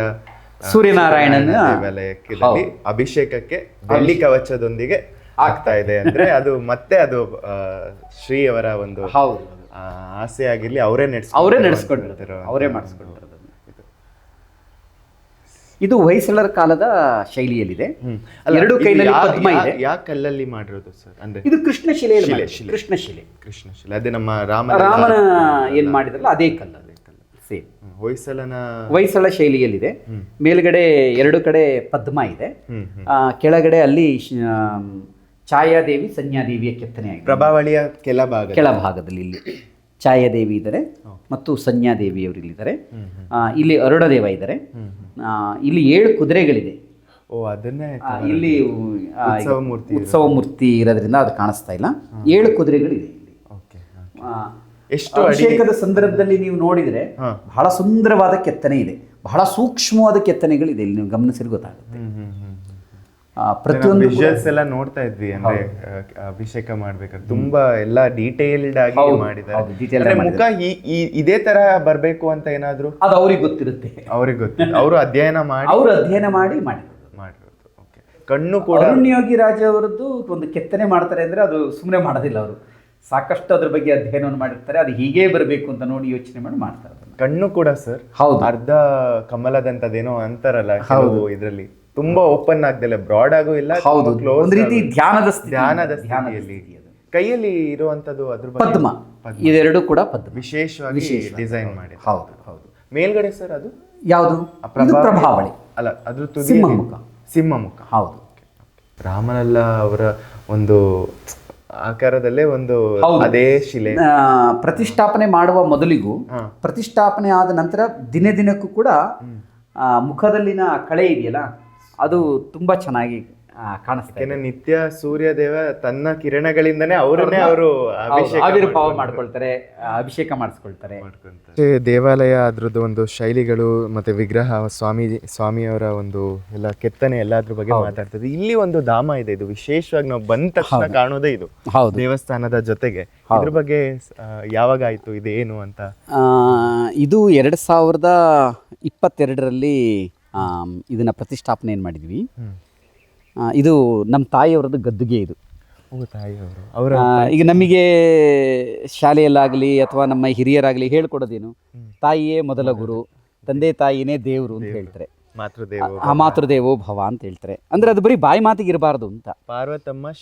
ಸೂರ್ಯನಾರಾಯಣನ ದೇವಾಲಯಕ್ಕೆ ಅಭಿಷೇಕಕ್ಕೆ ಬೆಳ್ಳಿ ಕವಚದೊಂದಿಗೆ ಆಗ್ತಾ ಇದೆ. ಅಂದ್ರೆ ಅದು ಮತ್ತೆ ಅದು ಶ್ರೀ ಅವರ ಒಂದು ಆಸೆ ಆಗಿರ್ಲಿ, ಅವರೇ ನಡೆಸ್ಕೊಂಡಿರ್ತಾರೆ, ಅವರೇ ಮಾಡಿಸ್ಕೊಂಡಿರೋದು. ಇದು ಹೊಯ್ಸಳರ ಕಾಲದ ಶೈಲಿಯಲ್ಲಿದೆ. 2 ಕೈನಲ್ಲಿ ಪದ್ಮ ಇದೆ. ಯಾವ ಕಲ್ಲಲ್ಲಿ ಮಾಡಿರೋದು ಸರ್? ಅಂದ್ರೆ ಇದು ಕೃಷ್ಣಶಿಲೆ. ಅದೇ ನಮ್ಮ ರಾಮನ ಏನ್ ಮಾಡಿದ್ರಲ್ಲ ಅದೇ ಕಲ್ಲ, ಸೇಮ್ ಹೊಯ್ಸಳ ಶೈಲಿಯಲ್ಲಿದೆ. ಮೇಲ್ಗಡೆ 2 ಕಡೆ ಪದ್ಮ ಇದೆ, ಕೆಳಗಡೆ ಅಲ್ಲಿ ಛಾಯಾದೇವಿ ಸಂಜ್ಞಾದೇವಿಯ ಕೆತ್ತನೆ ಆಗಿದೆ. ಪ್ರಭಾವಳಿಯ ಕೆಳಭಾಗದಲ್ಲಿ ಇಲ್ಲಿ ಛಾಯಾದೇವಿ ಇದ್ದಾರೆ ಮತ್ತು ಸಂಜ್ಞಾದೇವಿಯವರು ಇಲ್ಲಿದ್ದಾರೆ. ಇಲ್ಲಿ ಅರುಣದೇವ ಇದ್ದಾರೆ. ಇಲ್ಲಿ 7 ಕುದುರೆಗಳಿದೆ. ಓ ಅದನ್ನೇ ಇಲ್ಲಿ ಉತ್ಸವ ಮೂರ್ತಿ ಉತ್ಸವ ಮೂರ್ತಿ ಇರೋದ್ರಿಂದ ಅದು ಕಾಣಿಸ್ತಾ ಇಲ್ಲ. 7 ಕುದುರೆಗಳಿದೆ ಇಲ್ಲಿ. ಓಕೆ ಎಷ್ಟು ಅಭಿಷೇಕದ ಸಂದರ್ಭದಲ್ಲಿ ನೀವು ನೋಡಿದ್ರೆ ಬಹಳ ಸುಂದರವಾದ ಕೆತ್ತನೆ ಇದೆ, ಬಹಳ ಸೂಕ್ಷ್ಮವಾದ ಕೆತ್ತನೆಗಳಿದೆ ಇಲ್ಲಿ, ನೀವು ಗಮನಿಸಿದ್ರೆ ಗೊತ್ತಾಗುತ್ತೆ. ಪ್ರತಿಯೊಂದು ವಿಜುವಲ್ಸ್ ಎಲ್ಲ ನೋಡ್ತಾ ಇದ್ವಿ, ಅಂದ್ರೆ ಅಭಿಷೇಕ ಮಾಡ್ಬೇಕಾದ್ರೆ ತುಂಬಾ ಎಲ್ಲ ಡೀಟೇಲ್ಡ್ ಆಗಿ ಮಾಡಿದ್ದಾರೆ. ಮುಖ ಇದೇ ತರ ಬರ್ಬೇಕು ಅಂತ ಏನಾದ್ರು ಅದು ಅವ್ರಿಗೆ ಗೊತ್ತಿರುತ್ತೆ, ಅವ್ರಿಗೆ ಗೊತ್ತಿಲ್ಲ, ಅವರು ಅಧ್ಯಯನ ಮಾಡಿ ಮಾಡಿರೋದು. ಓಕೆ. ಕಣ್ಣು ಕೂಡ ಅರುಣ್ ಯೋಗಿ ರಾಜ ಅವರದ್ದು ಒಂದು ಕೆತ್ತನೆ ಮಾಡ್ತಾರೆ ಅಂದ್ರೆ ಅದು ಸುಮ್ಮನೆ ಮಾಡೋದಿಲ್ಲ, ಅವರು ಸಾಕಷ್ಟು ಅದ್ರ ಬಗ್ಗೆ ಅಧ್ಯಯನವನ್ನು ಮಾಡಿರ್ತಾರೆ, ಅದು ಹೀಗೇ ಬರಬೇಕು ಅಂತ ನೋಡಿ ಯೋಚನೆ ಮಾಡಿ ಮಾಡ್ತಾರೆ. ಕಣ್ಣು ಕೂಡ ಸರ್ ಹೌದು, ಅರ್ಧ ಕಮಲದಂತದೇನೋ ಅಂತಾರಲ್ಲ ಕೆಲವು ಇದ್ರಲ್ಲಿ, ತುಂಬಾ ಓಪನ್ ಆಗ್ದಲ್ಲ, ಬ್ರಾಡ್ ಆಗು ಇಲ್ಲ, ಹೌದು, ಒಂದು ರೀತಿ ಧ್ಯಾನದ ಸ್ಥಿತಿಯಲ್ಲಿ. ಕೈಯಲ್ಲಿ ಇರುವಂತದ್ದು ಅದ್ರ ಬಗ್ಗೆ ಪದ್ಮ, ಇದೆರಡು ಕೂಡ ಪದ್ಮ ವಿಶೇಷವಾಗಿ ಡಿಸೈನ್ ಮಾಡಿ. ಹೌದು ಹೌದು. ಮೇಲ್ಗಡೆ ಸರ್ ಅದು ಯಾವುದು? ಪ್ರಭಾವಳಿ ಅಲ್ಲ, ಅದ್ರ ತುದಿ ಸಿಂಹಮುಖ. ಹೌದು, ರಾಮಲಲ್ಲ ಅವರ ಒಂದು ಆಕಾರದಲ್ಲೇ ಒಂದು ಅದೇ ಶಿಲೆ ಪ್ರತಿಷ್ಠಾಪನೆ ಮಾಡುವ ಮೊದಲಿಗೂ ಪ್ರತಿಷ್ಠಾಪನೆ ಆದ ನಂತರ ದಿನೇ ದಿನಕ್ಕೂ ಕೂಡ ಮುಖದಲ್ಲಿನ ಕಳೆ ಇದೆಯಲ್ಲ ಅದು ತುಂಬಾ ಚೆನ್ನಾಗಿ ಕಾಣಿಸ್ತದೆ. ನಿತ್ಯ ಸೂರ್ಯ ದೇವ ತನ್ನ ಕಿರಣಗಳಿಂದನೇ ಅವರನ್ನೇ ಅವರು ಆವಿರ್ಭಾವ ಮಾಡ್ಕೊಳ್ತಾರೆ, ಅಭಿಷೇಕ ಮಾಡಿಸ್ಕೊಳ್ತಾರೆ. ದೇವಾಲಯ ಅದ್ರದ್ದು ಒಂದು ಶೈಲಿಗಳು ಮತ್ತೆ ವಿಗ್ರಹ ಸ್ವಾಮಿಯವರ ಒಂದು ಎಲ್ಲ ಕೆತ್ತನೆ ಎಲ್ಲಾದ್ರ ಬಗ್ಗೆ ಮಾತಾಡ್ತದೆ. ಇಲ್ಲಿ ಒಂದು ಧಾಮ ಇದೆ, ಇದು ವಿಶೇಷವಾಗಿ ನಾವು ಬಂದ ತಕ್ಷಣ ಕಾಣೋದೇ ಇದು ದೇವಸ್ಥಾನದ ಜೊತೆಗೆ. ಇದ್ರ ಬಗ್ಗೆ ಯಾವಾಗ ಆಯ್ತು, ಇದೇನು ಅಂತ? ಇದು 2022ರಲ್ಲಿ ಇದನ್ನ ಪ್ರತಿಷ್ಠಾಪನೆ ಏನು ಮಾಡಿದ್ವಿ. ಇದು ನಮ್ಮ ತಾಯಿಯವರದ್ದು ಗದ್ದುಗೆ. ಇದು ಈಗ ನಮಗೆ ಶಾಲೆಯಲ್ಲಾಗಲಿ ಅಥವಾ ನಮ್ಮ ಹಿರಿಯರಾಗಲಿ ಹೇಳ್ಕೊಡೋದೇನು, ತಾಯಿಯೇ ಮೊದಲ ಗುರು, ತಂದೆ ತಾಯಿನೇ ದೇವರು ಅಂತ ಹೇಳ್ತಾರೆ, ಮಾತೃದೇವೋ ಭವ ಅಂತ ಹೇಳ್ತಾರೆ. ಅಂದ್ರೆ ಅದು ಬರೀ ಬಾಯಿ ಮಾತಿಗೆ ಇರಬಾರ್ದು ಅಂತ.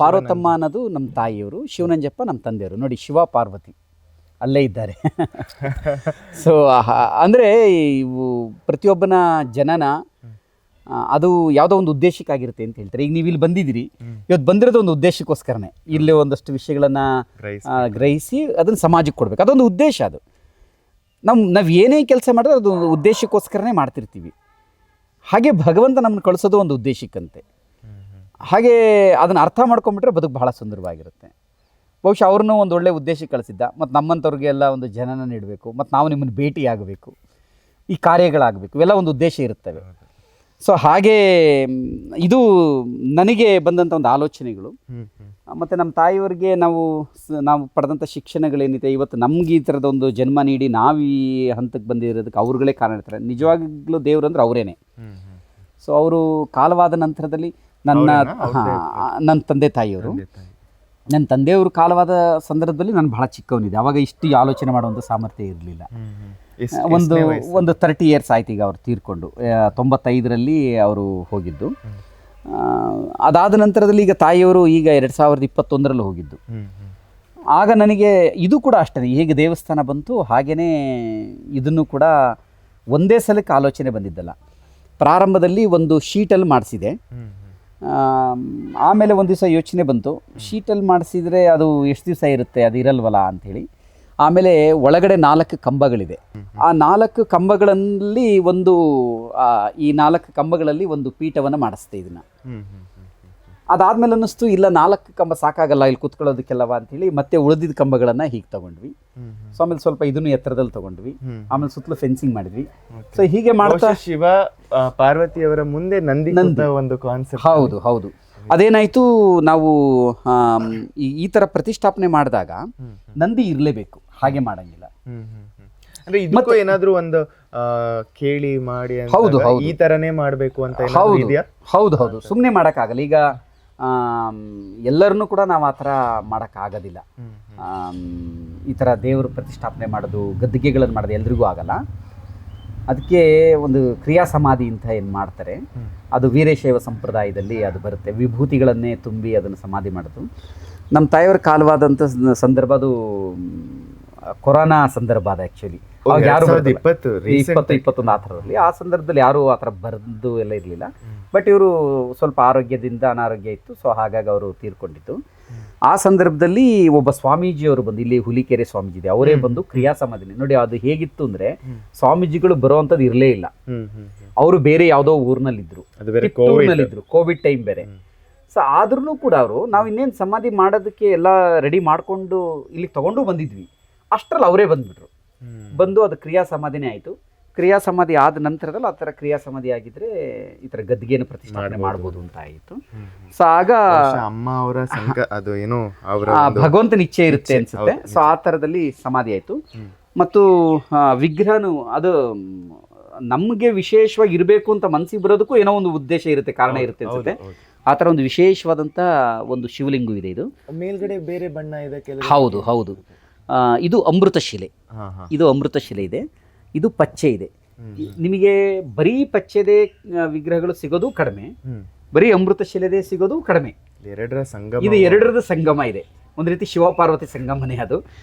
ಪಾರ್ವತಮ್ಮ ಅನ್ನೋದು ನಮ್ಮ ತಾಯಿಯವರು, ಶಿವನಂಜಪ್ಪ ನಮ್ಮ ತಂದೆಯವರು. ನೋಡಿ, ಶಿವ ಪಾರ್ವತಿ ಅಲ್ಲೇ ಇದ್ದಾರೆ. ಸೊ ಅಂದರೆ ಇವು ಪ್ರತಿಯೊಬ್ಬನ ಜನನ ಅದು ಯಾವುದೋ ಒಂದು ಉದ್ದೇಶಕ್ಕಾಗಿರುತ್ತೆ ಅಂತ ಹೇಳ್ತಾರೆ. ಈಗ ನೀವು ಇಲ್ಲಿ ಬಂದಿದ್ದೀರಿ, ಇವತ್ತು ಬಂದಿರೋದು ಒಂದು ಉದ್ದೇಶಕ್ಕೋಸ್ಕರನೇ. ಇಲ್ಲೇ ಒಂದಷ್ಟು ವಿಷಯಗಳನ್ನು ಗ್ರಹಿಸಿ ಅದನ್ನು ಸಮಾಜಕ್ಕೆ ಕೊಡ್ಬೇಕು, ಅದೊಂದು ಉದ್ದೇಶ. ಅದು ನಾವು ಏನೇ ಕೆಲಸ ಮಾಡಿದ್ರೆ ಅದು ಉದ್ದೇಶಕ್ಕೋಸ್ಕರನೇ ಮಾಡ್ತಿರ್ತೀವಿ. ಹಾಗೆ ಭಗವಂತ ನಮ್ಮನ್ನು ಕಳಿಸೋದು ಒಂದು ಉದ್ದೇಶಕ್ಕಂತೆ. ಹಾಗೆ ಅದನ್ನು ಅರ್ಥ ಮಾಡ್ಕೊಂಬಿಟ್ರೆ ಬದುಕು ಬಹಳ ಸುಂದರವಾಗಿರುತ್ತೆ. ಬಹುಶಃ ಅವ್ರನ್ನೂ ಒಂದು ಒಳ್ಳೆಯ ಉದ್ದೇಶಕ್ಕೆ ಕಳಿಸಿದ್ದ. ಮತ್ತು ನಮ್ಮಂಥವ್ರಿಗೆಲ್ಲ ಒಂದು ಜನನ ನೀಡಬೇಕು, ಮತ್ತು ನಾವು ನಿಮ್ಮನ್ನು ಭೇಟಿಯಾಗಬೇಕು, ಈ ಕಾರ್ಯಗಳಾಗಬೇಕು, ಇವೆಲ್ಲ ಒಂದು ಉದ್ದೇಶ ಇರುತ್ತವೆ. ಸೊ ಹಾಗೆ ಇದು ನನಗೆ ಬಂದಂಥ ಒಂದು ಆಲೋಚನೆಗಳು. ಮತ್ತು ನಮ್ಮ ತಾಯಿಯವರಿಗೆ ನಾವು ಪಡೆದಂಥ ಶಿಕ್ಷಣಗಳೇನಿದೆ, ಇವತ್ತು ನಮ್ಗೆ ಈ ಥರದ ಒಂದು ಜನ್ಮ ನೀಡಿ ನಾವು ಈ ಹಂತಕ್ಕೆ ಬಂದಿರೋದಕ್ಕೆ ಅವ್ರುಗಳೇ ಕಾರಣ ಇರ್ತಾರೆ. ನಿಜವಾಗ್ಲೂ ದೇವರು ಅಂದ್ರೆ ಅವರೇನೆ. ಸೊ ಅವರು ಕಾಲವಾದ ನಂತರದಲ್ಲಿ ನನ್ನ ತಂದೆ ತಾಯಿಯವರು, ನನ್ನ ತಂದೆಯವರು ಕಾಲವಾದ ಸಂದರ್ಭದಲ್ಲಿ ನಾನು ಬಹಳ ಚಿಕ್ಕವನಿದೆ. ಅವಾಗ ಇಷ್ಟು ಆಲೋಚನೆ ಮಾಡುವಂಥ ಸಾಮರ್ಥ್ಯ ಇರಲಿಲ್ಲ. ಒಂದು 30 ಇಯರ್ಸ್ ಆಯ್ತು ಈಗ ಅವ್ರು ತೀರ್ಕೊಂಡು. 95ರಲ್ಲಿ ಅವರು ಹೋಗಿದ್ದು. ಅದಾದ ನಂತರದಲ್ಲಿ ಈಗ ತಾಯಿಯವರು ಈಗ 2021ರಲ್ಲಿ ಹೋಗಿದ್ದು. ಆಗ ನನಗೆ ಇದು ಕೂಡ ಅಷ್ಟೇ, ಹೇಗೆ ದೇವಸ್ಥಾನ ಬಂತು ಹಾಗೆಯೇ ಇದನ್ನು ಕೂಡ ಒಂದೇ ಸಲಕ್ಕೆ ಆಲೋಚನೆ ಬಂದಿದ್ದಲ್ಲ. ಪ್ರಾರಂಭದಲ್ಲಿ ಒಂದು ಶೀಟಲ್ಲಿ ಮಾಡಿಸಿದೆ. ಆಮೇಲೆ ಒಂದು ದಿವಸ ಯೋಚನೆ ಬಂತು, ಶೀಟಲ್ಲಿ ಮಾಡಿಸಿದರೆ ಅದು ಎಷ್ಟು ದಿವಸ ಇರುತ್ತೆ, ಅದು ಇರಲ್ವಲ್ಲ ಅಂಥೇಳಿ. ಆಮೇಲೆ ಒಳಗಡೆ 4 ಕಂಬಗಳಿದೆ. ಆ 4 ಕಂಬಗಳಲ್ಲಿ ಈ 4 ಕಂಬಗಳಲ್ಲಿ ಒಂದು ಪೀಠವನ್ನು ಮಾಡಿಸ್ತೆ ಇದನ್ನ. ಅದಾದ್ಮೇಲೆ ಅನ್ನಿಸ್ತು, ಇಲ್ಲ 4 ಕಂಬ ಸಾಕಾಗಲ್ಲ ಇಲ್ಲಿ ಕುತ್ಕೊಳ್ಳೋದಕ್ಕೆಲ್ಲವ ಅಂಥೇಳಿ ಮತ್ತೆ ಉಳಿದಿದ್ದ ಕಂಬಗಳನ್ನು ಹೀಗೆ ತಗೊಂಡ್ವಿ. ಸೊ ಆಮೇಲೆ ಸ್ವಲ್ಪ ಇದನ್ನು ಎತ್ತರದಲ್ಲಿ ತಗೊಂಡ್ವಿ. ಆಮೇಲೆ ಸುತ್ತಲೂ ಫೆನ್ಸಿಂಗ್ ಮಾಡಿದ್ವಿ. ಸೊ ಹೀಗೆ ಮಾಡ್ತಾ ಶಿವ ಪಾರ್ವತಿಯವರ ಮುಂದೆ ನಂದಿ ಒಂದು ಕಾನ್ಸೆಪ್ಟ್. ಹೌದು ಹೌದು. ಅದೇನಾಯ್ತು, ನಾವು ಈ ಥರ ಪ್ರತಿಷ್ಠಾಪನೆ ಮಾಡಿದಾಗ ನಂದಿ ಇರಲೇಬೇಕು, ಹಾಗೆ ಮಾಡಂಗಿಲ್ಲ. ಅಂದ್ರೆ ಇದಕ್ಕೂ ಏನಾದ್ರೂ ಒಂದು ಕೇಳಿ ಮಾಡಿ ಈ ತರನೇ ಮಾಡಬೇಕು ಅಂತ ಇದೆಯಾ? ಹೌದು ಹೌದು. ಸುಮ್ಮನೆ ಮಾಡೋಕ್ಕಾಗಲ್ಲ. ಈಗ ಎಲ್ಲರನ್ನೂ ಕೂಡ ನಾವು ಆ ಥರ ಮಾಡೋಕ್ಕಾಗೋದಿಲ್ಲ. ಈ ಥರ ದೇವರು ಪ್ರತಿಷ್ಠಾಪನೆ ಮಾಡೋದು, ಗದ್ದಿಗೆಗಳನ್ನು ಮಾಡೋದು ಎಲ್ರಿಗೂ ಆಗಲ್ಲ. ಅದಕ್ಕೆ ಒಂದು ಕ್ರಿಯಾ ಸಮಾಧಿ ಅಂತ ಏನು ಮಾಡ್ತಾರೆ, ಅದು ವೀರಶೈವ ಸಂಪ್ರದಾಯದಲ್ಲಿ ಅದು ಬರುತ್ತೆ. ವಿಭೂತಿಗಳನ್ನೇ ತುಂಬಿ ಅದನ್ನು ಸಮಾಧಿ ಮಾಡೋದು. ನಮ್ಮ ತಾಯಿಯವರ ಕಾಲವಾದಂಥ ಸಂದರ್ಭ ಅದು ಕೊರೋನಾ ಸಂದರ್ಭ. ಅದು ಆ್ಯಕ್ಚುಲಿ ಯಾರು 2021 ಆ ಥರದಲ್ಲಿ, ಆ ಸಂದರ್ಭದಲ್ಲಿ ಯಾರೂ ಆ ಥರ ಬರೆದು ಎಲ್ಲ ಇರಲಿಲ್ಲ. ಬಟ್ ಇವರು ಸ್ವಲ್ಪ ಆರೋಗ್ಯದಿಂದ ಅನಾರೋಗ್ಯ ಇತ್ತು. ಸೊ ಹಾಗಾಗಿ ಅವರು ತೀರ್ಕೊಂಡಿದ್ದು. ಆ ಸಂದರ್ಭದಲ್ಲಿ ಒಬ್ಬ ಸ್ವಾಮೀಜಿಯವರು ಬಂದು, ಇಲ್ಲಿ ಹುಲಿಕೆರೆ ಸ್ವಾಮೀಜಿ ಇದೆ, ಅವರೇ ಬಂದು ಕ್ರಿಯಾ ಸಮಾಧಿ ನೋಡಿ. ಅದು ಹೇಗಿತ್ತು ಅಂದರೆ ಸ್ವಾಮೀಜಿಗಳು ಬರೋವಂಥದ್ದು ಇರಲೇ ಇಲ್ಲ. ಅವರು ಬೇರೆ ಯಾವುದೋ ಊರಿನಲ್ಲಿದ್ದರು, ಅದು ಬೇರೆ ಕಿತ್ತೂರಿನಲ್ಲಿದ್ದರು, ಕೋವಿಡ್ ಟೈಮ್ ಬೇರೆ. ಸೊ ಆದ್ರೂ ಕೂಡ ಅವರು ನಾವು ಇನ್ನೇನು ಸಮಾಧಿ ಮಾಡೋದಕ್ಕೆ ಎಲ್ಲ ರೆಡಿ ಮಾಡಿಕೊಂಡು ಇಲ್ಲಿಗೆ ತೊಗೊಂಡು ಬಂದಿದ್ವಿ, ಅಷ್ಟರಲ್ಲಿ ಅವರೇ ಬಂದುಬಿಟ್ರು. ಬಂದು ಅದು ಕ್ರಿಯಾ ಸಮಾಧಿನೇ ಆಯಿತು. ಕ್ರಿಯಾ ಸಮಾಧಿ ಆದ ನಂತರದಲ್ಲಿ ಆ ಥರ ಕ್ರಿಯಾ ಸಮಾಧಿ ಆಗಿದ್ರೆ ಈ ಥರ ಗದ್ದಿಗೆಯನ್ನು ಪ್ರತಿಷ್ಠಾಪನೆ ಮಾಡ್ಬೋದು ಅಂತ ಆಯಿತು. ಸೊ ಆಗ ಅಮ್ಮ ಅವರ ಅದು ಏನು ಅವರ ಭಗವಂತನ ಇಚ್ಛೆ ಇರುತ್ತೆ ಅನ್ಸುತ್ತೆ. ಸೊ ಆ ಥರದಲ್ಲಿ ಸಮಾಧಿ ಆಯಿತು. ಮತ್ತು ವಿಗ್ರಹನು ಅದು ನಮಗೆ ವಿಶೇಷವಾಗಿ ಇರಬೇಕು ಅಂತ ಮನಸ್ಸಿಗೆ ಬರೋದಕ್ಕೂ ಏನೋ ಒಂದು ಉದ್ದೇಶ ಇರುತ್ತೆ, ಕಾರಣ ಇರುತ್ತೆ ಅನ್ಸುತ್ತೆ. ಆ ಥರ ಒಂದು ವಿಶೇಷವಾದಂಥ ಒಂದು ಶಿವಲಿಂಗು ಇದೆ. ಇದು ಮೇಲ್ಗಡೆ ಬೇರೆ ಬಣ್ಣ ಇದೆ. ಹೌದು ಹೌದು, ಇದು ಅಮೃತ ಶಿಲೆ. ಇದು ಅಮೃತ ಶಿಲೆ ಇದೆ, ಇದು ಪಚ್ಚೆ ಇದೆ. ನಿಮಗೆ ಬರೀ ಪಚ್ಚೆದೆ ವಿಗ್ರಹಗಳು ಸಿಗೋದು ಕಡಿಮೆ, ಬರೀ ಅಮೃತ ಶಿಲೆದೆ ಸಿಗೋದು ಕಡಿಮೆ. ಇದು ಎರಡರದ ಸಂಗಮ ಇದೆ, ಒಂದು ರೀತಿ ಶಿವ ಪಾರ್ವತಿ ಸಂಗಮನೇ ಅದು.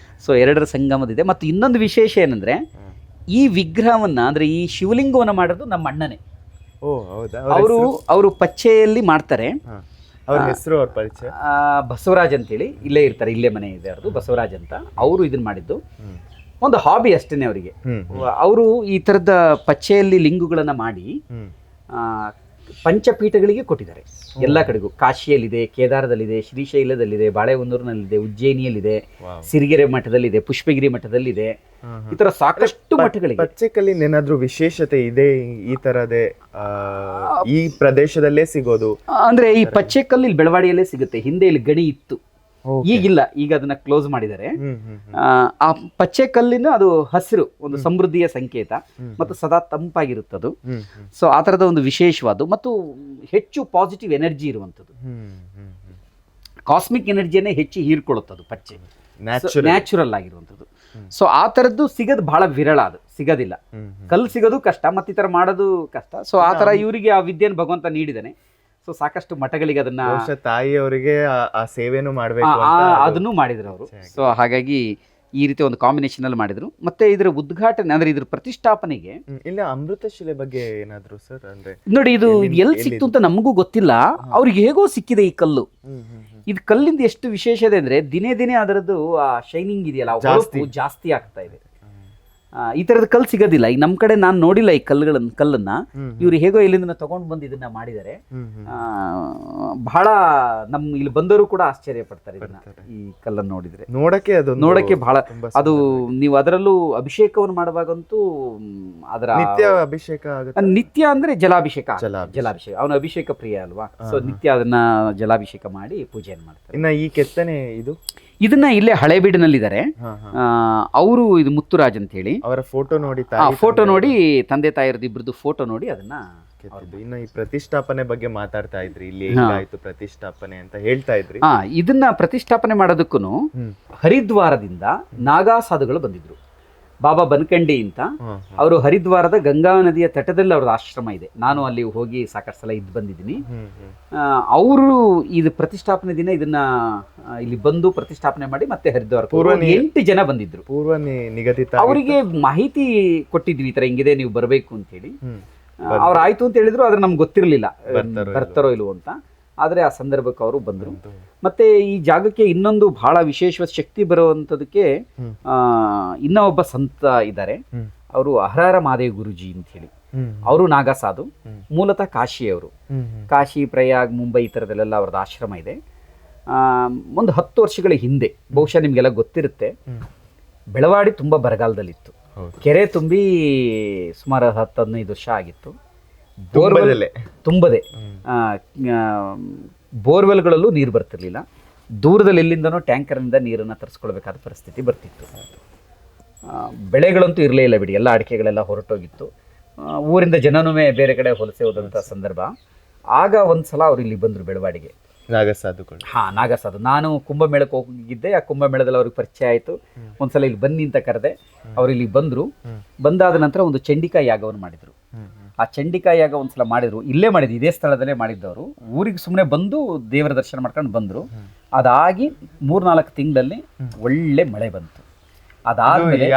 ಸೊ ಎರಡರ ಸಂಗಮದಿದೆ. ಮತ್ತು ಇನ್ನೊಂದು ವಿಶೇಷ ಏನಂದ್ರೆ, ಈ ವಿಗ್ರಹವನ್ನ ಅಂದ್ರೆ ಈ ಶಿವಲಿಂಗವನ್ನು ಮಾಡೋದು ನಮ್ಮ ಅಣ್ಣನೇ. ಅವರು ಪಚ್ಚೆಯಲ್ಲಿ ಮಾಡ್ತಾರೆ. ಬಸವರಾಜ್ ಅಂತೇಳಿ ಇಲ್ಲೇ ಇರ್ತಾರೆ, ಇಲ್ಲೇ ಮನೆ ಇದೆ ಅವ್ರದ್ದು, ಬಸವರಾಜ್ ಅಂತ. ಅವರು ಇದನ್ನ ಮಾಡಿದ್ದು ಒಂದು ಹಾಬಿ ಅಷ್ಟೇನೆ ಅವರಿಗೆ. ಅವರು ಈ ಥರದ ಪಚ್ಚೆಯಲ್ಲಿ ಲಿಂಗುಗಳನ್ನು ಮಾಡಿ ಪಂಚಪೀಠಗಳಿಗೆ ಕೊಟ್ಟಿದ್ದಾರೆ. ಎಲ್ಲ ಕಡೆಗೂ ಕಾಶಿಯಲ್ಲಿದೆ, ಕೇದಾರದಲ್ಲಿದೆ, ಶ್ರೀಶೈಲದಲ್ಲಿದೆ, ಬಾಳೆಹೊನ್ನೂರಿನಲ್ಲಿದೆ, ಉಜ್ಜಯಿನಿಯಲ್ಲಿದೆ, ಸಿರಿಗೆರೆ ಮಠದಲ್ಲಿದೆ, ಪುಷ್ಪಗಿರಿ ಮಠದಲ್ಲಿದೆ. ಈ ತರ ಸಾಕಷ್ಟು ಮಠಗಳಿಗೆ. ಪಚ್ಚೆಕಲ್ಲಿ ಏನಾದ್ರೂ ವಿಶೇಷತೆ ಇದೆ ಈ ತರದೇ ಈ ಪ್ರದೇಶದಲ್ಲೇ ಸಿಗೋದು? ಅಂದ್ರೆ ಈ ಪಚ್ಚೆಕಲ್ಲು ಇಲ್ಲಿ ಬೆಳವಾಡಿಯಲ್ಲೇ ಸಿಗುತ್ತೆ. ಹಿಂದೆ ಇಲ್ಲಿ ಗಣಿ ಇತ್ತು, ಈಗಿಲ್ಲ, ಈಗ ಅದನ್ನ ಕ್ಲೋಸ್ ಮಾಡಿದ್ದಾರೆ. ಆ ಪಚ್ಚೆ ಕಲ್ಲಿನ ಅದು ಹಸಿರು ಒಂದು ಸಮೃದ್ಧಿಯ ಸಂಕೇತ ಮತ್ತು ಸದಾ ತಂಪಾಗಿರುತ್ತದು. ಸೊ ಆ ತರದ ಒಂದು ವಿಶೇಷವಾದ ಮತ್ತು ಹೆಚ್ಚು ಪಾಸಿಟಿವ್ ಎನರ್ಜಿ ಇರುವಂಥದ್ದು, ಕಾಸ್ಮಿಕ್ ಎನರ್ಜಿಯನ್ನೇ ಹೆಚ್ಚು ಹೀರ್ಕೊಳ್ಳುತ್ತದು ಪಚ್ಚೆ, ನ್ಯಾಚುರಲ್ ಆಗಿರುವಂಥದ್ದು. ಸೊ ಆ ಥರದ್ದು ಸಿಗೋದು ಬಹಳ ವಿರಳ, ಅದು ಸಿಗೋದಿಲ್ಲ. ಕಲ್ಲು ಸಿಗೋದು ಕಷ್ಟ, ಮತ್ತು ಈ ಥರ ಮಾಡೋದು ಕಷ್ಟ. ಸೊ ಆ ಥರ ಇವರಿಗೆ ಆ ವಿದ್ಯೆಯನ್ನು ಭಗವಂತ ನೀಡಿದ್ದಾನೆ. ಸೊ ಸಾಕಷ್ಟು ಮಠಗಳಿಗೆ ಅದನ್ನ ತಾಯಿಯವರಿಗೆ ಆ ಸೇವೆನೂ ಮಾಡಬೇಕು ಅದನ್ನು ಮಾಡಿದ್ರು ಅವರು. ಸೊ ಹಾಗಾಗಿ ಈ ರೀತಿ ಒಂದು ಕಾಂಬಿನೇಷನ್ ಅಲ್ಲಿ ಮಾಡಿದ್ರು. ಮತ್ತೆ ಇದರ ಉದ್ಘಾಟನೆ ಅಂದ್ರೆ ಇದ್ರ ಪ್ರತಿಷ್ಠಾಪನೆಗೆ ಇಲ್ಲ ಅಮೃತ ಶಿಲೆ ಬಗ್ಗೆ ಏನಾದ್ರು ಸರ್? ಅಂದ್ರೆ ನೋಡಿ, ಇದು ಎಲ್ಲಿ ಸಿಕ್ತು ಅಂತ ನಮಗೂ ಗೊತ್ತಿಲ್ಲ, ಅವ್ರಿಗೆ ಹೇಗೋ ಸಿಕ್ಕಿದೆ ಈ ಕಲ್ಲು. ಇದು ಕಲ್ಲಿಂದ ಎಷ್ಟು ವಿಶೇಷ ಇದೆ ಅಂದ್ರೆ, ದಿನೇ ದಿನೇ ಅದರದ್ದು ಆ ಶೈನಿಂಗ್ ಇದೆಯಲ್ಲ, ಜಾಸ್ತಿ ಆಗ್ತಾ ಇದೆ. ಈ ತರದ ಕಲ್ಲು ಸಿಗೋದಿಲ್ಲ ಈಗ ನಮ್ಮ ಕಡೆ. ನಾನು ನೋಡಿಲ್ಲ ಈ ಕಲ್ಲನ್ನ. ಇವ್ರು ಹೇಗೋ ಇಲ್ಲಿಂದ ತಗೊಂಡು ಬಂದು ಇದನ್ನ ಮಾಡಿದ್ದಾರೆ. ಬಹಳ ನಮ್ ಇಲ್ಲಿ ಬಂದವರು ಕೂಡ ಆಶ್ಚರ್ಯ ಪಡ್ತಾರೆ ಇದನ್ನ, ಈ ಕಲ್ಲನ್ನು ನೋಡಿದ್ರೆ. ನೋಡಕ್ಕೆ ಬಹಳ ಅದು ನೀವು ಅದರಲ್ಲೂ ಅಭಿಷೇಕವನ್ನು ಮಾಡುವಾಗಂತೂ ಅದರ ನಿತ್ಯ ಅಂದ್ರೆ ಜಲಾಭಿಷೇಕ. ಅವನು ಅಭಿಷೇಕ ಪ್ರಿಯ ಅಲ್ವಾ. ಸೊ ನಿತ್ಯ ಅದನ್ನ ಜಲಾಭಿಷೇಕ ಮಾಡಿ ಪೂಜೆಯನ್ನು ಮಾಡ್ತಾರೆ. ಇನ್ನ ಈ ಕೆತ್ತನೆ ಇದನ್ನ ಇಲ್ಲೇ ಹಳೇಬೀಡಿನಲ್ಲಿದ್ದಾರೆ ಅವರು. ಇದು ಮುತ್ತುರಾಜ್ ಅಂತ ಹೇಳಿ, ಅವರ ಫೋಟೋ ನೋಡಿ ತಂದೆ ತಾಯಿರದ್ದು ಇಬ್ಬರದ್ದು ಫೋಟೋ ನೋಡಿ ಅದನ್ನ. ಇನ್ನು ಈ ಪ್ರತಿಷ್ಠಾಪನೆ ಬಗ್ಗೆ ಮಾತಾಡ್ತಾ ಇದ್ರಿ, ಇಲ್ಲಿ ಆಯ್ತು ಪ್ರತಿಷ್ಠಾಪನೆ ಅಂತ ಹೇಳ್ತಾ ಇದ್ರಿ. ಇದನ್ನ ಪ್ರತಿಷ್ಠಾಪನೆ ಮಾಡೋದಕ್ಕೂ ಹರಿದ್ವಾರದಿಂದ ನಾಗಾ ಸಾಧುಗಳು ಬಂದಿದ್ರು. ಬಾಬಾ ಬನಕಂಡಿ ಅಂತ ಅವರು ಹರಿದ್ವಾರದ ಗಂಗಾ ನದಿಯ ತಟದಲ್ಲಿ ಅವ್ರದ್ದು ಆಶ್ರಮ ಇದೆ. ನಾನು ಅಲ್ಲಿ ಹೋಗಿ ಸಾಕಷ್ಟು ಸಲ ಇದ್ದು ಬಂದಿದ್ದೀನಿ. ಅವರು ಇದು ಪ್ರತಿಷ್ಠಾಪನೆ ದಿನ ಇದನ್ನ ಇಲ್ಲಿ ಬಂದು ಪ್ರತಿಷ್ಠಾಪನೆ ಮಾಡಿ ಮತ್ತೆ ಹರಿದ್ವಾರ 8 ಜನ ಬಂದಿದ್ರು. ಪೂರ್ವ ನಿಗದಿತ ಅವರಿಗೆ ಮಾಹಿತಿ ಕೊಟ್ಟಿದ್ವಿ, ಈ ತರ ಹಿಂಗಿದೆ ನೀವು ಬರಬೇಕು ಅಂತ ಹೇಳಿ. ಅವ್ರು ಆಯ್ತು ಅಂತ ಹೇಳಿದ್ರು, ಆದ್ರೆ ನಮ್ಗೆ ಗೊತ್ತಿರಲಿಲ್ಲ ಬರ್ತಾರೋ ಇಲ್ವೋ ಅಂತ. ಆದರೆ ಆ ಸಂದರ್ಭಕ್ಕೆ ಅವರು ಬಂದರು. ಮತ್ತೆ ಈ ಜಾಗಕ್ಕೆ ಇನ್ನೊಂದು ಬಹಳ ವಿಶೇಷವಾದ ಶಕ್ತಿ ಬರುವಂಥದಕ್ಕೆ ಇನ್ನೂ ಒಬ್ಬ ಸಂತ ಇದ್ದಾರೆ. ಅವರು ಅಹರಾರ ಮಹಾದೇವ್ ಗುರುಜಿ ಅಂತ ಹೇಳಿ. ಅವರು ನಾಗಾ ಸಾಧು, ಮೂಲತಃ ಕಾಶಿಯವರು. ಕಾಶಿ, ಪ್ರಯಾಗ್, ಮುಂಬೈ ಈ ಥರದಲ್ಲೆಲ್ಲ ಅವ್ರದ್ದು ಆಶ್ರಮ ಇದೆ. ಒಂದು 10 ವರ್ಷಗಳ ಹಿಂದೆ, ಬಹುಶಃ ನಿಮಗೆಲ್ಲ ಗೊತ್ತಿರುತ್ತೆ, ಬೆಳವಾಡಿ ತುಂಬ ಬರಗಾಲದಲ್ಲಿತ್ತು. ಕೆರೆ ತುಂಬಿ ಸುಮಾರು 10-15 ವರ್ಷ ಆಗಿತ್ತು. ತುಂಬದೆ ಬೋರ್ವೆಲ್ಗಳಲ್ಲೂ ನೀರು ಬರ್ತಿರ್ಲಿಲ್ಲ. ದೂರದಲ್ಲಿ ಎಲ್ಲಿಂದನೋ ಟ್ಯಾಂಕರ್ನಿಂದ ನೀರನ್ನು ತರಿಸ್ಕೊಳ್ಬೇಕಾದ ಪರಿಸ್ಥಿತಿ ಬರ್ತಿತ್ತು. ಬೆಳೆಗಳಂತೂ ಇರಲೇ ಇಲ್ಲ ಬಿಡಿ, ಎಲ್ಲ ಅಡಿಕೆಗಳೆಲ್ಲ ಹೊರಟೋಗಿತ್ತು. ಊರಿಂದ ಜನನೂ ಬೇರೆ ಕಡೆ ವಲಸೆ ಹೋದಂಥ ಸಂದರ್ಭ. ಆಗ ಒಂದ್ಸಲ ಅವ್ರು ಇಲ್ಲಿ ಬಂದರು ಬೆಳವಾಡಿಗೆ, ನಾಗಸಾಧುಗಳು. ನಾಗಸಾಧು. ನಾನು ಕುಂಭಮೇಳಕ್ಕೆ ಹೋಗಿದ್ದೆ. ಆ ಕುಂಭಮೇಳದಲ್ಲಿ ಅವ್ರಿಗೆ ಪರಿಚಯ ಆಯಿತು. ಒಂದ್ಸಲ ಇಲ್ಲಿ ಬನ್ನಿ ಅಂತ ಕರೆದೆ. ಅವ್ರು ಇಲ್ಲಿ ಬಂದರು. ಬಂದಾದ ನಂತರ ಒಂದು ಚಂಡಿಕಾ ಯಾಗವನ್ನು ಮಾಡಿದರು. ಆ ಚಂಡಿಕಾ ಯಾಗ ಒಂದ್ಸಲ ಮಾಡಿದ್ರು, ಇಲ್ಲೇ ಮಾಡಿದ್ರು, ಇದೇ ಸ್ಥಳದಲ್ಲೇ ಮಾಡಿದ್ದವರು. ಊರಿಗೆ ಸುಮ್ಮನೆ ಬಂದು ದೇವರ ದರ್ಶನ ಮಾಡ್ಕೊಂಡು ಬಂದರು. ಅದಾಗಿ 3-4 ತಿಂಗಳಲ್ಲಿ ಒಳ್ಳೆ ಮಳೆ ಬಂತು. ಅದಾದ್ಮೇಲೆ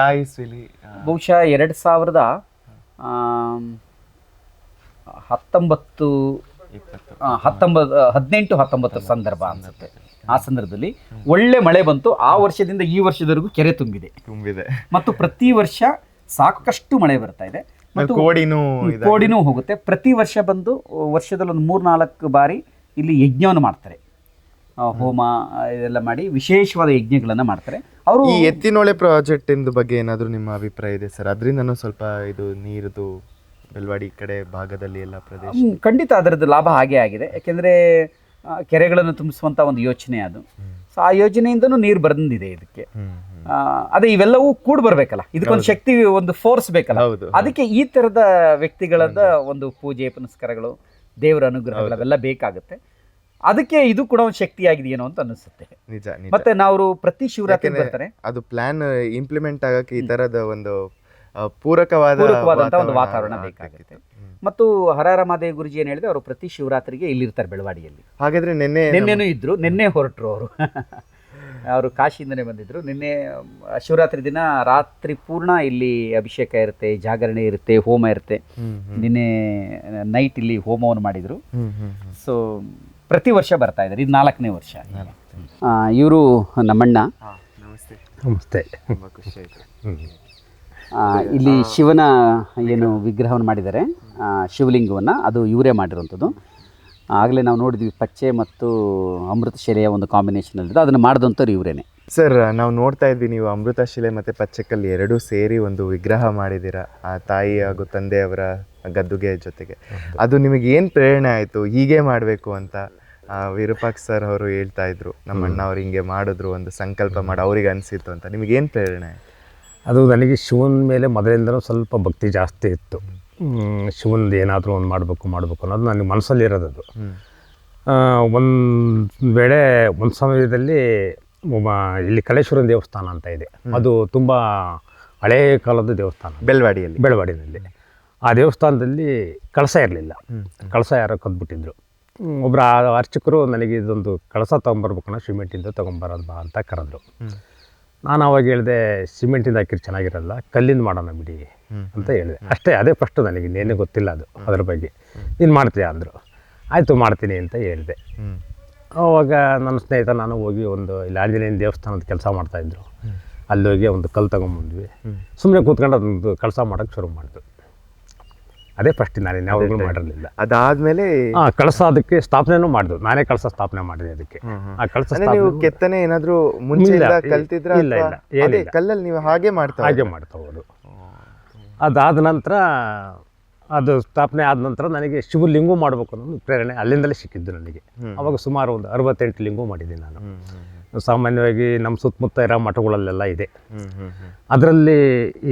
ಬಹುಶಃ 2018-19 ಸಂದರ್ಭ ಅನ್ಸುತ್ತೆ. ಆ ಸಂದರ್ಭದಲ್ಲಿ ಒಳ್ಳೆ ಮಳೆ ಬಂತು. ಆ ವರ್ಷದಿಂದ ಈ ವರ್ಷದವರೆಗೂ ಕೆರೆ ತುಂಬಿದೆ ಮತ್ತು ಪ್ರತಿ ವರ್ಷ ಸಾಕಷ್ಟು ಮಳೆ ಬರ್ತಾ ಇದೆ. ಕೋಡಿನೂ ಕೋಡಿನೂ ಹೋಗುತ್ತೆ. ಪ್ರತಿ ವರ್ಷ ಬಂದು ವರ್ಷದಲ್ಲಿ ಒಂದು 3-4 ಬಾರಿ ಇಲ್ಲಿ ಯಜ್ಞವನ್ನು ಮಾಡ್ತಾರೆ. ಹೋಮ ಇದೆಲ್ಲ ಮಾಡಿ ವಿಶೇಷವಾದ ಯಜ್ಞಗಳನ್ನು ಮಾಡ್ತಾರೆ ಅವರು. ಈ ಎತ್ತಿನೊಳೆ ಪ್ರಾಜೆಕ್ಟ್ ಇಂದ ಬಗ್ಗೆ ಏನಾದರೂ ನಿಮ್ಮ ಅಭಿಪ್ರಾಯ ಇದೆ ಸರ್? ಅದರಿಂದನೂ ಸ್ವಲ್ಪ ಇದು ನೀರದು ಬೆಳವಾಡಿ ಕಡೆ ಭಾಗದಲ್ಲಿ ಎಲ್ಲ ಪ್ರದೇಶ ಖಂಡಿತ ಅದರದ್ದು ಲಾಭ ಹಾಗೇ ಆಗಿದೆ. ಯಾಕೆಂದರೆ ಕೆರೆಗಳನ್ನು ತುಂಬಿಸುವಂಥ ಒಂದು ಯೋಚನೆ ಅದು. ಸೊ ಆ ಯೋಜನೆಯಿಂದನೂ ನೀರು ಬಂದಿದೆ ಇದಕ್ಕೆ. ಅದೇ ಇವೆಲ್ಲವೂ ಕೂಡ ಬರಬೇಕಲ್ಲ, ಇದಕ್ಕೊಂದು ಶಕ್ತಿ, ಒಂದು ಫೋರ್ಸ್ ಬೇಕಲ್ಲ. ಅದಕ್ಕೆ ಈ ಥರದ ವ್ಯಕ್ತಿಗಳದ ಒಂದು ಪೂಜೆ ಪುನಸ್ಕಾರಗಳು, ದೇವರ ಅನುಗ್ರಹಗಳು ಅವೆಲ್ಲ ಬೇಕಾಗುತ್ತೆ. ಅದಕ್ಕೆ ಇದು ಕೂಡ ಒಂದು ಶಕ್ತಿಯಾಗಿದೆಯೇನೋ ಅಂತ ಅನಿಸುತ್ತೆ. ನಿಜ. ಮತ್ತೆ ನಾವು ಪ್ರತಿ ಶಿವರಾತ್ರಿ ಬರ್ತಾರೆ, ಅದು ಪ್ಲಾನ್ ಇಂಪ್ಲಿಮೆಂಟ್ ಆಗಕ್ಕೆ ಈ ತರದ ಒಂದು ಪೂರಕವಾದಂಥ ಒಂದು ವಾತಾವರಣ ಬೇಕಾಗುತ್ತೆ. ಮತ್ತು ಹರಹರ ಮಹಾದೇವ ಗುರುಜಿ ಏನು ಹೇಳಿದೆ, ಅವರು ಪ್ರತಿ ಶಿವರಾತ್ರಿಗೆ ಇಲ್ಲಿರ್ತಾರೆ ಬೆಳವಾಡಿಯಲ್ಲಿ. ಹಾಗಾದ್ರೆ ನಿನ್ನೆನೂ ಇದ್ರು, ನಿನ್ನೆ ಹೊರಟರು ಅವರು. ಅವರು ಕಾಶಿಯಿಂದನೇ ಬಂದಿದ್ರು. ನಿನ್ನೆ ಶಿವರಾತ್ರಿ ದಿನ ರಾತ್ರಿ ಪೂರ್ಣ ಇಲ್ಲಿ ಅಭಿಷೇಕ ಇರುತ್ತೆ, ಜಾಗರಣೆ ಇರುತ್ತೆ, ಹೋಮ ಇರುತ್ತೆ. ನಿನ್ನೆ ನೈಟ್ ಇಲ್ಲಿ ಹೋಮವನ್ನು ಮಾಡಿದರು. ಸೊ ಪ್ರತಿ ವರ್ಷ ಬರ್ತಾ ಇದ್ದಾರೆ. ಇದು 4ನೇ ವರ್ಷ. ಇವರು ನಮ್ಮಣ್ಣ. ನಮಸ್ತೆ. ನಮಸ್ತೆ. ತುಂಬ ಖುಷಿ ಆಯಿತು. ಇಲ್ಲಿ ಶಿವನ ಏನು ವಿಗ್ರಹವನ್ನು ಮಾಡಿದ್ದಾರೆ, ಶಿವಲಿಂಗವನ್ನು, ಅದು ಇವರೇ ಮಾಡಿರುವಂಥದ್ದು. ಆಗಲೇ ನಾವು ನೋಡಿದ್ವಿ, ಪಚ್ಚೆ ಮತ್ತು ಅಮೃತ ಶಿಲೆಯ ಒಂದು ಕಾಂಬಿನೇಷನಲ್ಲಿದೆ, ಅದನ್ನು ಮಾಡಿದಂಥವ್ರು ಇವರೇನೆ. ಸರ್, ನಾವು ನೋಡ್ತಾ ಇದ್ವಿ, ನೀವು ಅಮೃತ ಶಿಲೆ ಮತ್ತು ಪಚ್ಚೆಕಲ್ಲು ಎರಡೂ ಸೇರಿ ಒಂದು ವಿಗ್ರಹ ಮಾಡಿದ್ದೀರಾ ಆ ತಾಯಿ ಹಾಗೂ ತಂದೆಯವರ ಗದ್ದುಗೆ ಜೊತೆಗೆ. ಅದು ನಿಮಗೆ ಏನು ಪ್ರೇರಣೆ ಆಯಿತು ಹೀಗೆ ಮಾಡಬೇಕು ಅಂತ? ವಿರೂಪಾಕ್ಷ ಸರ್ ಅವರು ಹೇಳ್ತಾ ಇದ್ರು, ನಮ್ಮ ಅಣ್ಣ ಅವ್ರು ಹಿಂಗೆ ಮಾಡಿದ್ರು, ಒಂದು ಸಂಕಲ್ಪ ಮಾಡಿ ಅವ್ರಿಗೆ ಅನಿಸಿತ್ತು ಅಂತ. ನಿಮಗೇನು ಪ್ರೇರಣೆ ಆಯಿತು? ಅದು ನನಗೆ ಶಿವನ ಮೇಲೆ ಮೊದಲಿಂದನೂ ಸ್ವಲ್ಪ ಭಕ್ತಿ ಜಾಸ್ತಿ ಇತ್ತು. ಶಿವನದು ಏನಾದರೂ ಒಂದು ಮಾಡಬೇಕು ಅನ್ನೋದು ನನಗೆ ಮನಸ್ಸಲ್ಲಿರೋದು. ಅದು ಒಂದು ವೇಳೆ ಒಂದು ಸಮಯದಲ್ಲಿ ಇಲ್ಲಿ ಕಲೇಶ್ವರನ ದೇವಸ್ಥಾನ ಅಂತ ಇದೆ, ಅದು ತುಂಬ ಹಳೆಯ ಕಾಲದ ದೇವಸ್ಥಾನ, ಬೆಳವಾಡಿನಲ್ಲಿ. ಆ ದೇವಸ್ಥಾನದಲ್ಲಿ ಕಳಸ ಇರಲಿಲ್ಲ. ಕಳಸ ಯಾರೋ ಕದ್ಬಿಟ್ಟಿದ್ರು. ಒಬ್ಬರು ಅರ್ಚಕರು ನನಗೆ ಇದೊಂದು ಕಳಸ ತೊಗೊಂಬರ್ಬೇಕನ್ನ ಸಿಮೆಂಟಿಂದ ತೊಗೊಂಬರೋದು ಬಾ ಅಂತ ಕರೆದ್ರು. ನಾನು ಅವಾಗ ಹೇಳಿದೆ, ಸಿಮೆಂಟಿಂದ ಹಾಕಿದ್ರೆ ಚೆನ್ನಾಗಿರಲ್ಲ, ಕಲ್ಲಿಂದ ಮಾಡೋಣ ಬಿಡಿ ಅಂತ ಹೇಳಿದೆ. ಅಷ್ಟೇ, ಅದೇ ಫಸ್ಟು. ನನಗೆ ಇನ್ನೇನೇ ಗೊತ್ತಿಲ್ಲ ಅದು ಅದ್ರ ಬಗ್ಗೆ. ನೀನು ಮಾಡ್ತೀಯಾ ಅಂದರು. ಆಯಿತು ಮಾಡ್ತೀನಿ ಅಂತ ಹೇಳಿದೆ. ಆವಾಗ ನನ್ನ ಸ್ನೇಹಿತ ನಾನು ಹೋಗಿ ಒಂದು ಇಲ್ಲಿ ಆಂಜನೇಯನ ದೇವಸ್ಥಾನದ ಕೆಲಸ ಮಾಡ್ತಾಯಿದ್ರು. ಅಲ್ಲಿ ಹೋಗಿ ಒಂದು ಕಲ್ಲು ತೊಗೊಂಬಂದ್ವಿ. ಸುಮ್ಮನೆ ಕೂತ್ಕೊಂಡು ಅದೊಂದು ಕೆಲಸ ಮಾಡೋಕ್ಕೆ ಶುರು ಮಾಡಿದ್ರು. ಅದೇ ಫಸ್ಟ್, ನಾನು ಇನ್ಯಾವಾಗಲೂ ಮಾಡಿರಲಿಲ್ಲ. ಅದಾದ್ಮೇಲೆ ಕಳಸ ಅದಕ್ಕೆ ಸ್ಥಾಪನೆನೂ ಮಾಡಿದ್ರು. ನಾನೇ ಕಳಸ ಸ್ಥಾಪನೆ ಮಾಡಿದೆ ಅದಕ್ಕೆ. ಆ ಕಳಸ ನೀವು ಕೆತ್ತನೆ ಏನಾದರೂ ಮುಂಚೆ ಕಲ್ತಿದ್ರ? ಇಲ್ಲ, ಏನಿಲ್ಲ, ಕಲ್ಲಲ್ಲಿ ನೀವು ಹಾಗೆ ಮಾಡ್ತಾ ಹೋಗೋದು. ಅದಾದ ನಂತರ, ಅದು ಸ್ಥಾಪನೆ ಆದ ನಂತರ ನನಗೆ ಶಿವಲಿಂಗು ಮಾಡಬೇಕು ಅನ್ನೋ ಪ್ರೇರಣೆ ಅಲ್ಲಿಂದಲೇ ಸಿಕ್ಕಿದ್ದು ನನಗೆ. ಅವಾಗ ಸುಮಾರು ಒಂದು 68 ಲಿಂಗು ಮಾಡಿದ್ದೀನಿ ನಾನು. ಸಾಮಾನ್ಯವಾಗಿ ನಮ್ಮ ಸುತ್ತಮುತ್ತ ಇರೋ ಮಠಗಳಲ್ಲೆಲ್ಲ ಇದೆ. ಅದರಲ್ಲಿ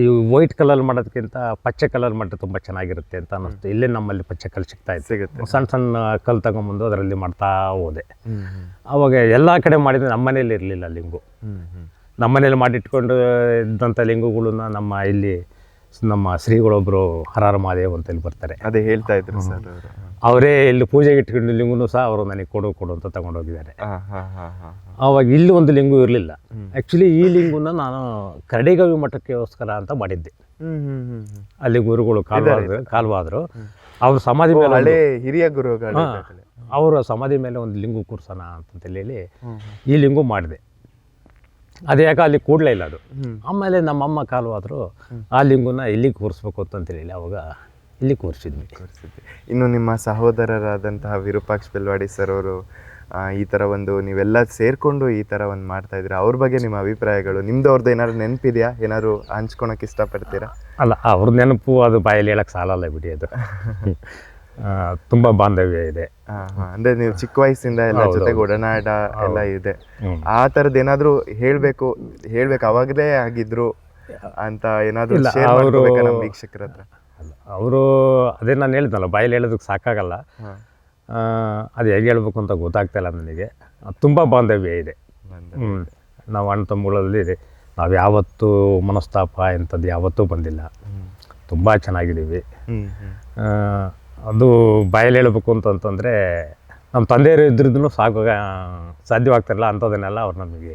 ಈ ವೈಟ್ ಕಲರ್ ಮಾಡೋದಕ್ಕಿಂತ ಪಚ್ಚೆ ಕಲರ್ ಮಾಡಿದ್ರೆ ತುಂಬ ಚೆನ್ನಾಗಿರುತ್ತೆ ಅಂತ ಅನ್ನಿಸ್ತು. ಇಲ್ಲೇ ನಮ್ಮಲ್ಲಿ ಪಚ್ಚೆ ಕಲ್ಲು ಸಿಗುತ್ತೆ. ಸಣ್ಣ ಸಣ್ಣ ಕಲ್ಲು ತಗೊಂಬಂದು ಅದರಲ್ಲಿ ಮಾಡ್ತಾ ಹೋದೆ. ಅವಾಗ ಎಲ್ಲ ಕಡೆ ಮಾಡಿದರೆ ನಮ್ಮ ಮನೇಲಿ ಇರಲಿಲ್ಲ ಲಿಂಗು. ನಮ್ಮ ಮನೇಲಿ ಮಾಡಿಟ್ಕೊಂಡು ಇದ್ದಂಥ ಲಿಂಗುಗಳನ್ನ ನಮ್ಮ ಶ್ರೀಗಳೊಬ್ಬರು ಹರಹರ ಮಹಾದೇವ್ ಅಂತ ಇಲ್ಲಿ ಬರ್ತಾರೆ, ಅದೇ ಹೇಳ್ತಾ ಇದ್ರು ಸರ್. ಅವರೇ ಇಲ್ಲಿ ಪೂಜೆಗೆ ಇಟ್ಕೊಂಡು ಲಿಂಗುನು ಸಹ ಅವರು ನನಗೆ ಕೊಡು ಅಂತ ತಗೊಂಡೋಗಿದ್ದಾರೆ. ಆವಾಗ ಇಲ್ಲಿ ಒಂದು ಲಿಂಗು ಇರಲಿಲ್ಲ. ಆ್ಯಕ್ಚುಲಿ ಈ ಲಿಂಗುನ ನಾನು ಕರಡಿಗವಿ ಮಠಕ್ಕೋಸ್ಕರ ಅಂತ ಮಾಡಿದ್ದೆ. ಅಲ್ಲಿ ಗುರುಗಳು ಕಾಲ್ವಾದ್ರು. ಅವ್ರ ಸಮಾಧಿ ಮೇಲೆ, ಹಿರಿಯ ಗುರುಗಳು, ಅವರ ಸಮಾಧಿ ಮೇಲೆ ಒಂದು ಲಿಂಗು ಕೂರ್ಸೋಣ ಅಂತಂತೇಳಿ ಈ ಲಿಂಗು ಮಾಡಿದೆ. ಅದು ಯಾಕೆ ಅಲ್ಲಿ ಕೂಡಲೇ ಇಲ್ಲ ಅದು. ಆಮೇಲೆ ನಮ್ಮಮ್ಮ ಕಾಲ್ವಾದ್ರು, ಆ ಲಿಂಗುನ ಇಲ್ಲಿಗೆ ಕೂರಿಸ್ಬೇಕು ಅಂತಂತೇಳಿ ಅವಾಗ ಇಲ್ಲಿ ಕೂರಿಸಿದ್ವಿ. ಇನ್ನು ನಿಮ್ಮ ಸಹೋದರರಾದಂತಹ ವಿರೂಪಾಕ್ಷ ಬೆಲ್ವಾಡಿ ಸರ್ ಅವರು ಈ ಥರ ಒಂದು ನೀವೆಲ್ಲ ಸೇರಿಕೊಂಡು ಈ ಥರ ಒಂದು ಮಾಡ್ತಾ ಇದ್ದೀರಾ, ಅವ್ರ ಬಗ್ಗೆ ನಿಮ್ಮ ಅಭಿಪ್ರಾಯಗಳು? ನಿಮ್ದು ಅವ್ರದ್ದು ಏನಾದ್ರು ನೆನಪಿದೆಯಾ? ಏನಾದ್ರು ಹಂಚ್ಕೊಳಕ್ಕೆ ಇಷ್ಟಪಡ್ತೀರಾ? ಅಲ್ಲ, ಅವ್ರ ನೆನಪು ಅದು ಬಾಯಲ್ಲಿ ಹೇಳಕ್ಕೆ ಸಾಲಲ್ಲ ಬಿಡಿ. ಅದು ತುಂಬ ಬಾಂಧವ್ಯ ಇದೆ. ಅಂದರೆ ನೀವು ಚಿಕ್ಕ ವಯಸ್ಸಿಂದ ಎಲ್ಲ ಜೊತೆಗೆ ಒಡನಾಟ ಎಲ್ಲ ಇದೆ. ಆ ಥರದ್ದು ಏನಾದರೂ ಹೇಳಬೇಕು ಅವಾಗಲೇ ಆಗಿದ್ರು ಅಂತ ಏನಾದರೂ ಶೇರ್ ಮಾಡ್ಕೋಬೇಕಾ ನಮ್ಮ ವೀಕ್ಷಕರ ಹತ್ರ? ಅವರು ಅದೇ ನಾನು ಹೇಳಿದ್ನಲ್ಲ, ಬಾಯಲ್ಲಿ ಹೇಳೋದಕ್ಕೆ ಸಾಕಾಗಲ್ಲ. ಅದು ಹೇಗೆ ಹೇಳ್ಬೇಕು ಅಂತ ಗೊತ್ತಾಗ್ತಾಯಿಲ್ಲ ನನಗೆ. ತುಂಬ ಬಾಂಧವ್ಯ ಇದೆ. ನಾವು ಅಣ್ಣ ತಮ್ಮಗಳಲ್ಲಿ ನಾವು ಯಾವತ್ತೂ ಮನಸ್ತಾಪ ಇಂಥದ್ದು ಯಾವತ್ತೂ ಬಂದಿಲ್ಲ. ತುಂಬ ಚೆನ್ನಾಗಿದ್ದೀವಿ. ಅದು ಬಾಯಲ್ಲಿ ಹೇಳಬೇಕು ಅಂತಂತಂದರೆ ನಮ್ಮ ತಂದೆಯವರು ಇದ್ರದ್ದು ಸಾಧ್ಯವಾಗ್ತಿರಲ್ಲ, ಅಂಥದನ್ನೆಲ್ಲ ಅವ್ರು ನಮಗೆ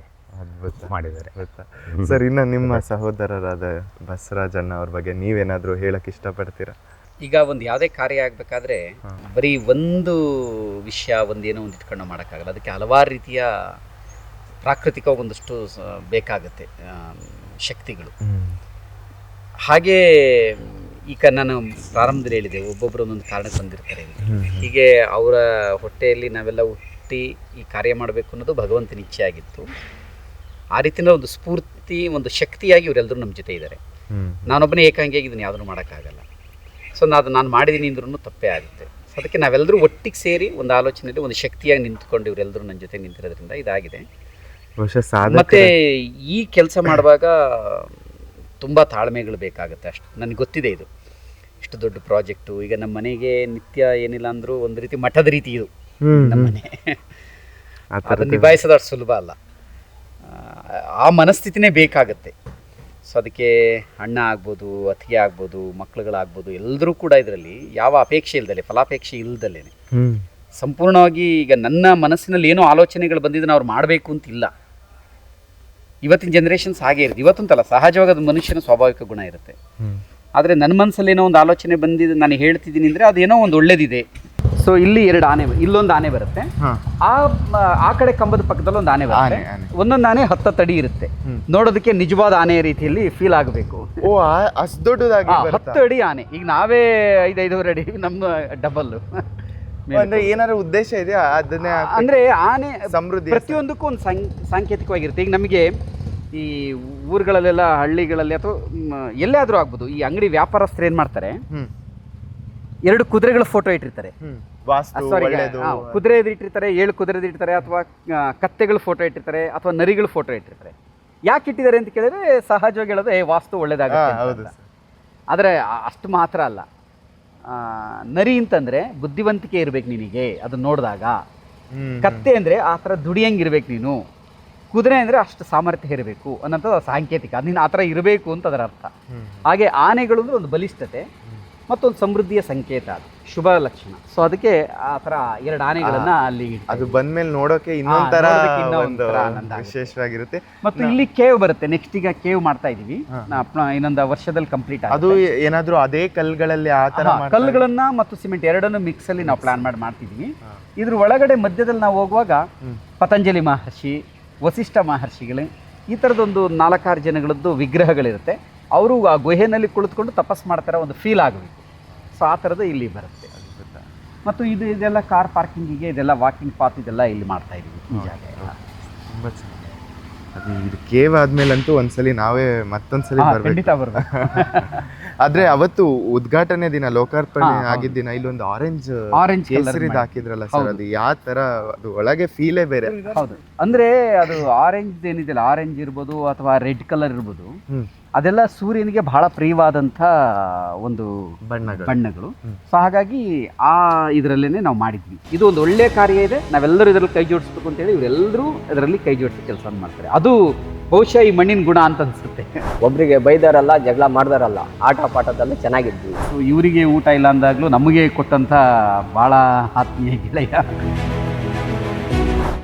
ಮಾಡಿದ್ದಾರೆ. ಸರ್, ಇನ್ನು ನಿಮ್ಮ ಸಹೋದರರಾದ ಬಸವರಾಜಣ್ಣ ಅವ್ರ ಬಗ್ಗೆ ನೀವೇನಾದರೂ ಹೇಳಕ್ಕೆ ಇಷ್ಟಪಡ್ತೀರಾ? ಈಗ ಒಂದು ಯಾವುದೇ ಕಾರ್ಯ ಆಗಬೇಕಾದ್ರೆ ಬರೀ ಒಂದು ವಿಷಯ, ಒಂದೇನೋ ಒಂದು ಇಟ್ಕೊಂಡು ಮಾಡೋಕ್ಕಾಗಲ್ಲ. ಅದಕ್ಕೆ ಹಲವಾರು ರೀತಿಯ ಪ್ರಾಕೃತಿಕ ಒಂದಷ್ಟು ಬೇಕಾಗುತ್ತೆ ಶಕ್ತಿಗಳು. ಹಾಗೇ ಈಗ ನಾನು ಪ್ರಾರಂಭದಲ್ಲಿ ಹೇಳಿದೆ, ಒಬ್ಬೊಬ್ಬರು ಒಂದೊಂದು ಕಾರಣಕ್ಕೆ ಬಂದಿರ್ತಾರೆ. ಹೀಗೆ ಅವರ ಹೊಟ್ಟೆಯಲ್ಲಿ ನಾವೆಲ್ಲ ಹುಟ್ಟಿ ಈ ಕಾರ್ಯ ಮಾಡಬೇಕು ಅನ್ನೋದು ಭಗವಂತನ ಇಚ್ಛೆ ಆಗಿತ್ತು. ಆ ರೀತಿಯ ಒಂದು ಸ್ಫೂರ್ತಿ, ಒಂದು ಶಕ್ತಿಯಾಗಿ ಇವರೆಲ್ಲರೂ ನಮ್ಮ ಜೊತೆ ಇದ್ದಾರೆ. ನಾನೊಬ್ಬನೇ ಏಕಾಂಗಿಯಾಗಿ ಇದನ್ನು ಯಾವುದನ್ನು ಮಾಡೋಕ್ಕಾಗಲ್ಲ. ಸೊ ನಾನು ಮಾಡಿದ್ದೀನಿ ಅಂದ್ರೂ ತಪ್ಪೇ ಆಗುತ್ತೆ. ಸೊ ಅದಕ್ಕೆ ನಾವೆಲ್ಲರೂ ಒಟ್ಟಿಗೆ ಸೇರಿ ಒಂದು ಆಲೋಚನೆಯಲ್ಲಿ ಒಂದು ಶಕ್ತಿಯಾಗಿ ನಿಂತ್ಕೊಂಡು ಇವರೆಲ್ಲರೂ ನನ್ನ ಜೊತೆ ನಿಂತಿರೋದ್ರಿಂದ ಇದಾಗಿದೆ. ಮತ್ತು ಈ ಕೆಲಸ ಮಾಡುವಾಗ ತುಂಬ ತಾಳ್ಮೆಗಳು ಬೇಕಾಗುತ್ತೆ. ಅಷ್ಟು ನನಗೆ ಗೊತ್ತಿದೆ. ಇದು ಇಷ್ಟು ದೊಡ್ಡ ಪ್ರಾಜೆಕ್ಟು. ಈಗ ನಮ್ಮ ಮನೆಗೆ ನಿತ್ಯ ಏನಿಲ್ಲ ಅಂದರೂ ಒಂದು ರೀತಿ ಮಠದ ರೀತಿ ಇದು ನಮ್ಮ ಮನೆ. ಅದನ್ನು ನಿಭಾಯಿಸೋದು ಅಷ್ಟು ಸುಲಭ ಅಲ್ಲ. ಆ ಮನಸ್ಥಿತಿನೇ ಬೇಕಾಗುತ್ತೆ. ಸೊ ಅದಕ್ಕೆ ಅಣ್ಣ ಆಗ್ಬೋದು, ಅತ್ತಿಗೆ ಆಗ್ಬೋದು, ಮಕ್ಕಳುಗಳಾಗ್ಬೋದು, ಎಲ್ಲರೂ ಕೂಡ ಇದರಲ್ಲಿ ಯಾವ ಅಪೇಕ್ಷೆ ಇಲ್ದಲೆ, ಫಲಾಪೇಕ್ಷೆ ಇಲ್ದಲೇ ಸಂಪೂರ್ಣವಾಗಿ ಈಗ ನನ್ನ ಮನಸ್ಸಿನಲ್ಲಿ ಏನೋ ಆಲೋಚನೆಗಳು ಬಂದಿದ್ದನ್ನು ಅವ್ರು ಮಾಡಬೇಕು ಅಂತಿಲ್ಲ. ಇವತ್ತಿನ ಜನ್ರೇಷನ್ಸ್ ಹಾಗೆ ಇರುತ್ತೆ. ಇವತ್ತಂತಲ್ಲ, ಸಹಜವಾಗಿ ಅದು ಮನುಷ್ಯನ ಸ್ವಾಭಾವಿಕ ಗುಣ ಇರುತ್ತೆ. ಆದರೆ ನನ್ನ ಮನಸ್ಸಲ್ಲಿ ಏನೋ ಒಂದು ಆಲೋಚನೆ ಬಂದಿದ್ದು ನಾನು ಹೇಳ್ತಿದ್ದೀನಿ ಅಂದರೆ ಅದೇನೋ ಒಂದು ಒಳ್ಳೇದಿದೆ. ಸೊ ಇಲ್ಲಿ 2 ಆನೆ, ಇಲ್ಲೊಂದು ಆನೆ ಬರುತ್ತೆ, ಆ ಕಡೆ ಕಂಬದ ಪಕ್ಕದಲ್ಲಿ ಒಂದು ಆನೆ ಬರುತ್ತೆ. ಒಂದೊಂದು ಆನೆ 10 ಅಡಿ ಇರುತ್ತೆ. ನೋಡೋದಕ್ಕೆ ನಿಜವಾದ ಆನೆ ರೀತಿಯಲ್ಲಿ ಫೀಲ್ ಆಗಬೇಕು. ಓ, ಅಷ್ಟು ದೊಡ್ಡದಾಗಿ 10 ಅಡಿ ಆನೆ. ಈಗ ನಾವೇ 5-5.5 ಅಡಿ, ನಮ್ಮ ಡಬಲ್. ಅಂದ್ರೆ ಏನಾದ್ರು ಉದ್ದೇಶ ಇದೆಯಾ ಅದನ್ನೇ? ಅಂದ್ರೆ ಆನೆ ಸಮೃದ್ಧಿ ಪ್ರತಿಯೊಂದಕ್ಕೂ ಒಂದು ಸಾಂಕೇತಿಕವಾಗಿರುತ್ತೆ. ಈಗ ನಮಗೆ ಈ ಊರುಗಳಲ್ಲೆಲ್ಲ, ಹಳ್ಳಿಗಳಲ್ಲಿ ಅಥವಾ ಎಲ್ಲೇ ಆದರೂ ಆಗ್ಬೋದು, ಈ ಅಂಗಡಿ ವ್ಯಾಪಾರಸ್ಥರು ಏನು ಮಾಡ್ತಾರೆ, 2 ಕುದುರೆಗಳ ಫೋಟೋ ಇಟ್ಟಿರ್ತಾರೆ. ಕುದುರೆ ಇಟ್ಟಿರ್ತಾರೆ, 7 ಕುದುರೆ ಇಟ್ಟಿರ್ತಾರೆ, ಅಥವಾ ಕತ್ತೆಗಳ ಫೋಟೋ ಇಟ್ಟಿರ್ತಾರೆ, ಅಥವಾ ನರಿಗಳ ಫೋಟೋ ಇಟ್ಟಿರ್ತಾರೆ. ಯಾಕೆ ಇಟ್ಟಿದ್ದಾರೆ ಅಂತ ಕೇಳಿದ್ರೆ ಸಹಜವಾಗಿ ಹೇಳೋದು ವಾಸ್ತು ಒಳ್ಳೇದಾಗುತ್ತೆ. ಆದರೆ ಅಷ್ಟು ಮಾತ್ರ ಅಲ್ಲ. ನರಿ ಅಂತಂದ್ರೆ ಬುದ್ಧಿವಂತಿಕೆ ಇರ್ಬೇಕು ನಿನಗೆ ಅದನ್ನ ನೋಡಿದಾಗ. ಕತ್ತೆ ಅಂದ್ರೆ ಆ ಥರ ದುಡಿಯಂಗಿರ್ಬೇಕು ನೀನು. ಕುದುರೆ ಅಂದ್ರೆ ಅಷ್ಟು ಸಾಮರ್ಥ್ಯ ಇರಬೇಕು ಅನ್ನೋಂಥದ್ದು ಸಾಂಕೇತಿಕ. ಅದು ನೀನು ಆ ಥರ ಇರಬೇಕು ಅಂತ ಅದರ ಅರ್ಥ. ಹಾಗೆ ಆನೆಗಳು ಅಂದ್ರೆ ಒಂದು ಬಲಿಷ್ಠತೆ ಮತ್ತೊಂದು ಸಮೃದ್ಧಿಯ ಸಂಕೇತ, ಅದು ಶುಭ ಲಕ್ಷಣ. ಸೊ ಅದಕ್ಕೆ ಆ ಥರ 2 ಆನೆಗಳನ್ನ ಅಲ್ಲಿ ಅದು ಬಂದ್ಮೇಲೆ ನೋಡೋಕೆ ಇನ್ನೊಂಥರ ವಿಶೇಷವಾಗಿರುತ್ತೆ. ಮತ್ತು ಇಲ್ಲಿ ಕೇವ್ ಬರುತ್ತೆ. ನೆಕ್ಸ್ಟ್ ಈಗ ಕೇವ್ ಮಾಡ್ತಾ ಇದೀವಿ, ಇನ್ನೊಂದು ವರ್ಷದಲ್ಲಿ ಕಂಪ್ಲೀಟ್. ಅದು ಏನಾದ್ರು ಅದೇ ಕಲ್ಲುಗಳಲ್ಲಿ ಆ ಥರ ಕಲ್ಲುಗಳನ್ನ ಮತ್ತು ಸಿಮೆಂಟ್ ಎರಡನ್ನು ಮಿಕ್ಸ್ ಅಲ್ಲಿ ನಾವು ಪ್ಲಾನ್ ಮಾಡ್ತಿದೀವಿ. ಇದ್ರ ಒಳಗಡೆ ಮಧ್ಯದಲ್ಲಿ ನಾವು ಹೋಗುವಾಗ ಪತಂಜಲಿ ಮಹರ್ಷಿ, ವಸಿಷ್ಠ ಮಹರ್ಷಿಗಳು, ಈ ಥರದೊಂದು 4-6 ಜನಗಳದ್ದು ವಿಗ್ರಹಗಳಿರುತ್ತೆ. ಅವರು ಆ ಗುಹೆಯಲ್ಲಿ ಕುಳಿತುಕೊಂಡು ತಪಸ್ ಮಾಡ್ತಾರೆ, ಒಂದು ಫೀಲ್ ಆಗಬೇಕು. ಸೊ ಆ ಥರದ್ದು ಇಲ್ಲಿ ಬರುತ್ತೆ. ಮತ್ತು ಇದೆಲ್ಲ ಕಾರ್ ಪಾರ್ಕಿಂಗಿಗೆ, ಇದೆಲ್ಲ ವಾಕಿಂಗ್ ಪಾತ್, ಇದೆಲ್ಲ ಇಲ್ಲಿ ಮಾಡ್ತಾ ಇದೀವಿ ಈ ಜಾಗ ಎಲ್ಲ. ತುಂಬ ಚೆನ್ನಾಗಿ. ಅದು ಇದು ಕೇವ್ ಆದ್ಮೇಲಂತೂ ಒಂದ್ಸಲಿ ನಾವೇ ಮತ್ತೊಂದ್ಸಲಿ ಖಂಡಿತ ಬರ್ಬೇಕು. ಆದ್ರೆ ಅವತ್ತು ಉದ್ಘಾಟನೆ ದಿನ, ಲೋಕಾರ್ಪಣೆ ಆಗಿದ್ದ ದಿನ ಇಲ್ಲೊಂದು ಆರೆಂಜ್ ಕೇಸರಿದು ಹಾಕಿದ್ರಲ್ಲ ಸರ್, ಅದು ಯಾವ ತರ, ಅದು ಒಳಗೆ ಫೀಲೇ ಬೇರೆ. ಹೌದು, ಅಂದ್ರೆ ಅದು ಆರೆಂಜ್ ಏನಿದೆಯಲ್ಲ, ಆರೆಂಜ್ ಇರ್ಬೋದು ಅಥವಾ ರೆಡ್ ಕಲರ್ ಇರ್ಬೋದು, ಅದೆಲ್ಲ ಸೂರ್ಯನಿಗೆ ಬಹಳ ಪ್ರಿಯವಾದಂಥ ಒಂದು ಬಣ್ಣಗಳು. ಸೊ ಹಾಗಾಗಿ ಆ ಇದರಲ್ಲೇನೆ ನಾವು ಮಾಡಿದ್ವಿ. ಇದು ಒಂದು ಒಳ್ಳೆಯ ಕಾರ್ಯ ಇದೆ, ನಾವೆಲ್ಲರೂ ಇದರಲ್ಲಿ ಕೈ ಜೋಡಿಸ್ಬೇಕು ಅಂತೇಳಿ ಇವರೆಲ್ಲರೂ ಇದರಲ್ಲಿ ಕೈ ಜೋಡಿಸಿ ಕೆಲಸ ಮಾಡ್ತಾರೆ. ಅದು ಬಹುಶಃ ಈ ಮಣ್ಣಿನ ಗುಣ ಅಂತ ಅನ್ಸುತ್ತೆ. ಒಬ್ಬರಿಗೆ ಬೈದಾರಲ್ಲ, ಜಗಳ ಮಾಡ್ದಾರಲ್ಲ, ಆಟ ಪಾಠದಲ್ಲಿ ಚೆನ್ನಾಗಿದ್ವಿ. ಸೊ ಇವರಿಗೆ ಊಟ ಇಲ್ಲ ಅಂದಾಗಲೂ ನಮಗೆ ಕೊಟ್ಟಂಥ ಭಾಳ ಆತ್ಮೀಯ ಗೆಳೆಯ.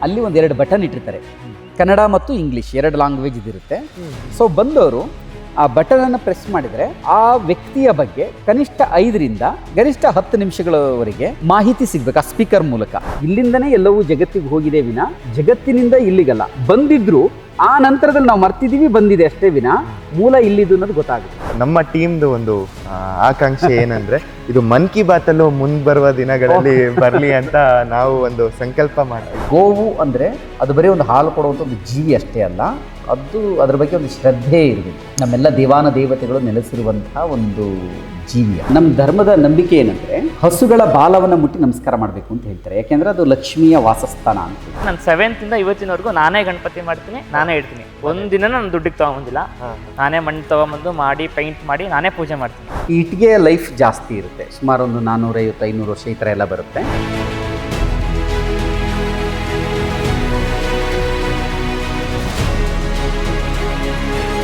ಅಲ್ಲಿ ಒಂದು 2 ಬಟನ್ ಇಟ್ಟಿರ್ತಾರೆ, ಕನ್ನಡ ಮತ್ತು ಇಂಗ್ಲೀಷ್ 2 ಲ್ಯಾಂಗ್ವೇಜ್ ಇದಿರುತ್ತೆ. ಸೊ ಬಂದವರು ಆ ಬಟನನ್ನು ಪ್ರೆಸ್ ಮಾಡಿದರೆ ಆ ವ್ಯಕ್ತಿಯ ಬಗ್ಗೆ ಕನಿಷ್ಠ 5ರಿಂದ ಗರಿಷ್ಠ 10 ನಿಮಿಷಗಳವರೆಗೆ ಮಾಹಿತಿ ಸಿಗ್ಬೇಕು ಆ ಸ್ಪೀಕರ್ ಮೂಲಕ. ಇಲ್ಲಿಂದನೇ ಎಲ್ಲವೂ ಜಗತ್ತಿಗೆ ಹೋಗಿದೆ ವಿನ ಜಗತ್ತಿನಿಂದ ಇಲ್ಲಿಗಲ್ಲ. ಬಂದಿದ್ರು ಆ ನಂತರದಲ್ಲಿ ನಾವು ಮರ್ತಿದ್ದೀವಿ, ಬಂದಿದೆ ಅಷ್ಟೇ ವಿನ ಮೂಲ ಇಲ್ಲಿದ್ದು ಅನ್ನೋದು ಗೊತ್ತಾಗುತ್ತೆ. ನಮ್ಮ ಟೀಮ್ದು ಒಂದು ಆಕಾಂಕ್ಷೆ ಏನಂದ್ರೆ, ಇದು ಮನ್ ಕಿ ಬಾತ್ ಅಲ್ಲೂ ಮುಂಬರುವ ದಿನಗಳಲ್ಲಿ ಬರಲಿ ಅಂತ ನಾವು ಒಂದು ಸಂಕಲ್ಪ ಮಾಡ್ತೀವಿ. ಗೋವು ಅಂದರೆ ಅದು ಬರೀ ಒಂದು ಹಾಲು ಕೊಡುವಂಥ ಒಂದು ಜೀವಿ ಅಷ್ಟೇ ಅಲ್ಲ, ಅದು ಅದರ ಬಗ್ಗೆ ಒಂದು ಶ್ರದ್ಧೆ ಇರಬೇಕು. ನಮ್ಮೆಲ್ಲ ದೇವಾನ ದೇವತೆಗಳು ನೆಲೆಸಿರುವಂತಹ ಒಂದು ಜೀವಿಯ. ನಮ್ಮ ಧರ್ಮದ ನಂಬಿಕೆ ಏನಂದರೆ ಹಸುಗಳ ಬಾಲವನ್ನು ಮುಟ್ಟಿ ನಮಸ್ಕಾರ ಮಾಡಬೇಕು ಅಂತ ಹೇಳ್ತಾರೆ. ಯಾಕೆಂದರೆ ಅದು ಲಕ್ಷ್ಮಿಯ ವಾಸಸ್ಥಾನ ಅಂತ. ನಾನು 7th ಇಂದ ಇವತ್ತಿನವರೆಗೂ ನಾನೇ ಗಣಪತಿ ಮಾಡ್ತೀನಿ, ನಾನೇ ಇಡ್ತೀನಿ. ಒಂದಿನ ನಾನು ದುಡ್ಡಿಗೆ ತೊಗೊಂಬಂದಿಲ್ಲ, ನಾನೇ ಮಣ್ಣು ತೊಗೊಂಬಂದು ಮಾಡಿ ಪೈಂಟ್ ಮಾಡಿ ನಾನೇ ಪೂಜೆ ಮಾಡ್ತೀನಿ. ಈ ಇಟ್ಟಿಗೆಯ ಲೈಫ್ ಜಾಸ್ತಿ ಇರುತ್ತೆ, ಸುಮಾರು ಒಂದು 450-500 ವರ್ಷ ಈ ಥರ ಎಲ್ಲ ಬರುತ್ತೆ.